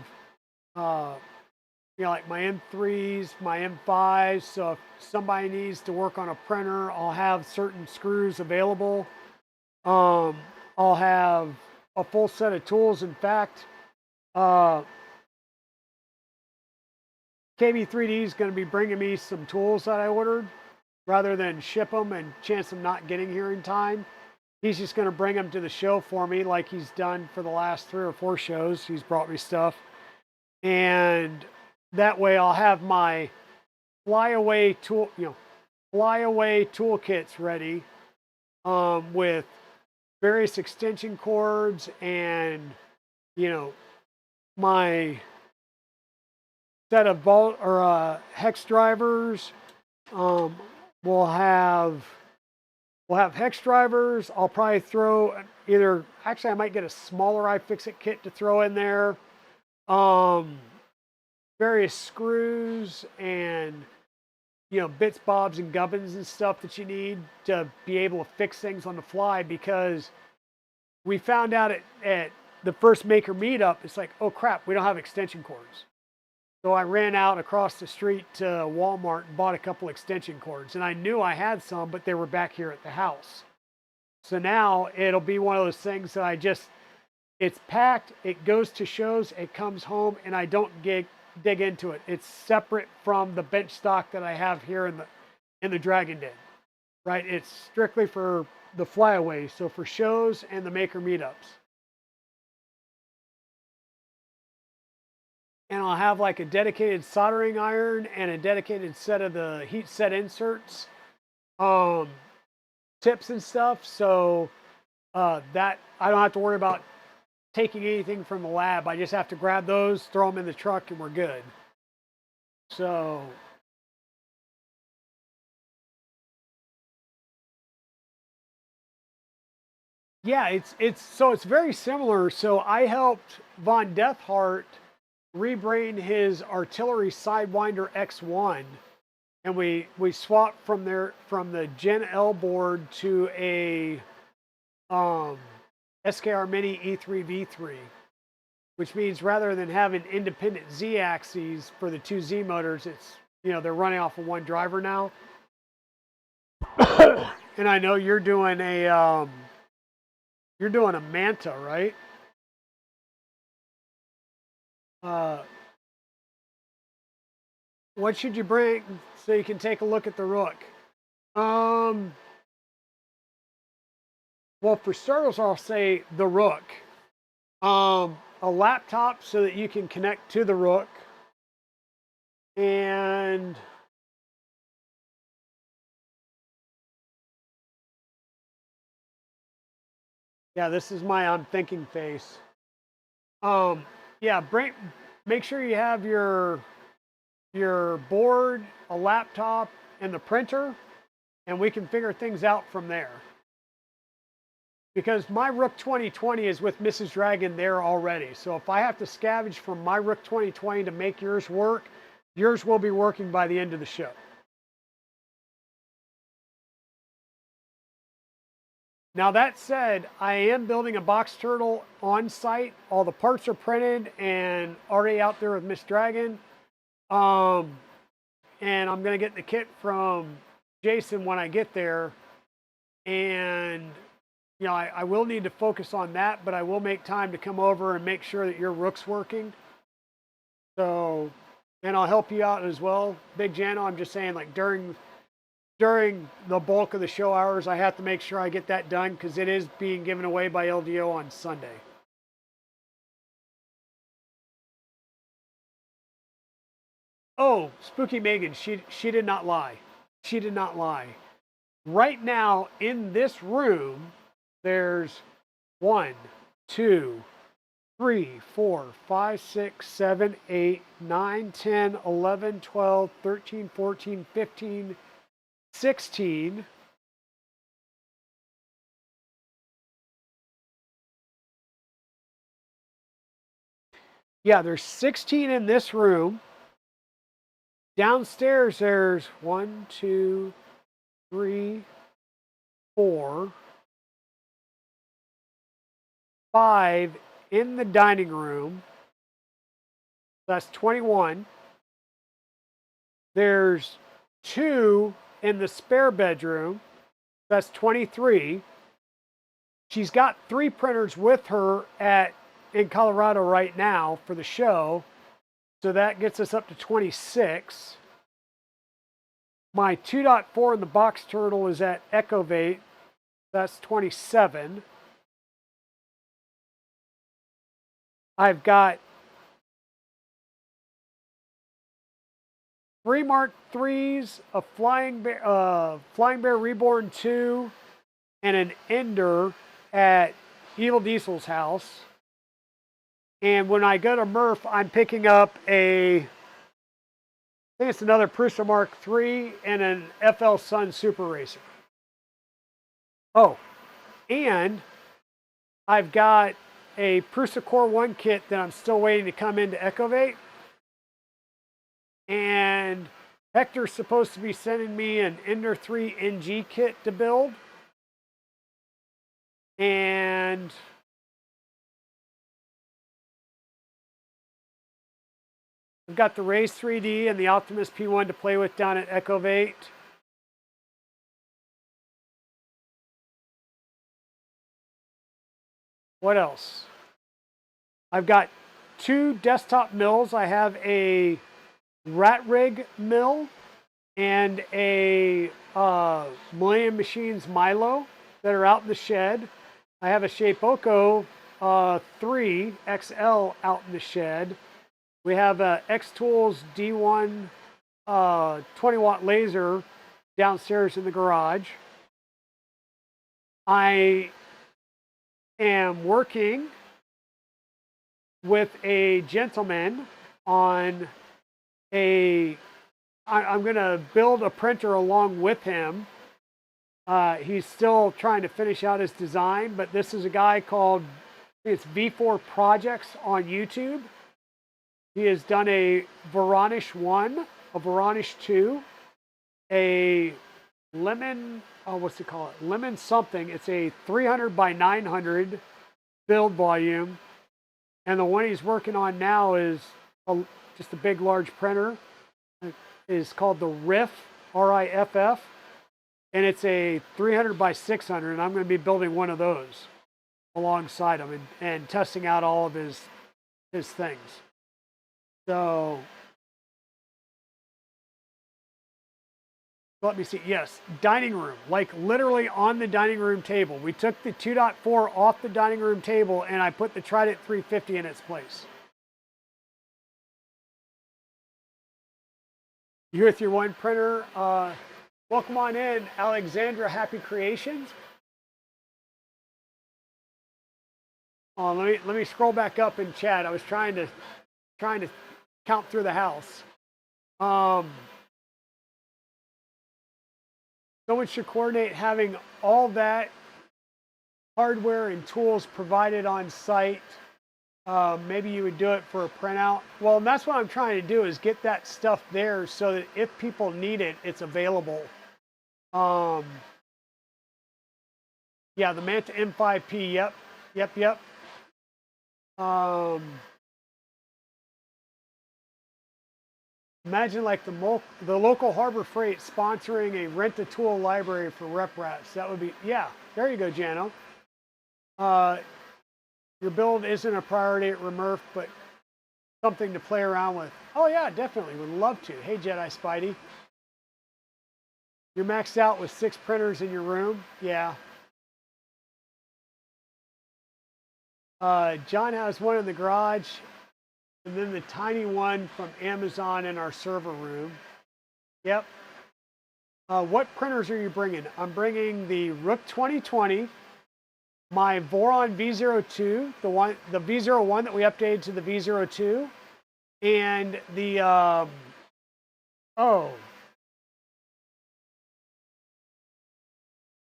like my M3s, my M5s. So if somebody needs to work on a printer, I'll have certain screws available. I'll have a full set of tools. In fact, KB3D is going to be bringing me some tools that I ordered rather than ship them and chance them not getting here in time. He's just going to bring them to the show for me like he's done for the last 3 or 4 shows. He's brought me stuff. And that way I'll have my flyaway toolkits ready with various extension cords and, my set of hex drivers. We'll have hex drivers. I'll probably throw I might get a smaller iFixit kit to throw in there. Various screws and, bits, bobs, and gubbins and stuff that you need to be able to fix things on the fly, because we found out at the first maker meetup, it's like, oh crap, we don't have extension cords. So I ran out across the street to Walmart and bought a couple extension cords. And I knew I had some, but they were back here at the house. So now it'll be one of those things that it's packed, it goes to shows, it comes home, and I don't dig into it. It's separate from the bench stock that I have here in the Dragon Den, right? It's strictly for the flyaway, so for shows and the maker meetups. And I'll have like a dedicated soldering iron and a dedicated set of the heat set inserts, tips and stuff. So that I don't have to worry about taking anything from the lab. I just have to grab those, throw them in the truck, and we're good. So yeah, it's very similar. So I helped Von Deathheart rebrain his artillery Sidewinder X1, and we swapped from the Gen L board to a SKR Mini E3 V3, which means rather than having independent Z axes for the 2 Z motors, it's you know, they're running off of one driver now. And I know you're doing a Manta, right? What should you bring so you can take a look at the Rook? Well, for starters, I'll say the Rook. A laptop so that you can connect to the Rook. And yeah, this is my I'm thinking face. Yeah, make sure you have your board, a laptop, and the printer, and we can figure things out from there. Because my Rook 2020 is with Mrs. Dragon there already. So if I have to scavenge from my Rook 2020 to make yours work, yours will be working by the end of the show. Now that said, I am building a box turtle on site. All the parts are printed and already out there with Miss Dragon. And I'm going to get the kit from Jason when I get there. And you know, I will need to focus on that, but I will make time to come over and make sure that your Rook's working. So, and I'll help you out as well, Big Jano. I'm just saying, like during the bulk of the show hours, I have to make sure I get that done because it is being given away by LDO on Sunday. Oh, Spooky Megan, she did not lie. She did not lie. Right now in this room, there's 1, 2, 3, 4, 5, 6, 7, 8, 9, 10, 11, 12, 13, 14, 15, 16. Yeah, there's 16 in this room. Downstairs, there's 1, 2, 3, 4, 5 in the dining room. That's 21. There's 2 in the spare bedroom. That's 23. She's got 3 printers with her in Colorado right now for the show. So that gets us up to 26. My 2.4 in the box turtle is at Echovate. That's 27. I've got 3 Mark IIIs, a Flying Bear Reborn 2, and an Ender at Evil Diesel's house. And when I go to Murph, I'm picking up I think it's another Prusa Mark III and an FL Sun Super Racer. Oh, and I've got a Prusa Core 1 kit that I'm still waiting to come into Echovate. And Hector's supposed to be sending me an Ender 3 NG kit to build. And I've got the Raze 3D and the Optimus P1 to play with down at Echovate. What else? I've got 2 desktop mills. I have a Rat Rig mill and a Millennium Machines Milo that are out in the shed. I have a Shapeoko 3 XL out in the shed. We have a X-Tools D1 20-watt laser downstairs in the garage. I am working with a gentleman on I'm going to build a printer along with him. He's still trying to finish out his design, but this is a guy called, I think it's V4 Projects on YouTube. He has done a Varanish 1, a Varanish 2, a Lemon, what's it called? Lemon something. It's a 300 by 900 build volume. And the one he's working on now is just a big, large printer. is called the RIFF, R-I-F-F, and it's a 300 by 600, and I'm going to be building one of those alongside him and testing out all of his things. So let me see. Yes, dining room, like literally on the dining room table. We took the 2.4 off the dining room table and I put the Trident 350 in its place. You with your one printer. Welcome on in, Alexandra. Happy Creations. Let me scroll back up in chat. I was trying to count through the house. Someone should coordinate having all that hardware and tools provided on site. Maybe you would do it for a printout. Well, and that's what I'm trying to do, is get that stuff there so that if people need it, it's available. Yeah, the Manta M5P. Yep. Imagine like the local Harbor Freight sponsoring a rent-a-tool library for rep rats. That would be, yeah, there you go, Jano. Your build isn't a priority at RMRRF, but something to play around with. Oh yeah, definitely, would love to. Hey, Jedi Spidey. You're maxed out with 6 printers in your room? Yeah. John has one in the garage, and then the tiny one from Amazon in our server room. Yep. What printers are you bringing? I'm bringing the Rook 2020, my Voron V02, the V01 that we updated to the V02, and the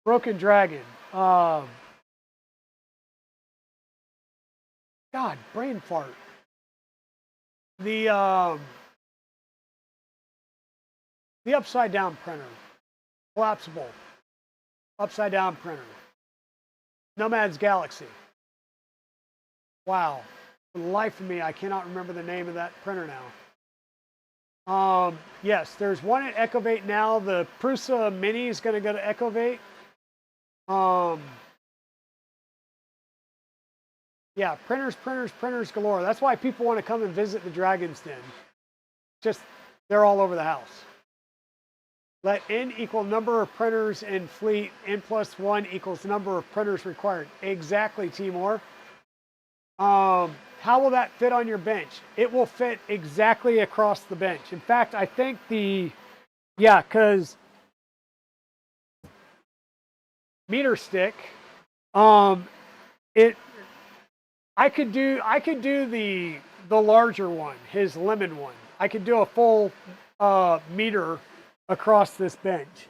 Broken Dragon. God, brain fart. The upside down printer, collapsible, upside down printer. Nomad's Galaxy. Wow, for the life of me, I cannot remember the name of that printer now. Yes, there's one at Ecovate now. The Prusa Mini is going to go to Ecovate. Yeah, printers galore. That's why people want to come and visit the Dragon's Den. Just, they're all over the house. Let N equal number of printers in fleet. N plus 1 equals number of printers required. Exactly, Timor. How will that fit on your bench? It will fit exactly across the bench. In fact, I think because meter stick, I could do the larger one, his lemon one. I could do a full meter across this bench,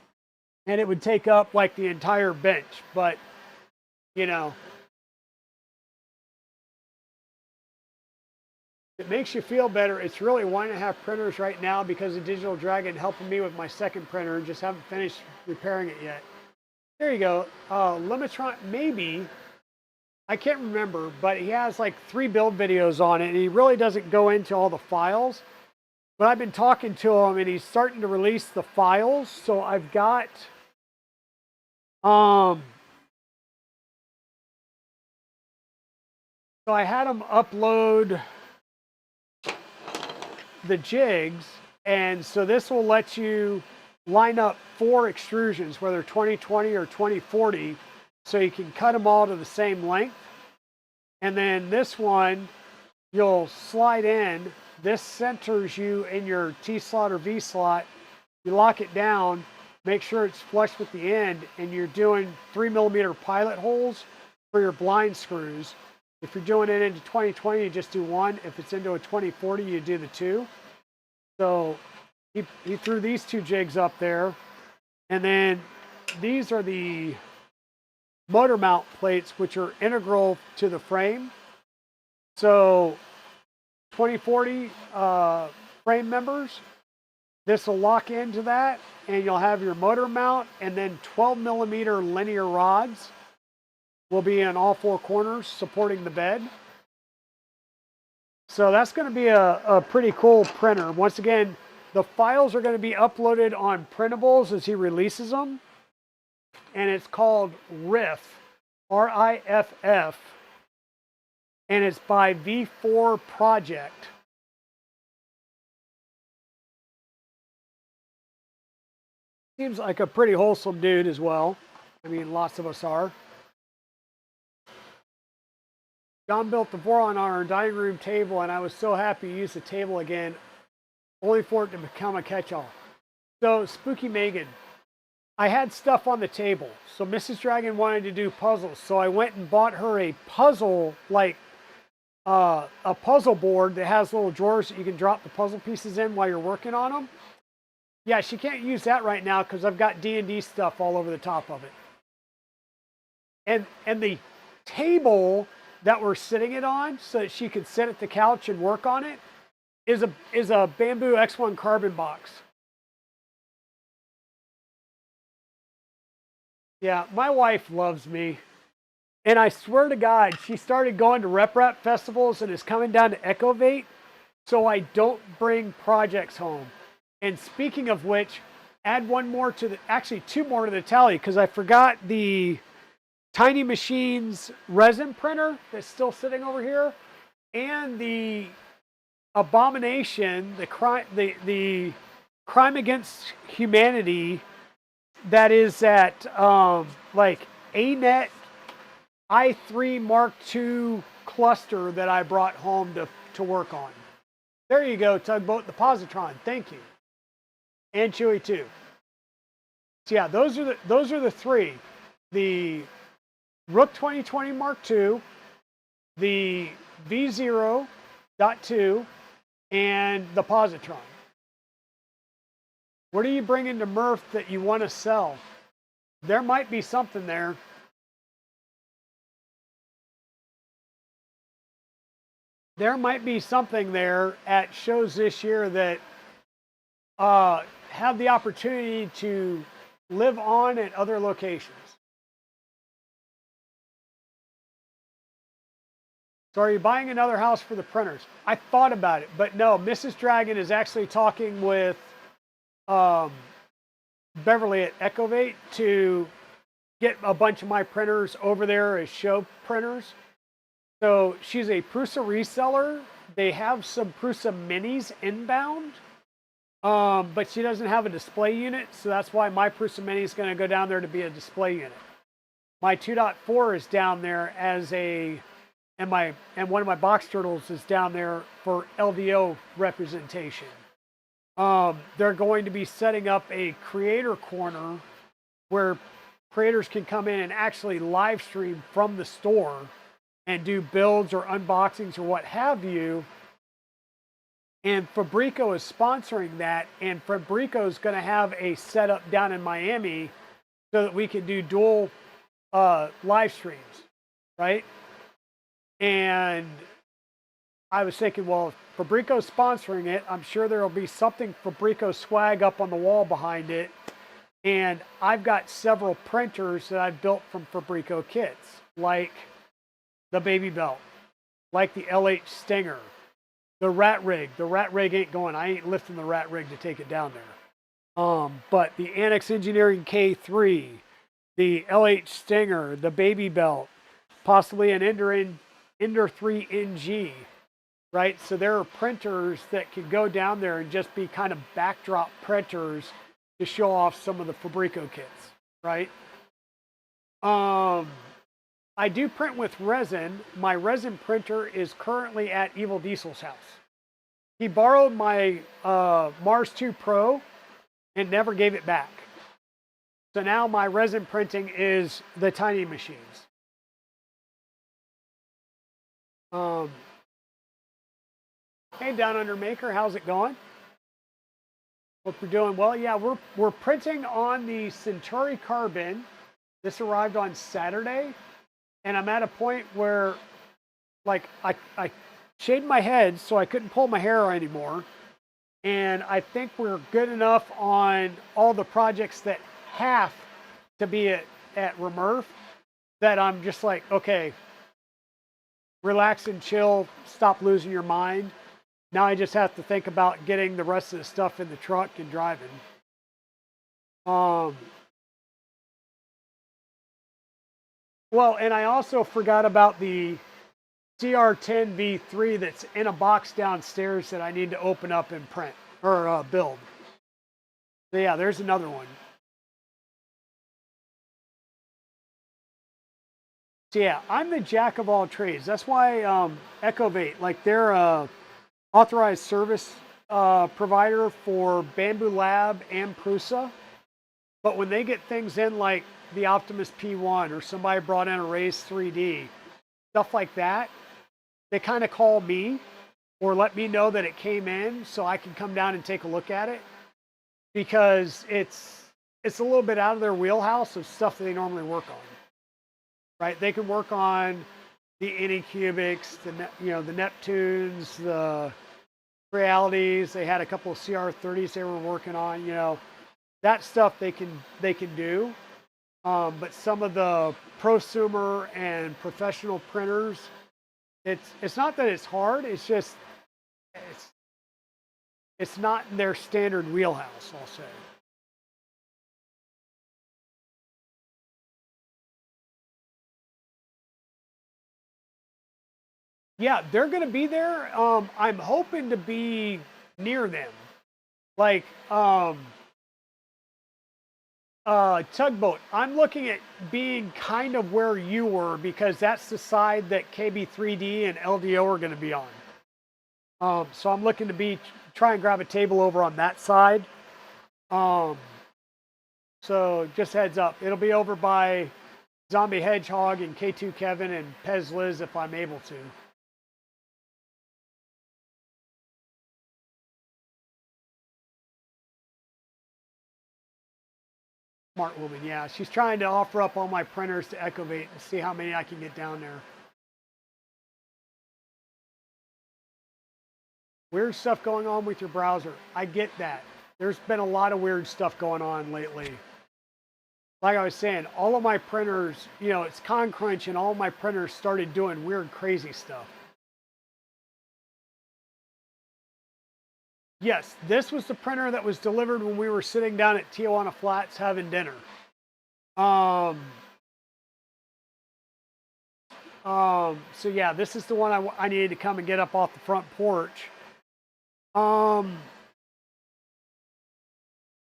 and it would take up like the entire bench. But you know, it makes you feel better. It's really 1.5 printers right now because of Digital Dragon helping me with my second printer. Just haven't finished repairing it yet. There you go. Limitron, maybe. I can't remember, but he has like 3 build videos on it, and he really doesn't go into all the files. But I've been talking to him, and he's starting to release the files. So I've got, so I had him upload the jigs, and so this will let you line up 4 extrusions, whether 2020 or 2040, so you can cut them all to the same length. And then this one, you'll slide in. This centers you in your T slot or V slot. You lock it down, make sure it's flush with the end, and you're doing 3mm pilot holes for your blind screws. If you're doing it into 2020, you just do 1. If it's into a 2040, you do the 2. So he threw these 2 jigs up there. And then these are the motor mount plates, which are integral to the frame. So 2040 frame members, this will lock into that, and you'll have your motor mount, and then 12mm linear rods will be in all 4 corners supporting the bed. So that's going to be a pretty cool printer. Once again, The files are going to be uploaded on printables as he releases them. And it's called RIFF, R-I-F-F. And it's by V4 Project. Seems like a pretty wholesome dude as well. I mean, lots of us are. John built the Voron on our dining room table, and I was so happy to use the table again, only for it to become a catch-all. So, Spooky Megan, I had stuff on the table. So Mrs. Dragon wanted to do puzzles. So I went and bought her a puzzle, like a puzzle board that has little drawers that you can drop the puzzle pieces in while you're working on them. Yeah, she can't use that right now because I've got D&D stuff all over the top of it. And the table that we're sitting it on so that she could sit at the couch and work on it is a bamboo X1 carbon box. Yeah, my wife loves me. And I swear to God, she started going to rep festivals and is coming down to Echovate so I don't bring projects home. And speaking of which, add one more to the, actually two more to the tally because I forgot the Tiny Machines resin printer that's still sitting over here and the Abomination, the crime against humanity that is at like ANET i3 Mark II cluster that I brought home to work on. There you go, Tugboat, the positron. Thank you. And Chewy too. So yeah, those are the three. The Rook 2020 Mark II, the V0.2, and the positron. What are you bringing to Murph that you want to sell? There might be something there. There might be something there at shows this year that have the opportunity to live on at other locations. So are you buying another house for the printers? I thought about it, but no, Mrs. Dragon is actually talking with Beverly at Echovate to get a bunch of my printers over there as show printers. So she's a Prusa reseller. They have some Prusa minis inbound, but she doesn't have a display unit. So that's why my Prusa mini is going to go down there to be a display unit. My 2.4 is down there as a, and one of my box turtles is down there for LVO representation. They're going to be setting up a creator corner where creators can come in and actually live stream from the store and do builds or unboxings or what have you. And Fabrico is sponsoring that, and Fabrico is going to have a setup down in Miami so that we can do dual live streams, right? And I was thinking, well, if Fabrico's sponsoring it, I'm sure there'll be something Fabrico swag up on the wall behind it. And I've got several printers that I've built from Fabrico kits, like the Baby Belt, like the LH Stinger, the Rat Rig. The Rat Rig ain't going. I ain't lifting the Rat Rig to take it down there. But the Annex Engineering K3, the LH Stinger, the Baby Belt, possibly an Ender 3 NG, right? So there are printers that could go down there and just be kind of backdrop printers to show off some of the Fabrico kits, right? I do print with resin. My resin printer is currently at Evil Diesel's house. He borrowed my Mars 2 Pro and never gave it back. So now my resin printing is the Tiny Machines. Hey, Down Under Maker, how's it going? Hope you're doing well. Yeah, we're printing on the Centauri Carbon. This arrived on Saturday, and I'm at a point where, like, I shaved my head so I couldn't pull my hair anymore, and I think we're good enough on all the projects that have to be at RMRRF that I'm just like, okay, relax and chill, stop losing your mind. Now I just have to think about getting the rest of the stuff in the truck and driving. Well, and I also forgot about the CR10 V3 that's in a box downstairs that I need to open up and print or build. So yeah, there's another one. So yeah, I'm the jack of all trades. That's why Ecovate, like they're a authorized service provider for Bamboo Lab and Prusa. But when they get things in like the Optimus P1 or somebody brought in a Raise 3D, stuff like that, they kind of call me or let me know that it came in so I can come down and take a look at it, because it's a little bit out of their wheelhouse of stuff that they normally work on. Right? They can work on the Anycubics, the Neptunes, the Realities. They had a couple of CR30s they were working on. That stuff they can do. But some of the prosumer and professional printers, it's not that it's hard. It's just it's not in their standard wheelhouse, I'll say. Yeah, they're going to be there. I'm hoping to be near them. Like Tugboat, I'm looking at being kind of where you were, because that's the side that KB3D and LDO are going to be on. So I'm looking to try and grab a table over on that side. So just heads up, it'll be over by Zombie Hedgehog and K2 Kevin and Pez Liz if I'm able to. Smart woman, yeah. She's trying to offer up all my printers to Ecovate and see how many I can get down there. Weird stuff going on with your browser. I get that. There's been a lot of weird stuff going on lately. Like I was saying, all of my printers, it's ConCrunch, and all my printers started doing weird, crazy stuff. Yes, this was the printer that was delivered when we were sitting down at Tijuana Flats having dinner. So yeah, this is the one I needed to come and get up off the front porch.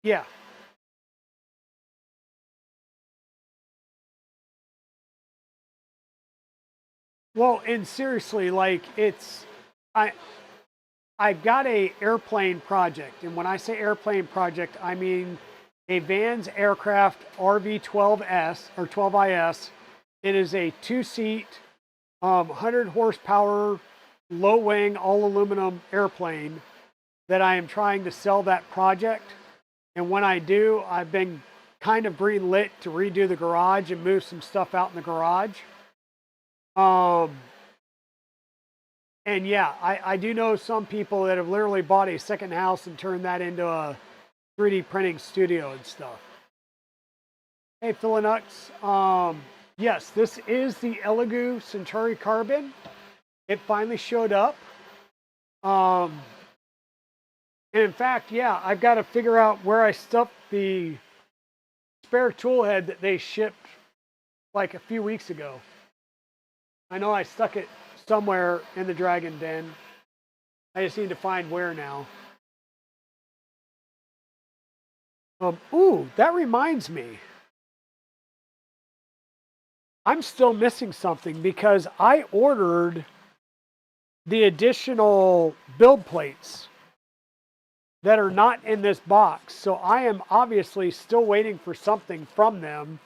Yeah. Well, and seriously, like I've got a airplane project, and when I say airplane project, I mean a Vans Aircraft RV12S or 12IS. It is a 2-seat, 100 horsepower, low wing, all aluminum airplane that I am trying to sell that project. And when I do, I've been kind of green lit to redo the garage and move some stuff out in the garage. And yeah, I do know some people that have literally bought a second house and turned that into a 3D printing studio and stuff. Hey, Philinux. Yes, this is the Elegoo Centauri Carbon. It finally showed up. And in fact, yeah, I've got to figure out where I stuffed the spare tool head that they shipped like a few weeks ago. I know I stuck it somewhere in the Dragon Den. I just need to find where now. Ooh, that reminds me. I'm still missing something because I ordered the additional build plates that are not in this box. So I am obviously still waiting for something from them,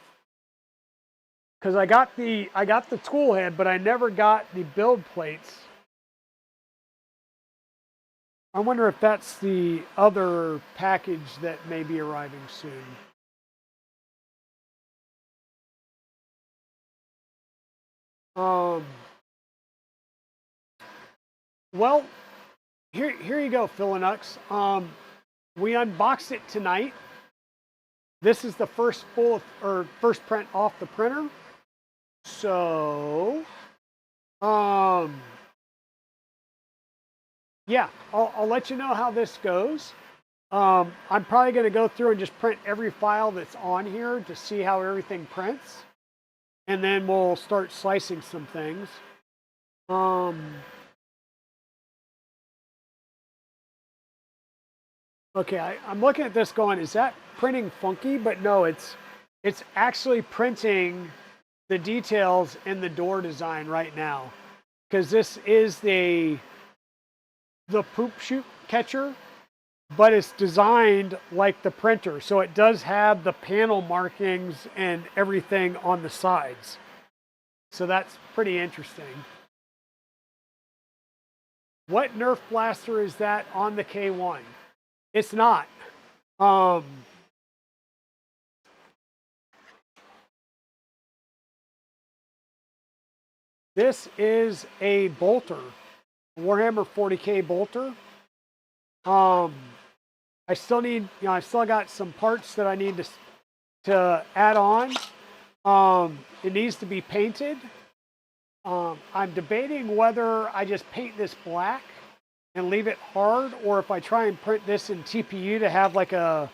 because I got the tool head, but I never got the build plates. I wonder if that's the other package that may be arriving soon. Well, here you go, Philinux. We unboxed it tonight. This is the first first print off the printer. So, yeah, I'll let you know how this goes. I'm probably going to go through and just print every file that's on here to see how everything prints. And then we'll start slicing some things. Okay, I'm looking at this going, is that printing funky? But no, it's actually printing the details in the door design right now. Because this is the poop chute catcher, but it's designed like the printer. So it does have the panel markings and everything on the sides. So that's pretty interesting. What Nerf blaster is that on the K1? It's not. This is a bolter, Warhammer 40K bolter. I still need, I still got some parts that I need to add on. It needs to be painted. I'm debating whether I just paint this black and leave it hard, or if I try and print this in TPU to have like a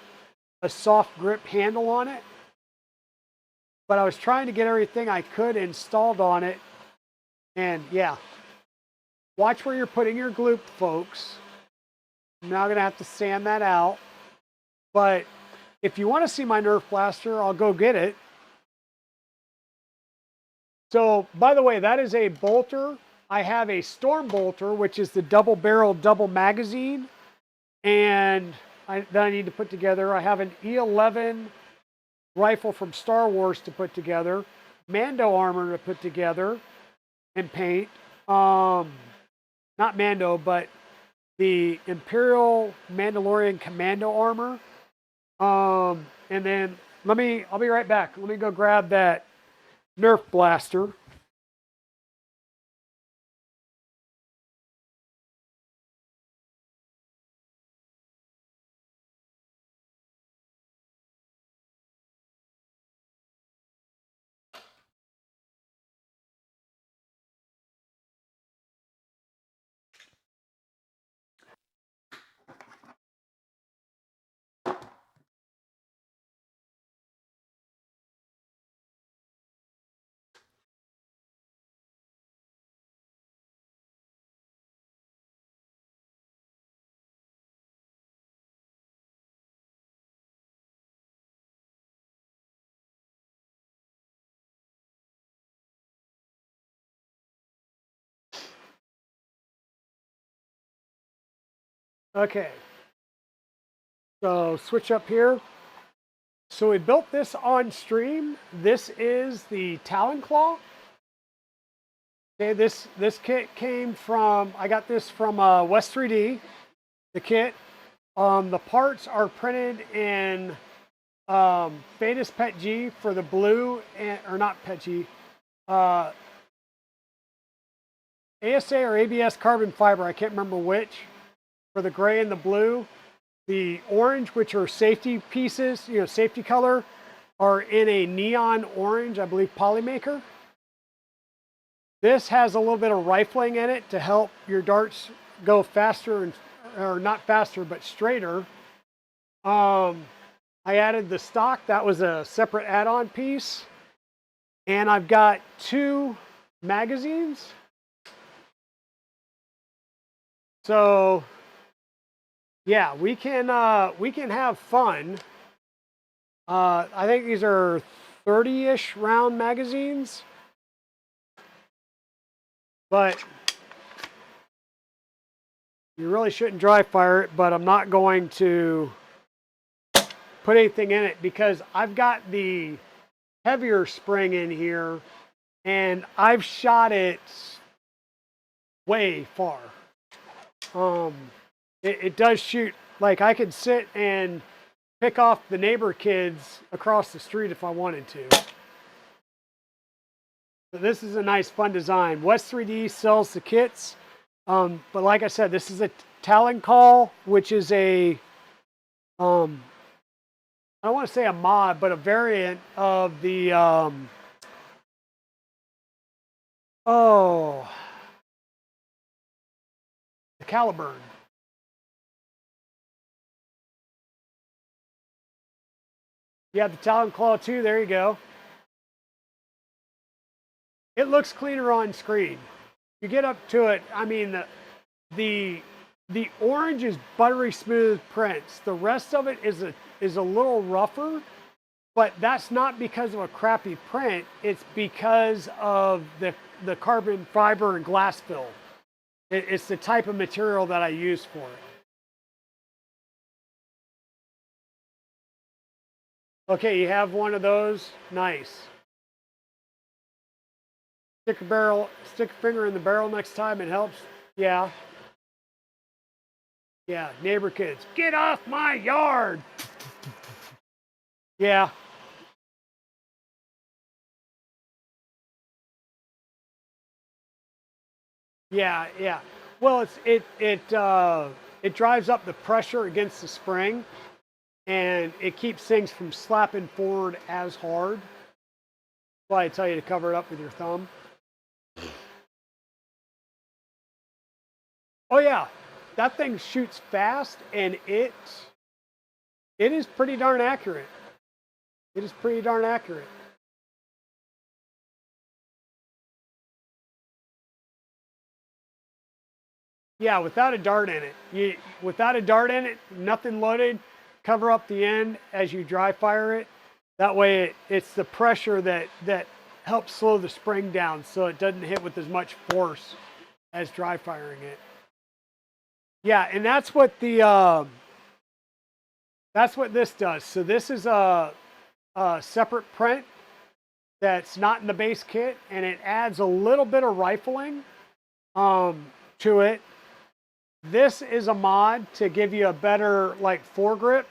soft grip handle on it. But I was trying to get everything I could installed on it. And yeah, watch where you're putting your glue, folks. I'm now gonna have to sand that out. But if you want to see my Nerf blaster, I'll go get it. So, by the way, that is a bolter. I have a storm bolter, which is the double barrel, double magazine, and that I need to put together. I have an E11 rifle from Star Wars to put together, Mando armor to put together and paint. Not Mando, but the Imperial Mandalorian Commando armor. And then I'll be right back. Let me go grab that Nerf blaster. Okay. So switch up here. So we built this on stream. This is the Talon Claw. Okay, this kit came from, I got this from West 3D, the kit. The parts are printed in Fadis Pet G for the blue, or not Pet G, ASA or ABS carbon fiber, I can't remember which, for the gray and the blue. The orange, which are safety pieces, safety color, are in a neon orange, I believe, Polymaker. This has a little bit of rifling in it to help your darts go faster, or not faster, but straighter. I added the stock. That was a separate add-on piece. And I've got 2 magazines. So yeah, we can have fun. I think these are 30-ish round magazines, but you really shouldn't dry fire it. But I'm not going to put anything in it because I've got the heavier spring in here, and I've shot it way far. It does shoot, like I could sit and pick off the neighbor kids across the street if I wanted to. So this is a nice, fun design. West 3D sells the kits, but like I said, this is a Talon Call, which is a, I don't want to say a mod, but a variant of the, the caliburn. You have the Talon Claw too. There you go. It looks cleaner on screen. You get up to it. I mean, the orange is buttery smooth prints. The rest of it is a little rougher, but that's not because of a crappy print. It's because of the carbon fiber and glass fill. It's the type of material that I use for it. Okay, you have one of those. Nice. Stick a finger in the barrel next time. It helps. Yeah. Yeah, neighbor kids, get off my yard. Yeah. Yeah. Well, it drives up the pressure against the spring, and it keeps things from slapping forward as hard. That's why I tell you to cover it up with your thumb. Oh yeah, that thing shoots fast, and it is pretty darn accurate. It is pretty darn accurate. Yeah, without a dart in it. Without a dart in it, nothing loaded, cover up the end as you dry fire it. That way it's the pressure that helps slow the spring down so it doesn't hit with as much force as dry firing it. Yeah, and that's what this does. So this is a separate print that's not in the base kit, and it adds a little bit of rifling to it. This is a mod to give you a better like foregrip,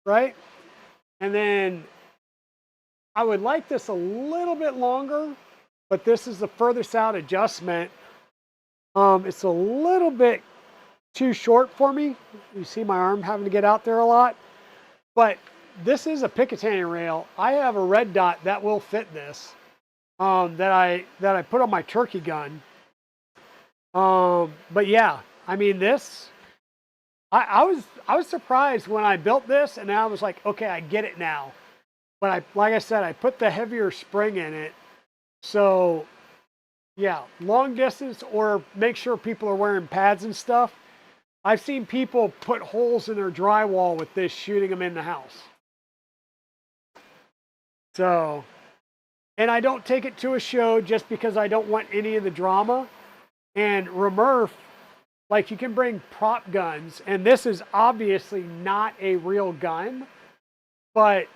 right? And then I would like this a little bit longer, but this is the furthest out adjustment. It's a little bit too short for me. You see my arm having to get out there a lot, but this is a Picatinny rail. I have a red dot that will fit this that I put on my turkey gun. But yeah, I mean this. I was surprised when I built this, and I was like, okay, I get it now. But like I said, I put the heavier spring in it. So yeah, long distance, or make sure people are wearing pads and stuff. I've seen people put holes in their drywall with this, shooting them in the house. So, and I don't take it to a show just because I don't want any of the drama. And RMRRF, like, you can bring prop guns, and this is obviously not a real gun, but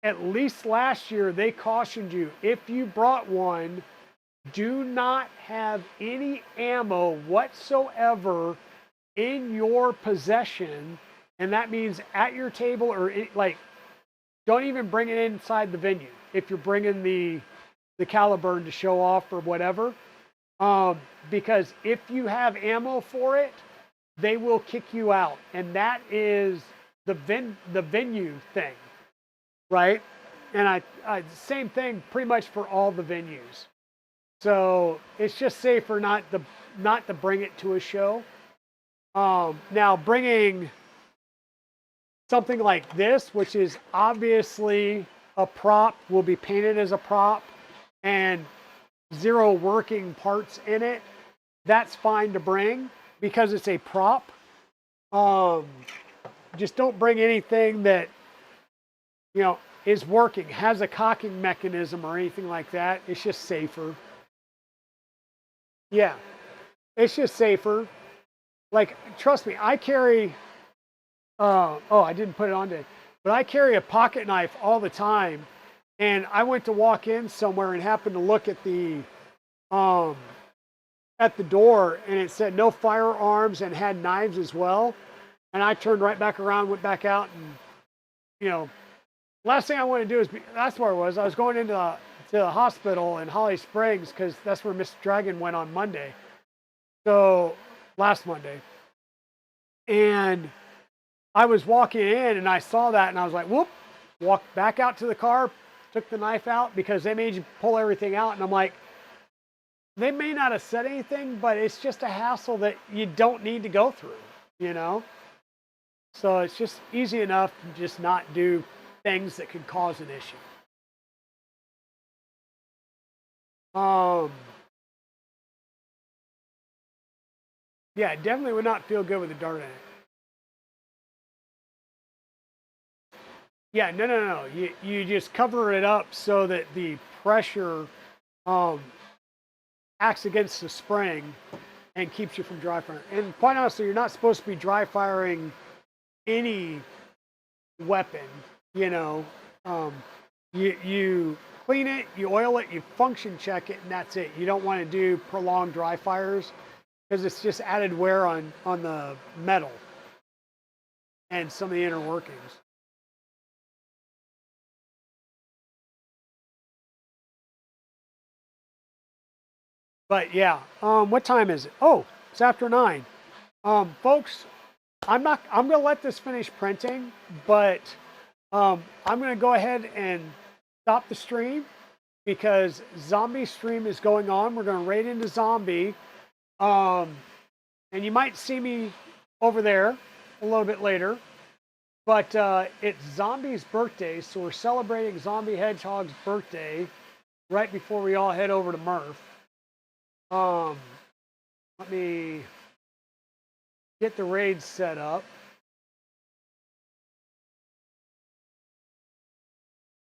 at least last year they cautioned you, if you brought one, do not have any ammo whatsoever in your possession. And that means at your table, or like, don't even bring it inside the venue if you're bringing the caliburn to show off or whatever. Because if you have ammo for it, they will kick you out. And that is the venue thing, right? And I same thing pretty much for all the venues. So it's just safer not to bring it to a show. Now bringing something like this, which is obviously a prop, will be painted as a prop, and zero working parts in it, that's fine to bring because it's a prop. Just don't bring anything that, you know, is working, has a cocking mechanism or anything like that. It's just safer. Yeah, it's just safer. Like, trust me, I carry, oh, I didn't put it on today, but I carry a pocket knife all the time. And I went to walk in somewhere and happened to look at the door, and it said no firearms and had knives as well. And I turned right back around, went back out, and, you know, last thing I want to do is that's where I was. I was going into the hospital in Holly Springs because that's where Mr. Dragon went on Monday. So last Monday. And I was walking in and I saw that and I was like, whoop, walked back out to the car, took the knife out because they made you pull everything out. And I'm like, they may not have said anything, but it's just a hassle that you don't need to go through, you know? So it's just easy enough to just not do things that could cause an issue. Yeah, it definitely would not feel good with a dart in it. Yeah, no. You just cover it up so that the pressure um, acts against the spring and keeps you from dry firing. And quite honestly, you're not supposed to be dry firing any weapon. You know, um, you clean it, you oil it, you function check it, and that's it. You don't want to do prolonged dry fires because it's just added wear on the metal and some of the inner workings. But yeah, what time is it? Oh, it's after 9. Folks, I'm gonna let this finish printing, but I'm gonna go ahead and stop the stream because zombie stream is going on. We're gonna raid into zombie. And you might see me over there a little bit later, but it's Zombie's birthday, so we're celebrating Zombie Hedgehog's birthday right before we all head over to Murph. Let me get the raid set up.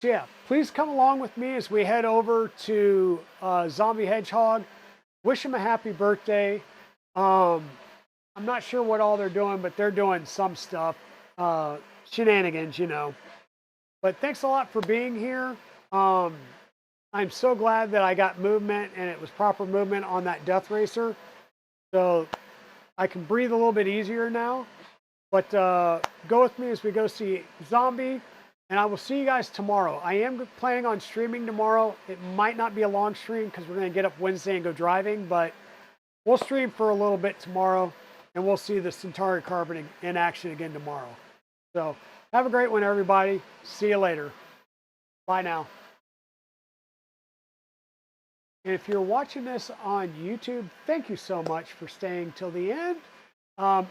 So yeah, please come along with me as we head over to Zombie Hedgehog. Wish him a happy birthday. I'm not sure what all they're doing, but they're doing some stuff. Shenanigans, you know. But thanks a lot for being here. I'm so glad that I got movement and it was proper movement on that Death Racer. So I can breathe a little bit easier now. But go with me as we go see Zombie. And I will see you guys tomorrow. I am planning on streaming tomorrow. It might not be a long stream because we're going to get up Wednesday and go driving. But we'll stream for a little bit tomorrow. And we'll see the Centauri Carbon in action again tomorrow. So have a great one, everybody. See you later. Bye now. And if you're watching this on YouTube, thank you so much for staying till the end.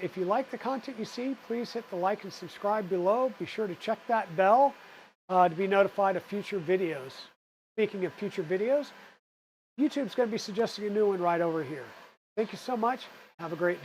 If you like the content you see, please hit the like and subscribe below. Be sure to check that bell to be notified of future videos. Speaking of future videos, YouTube's going to be suggesting a new one right over here. Thank you so much. Have a great day.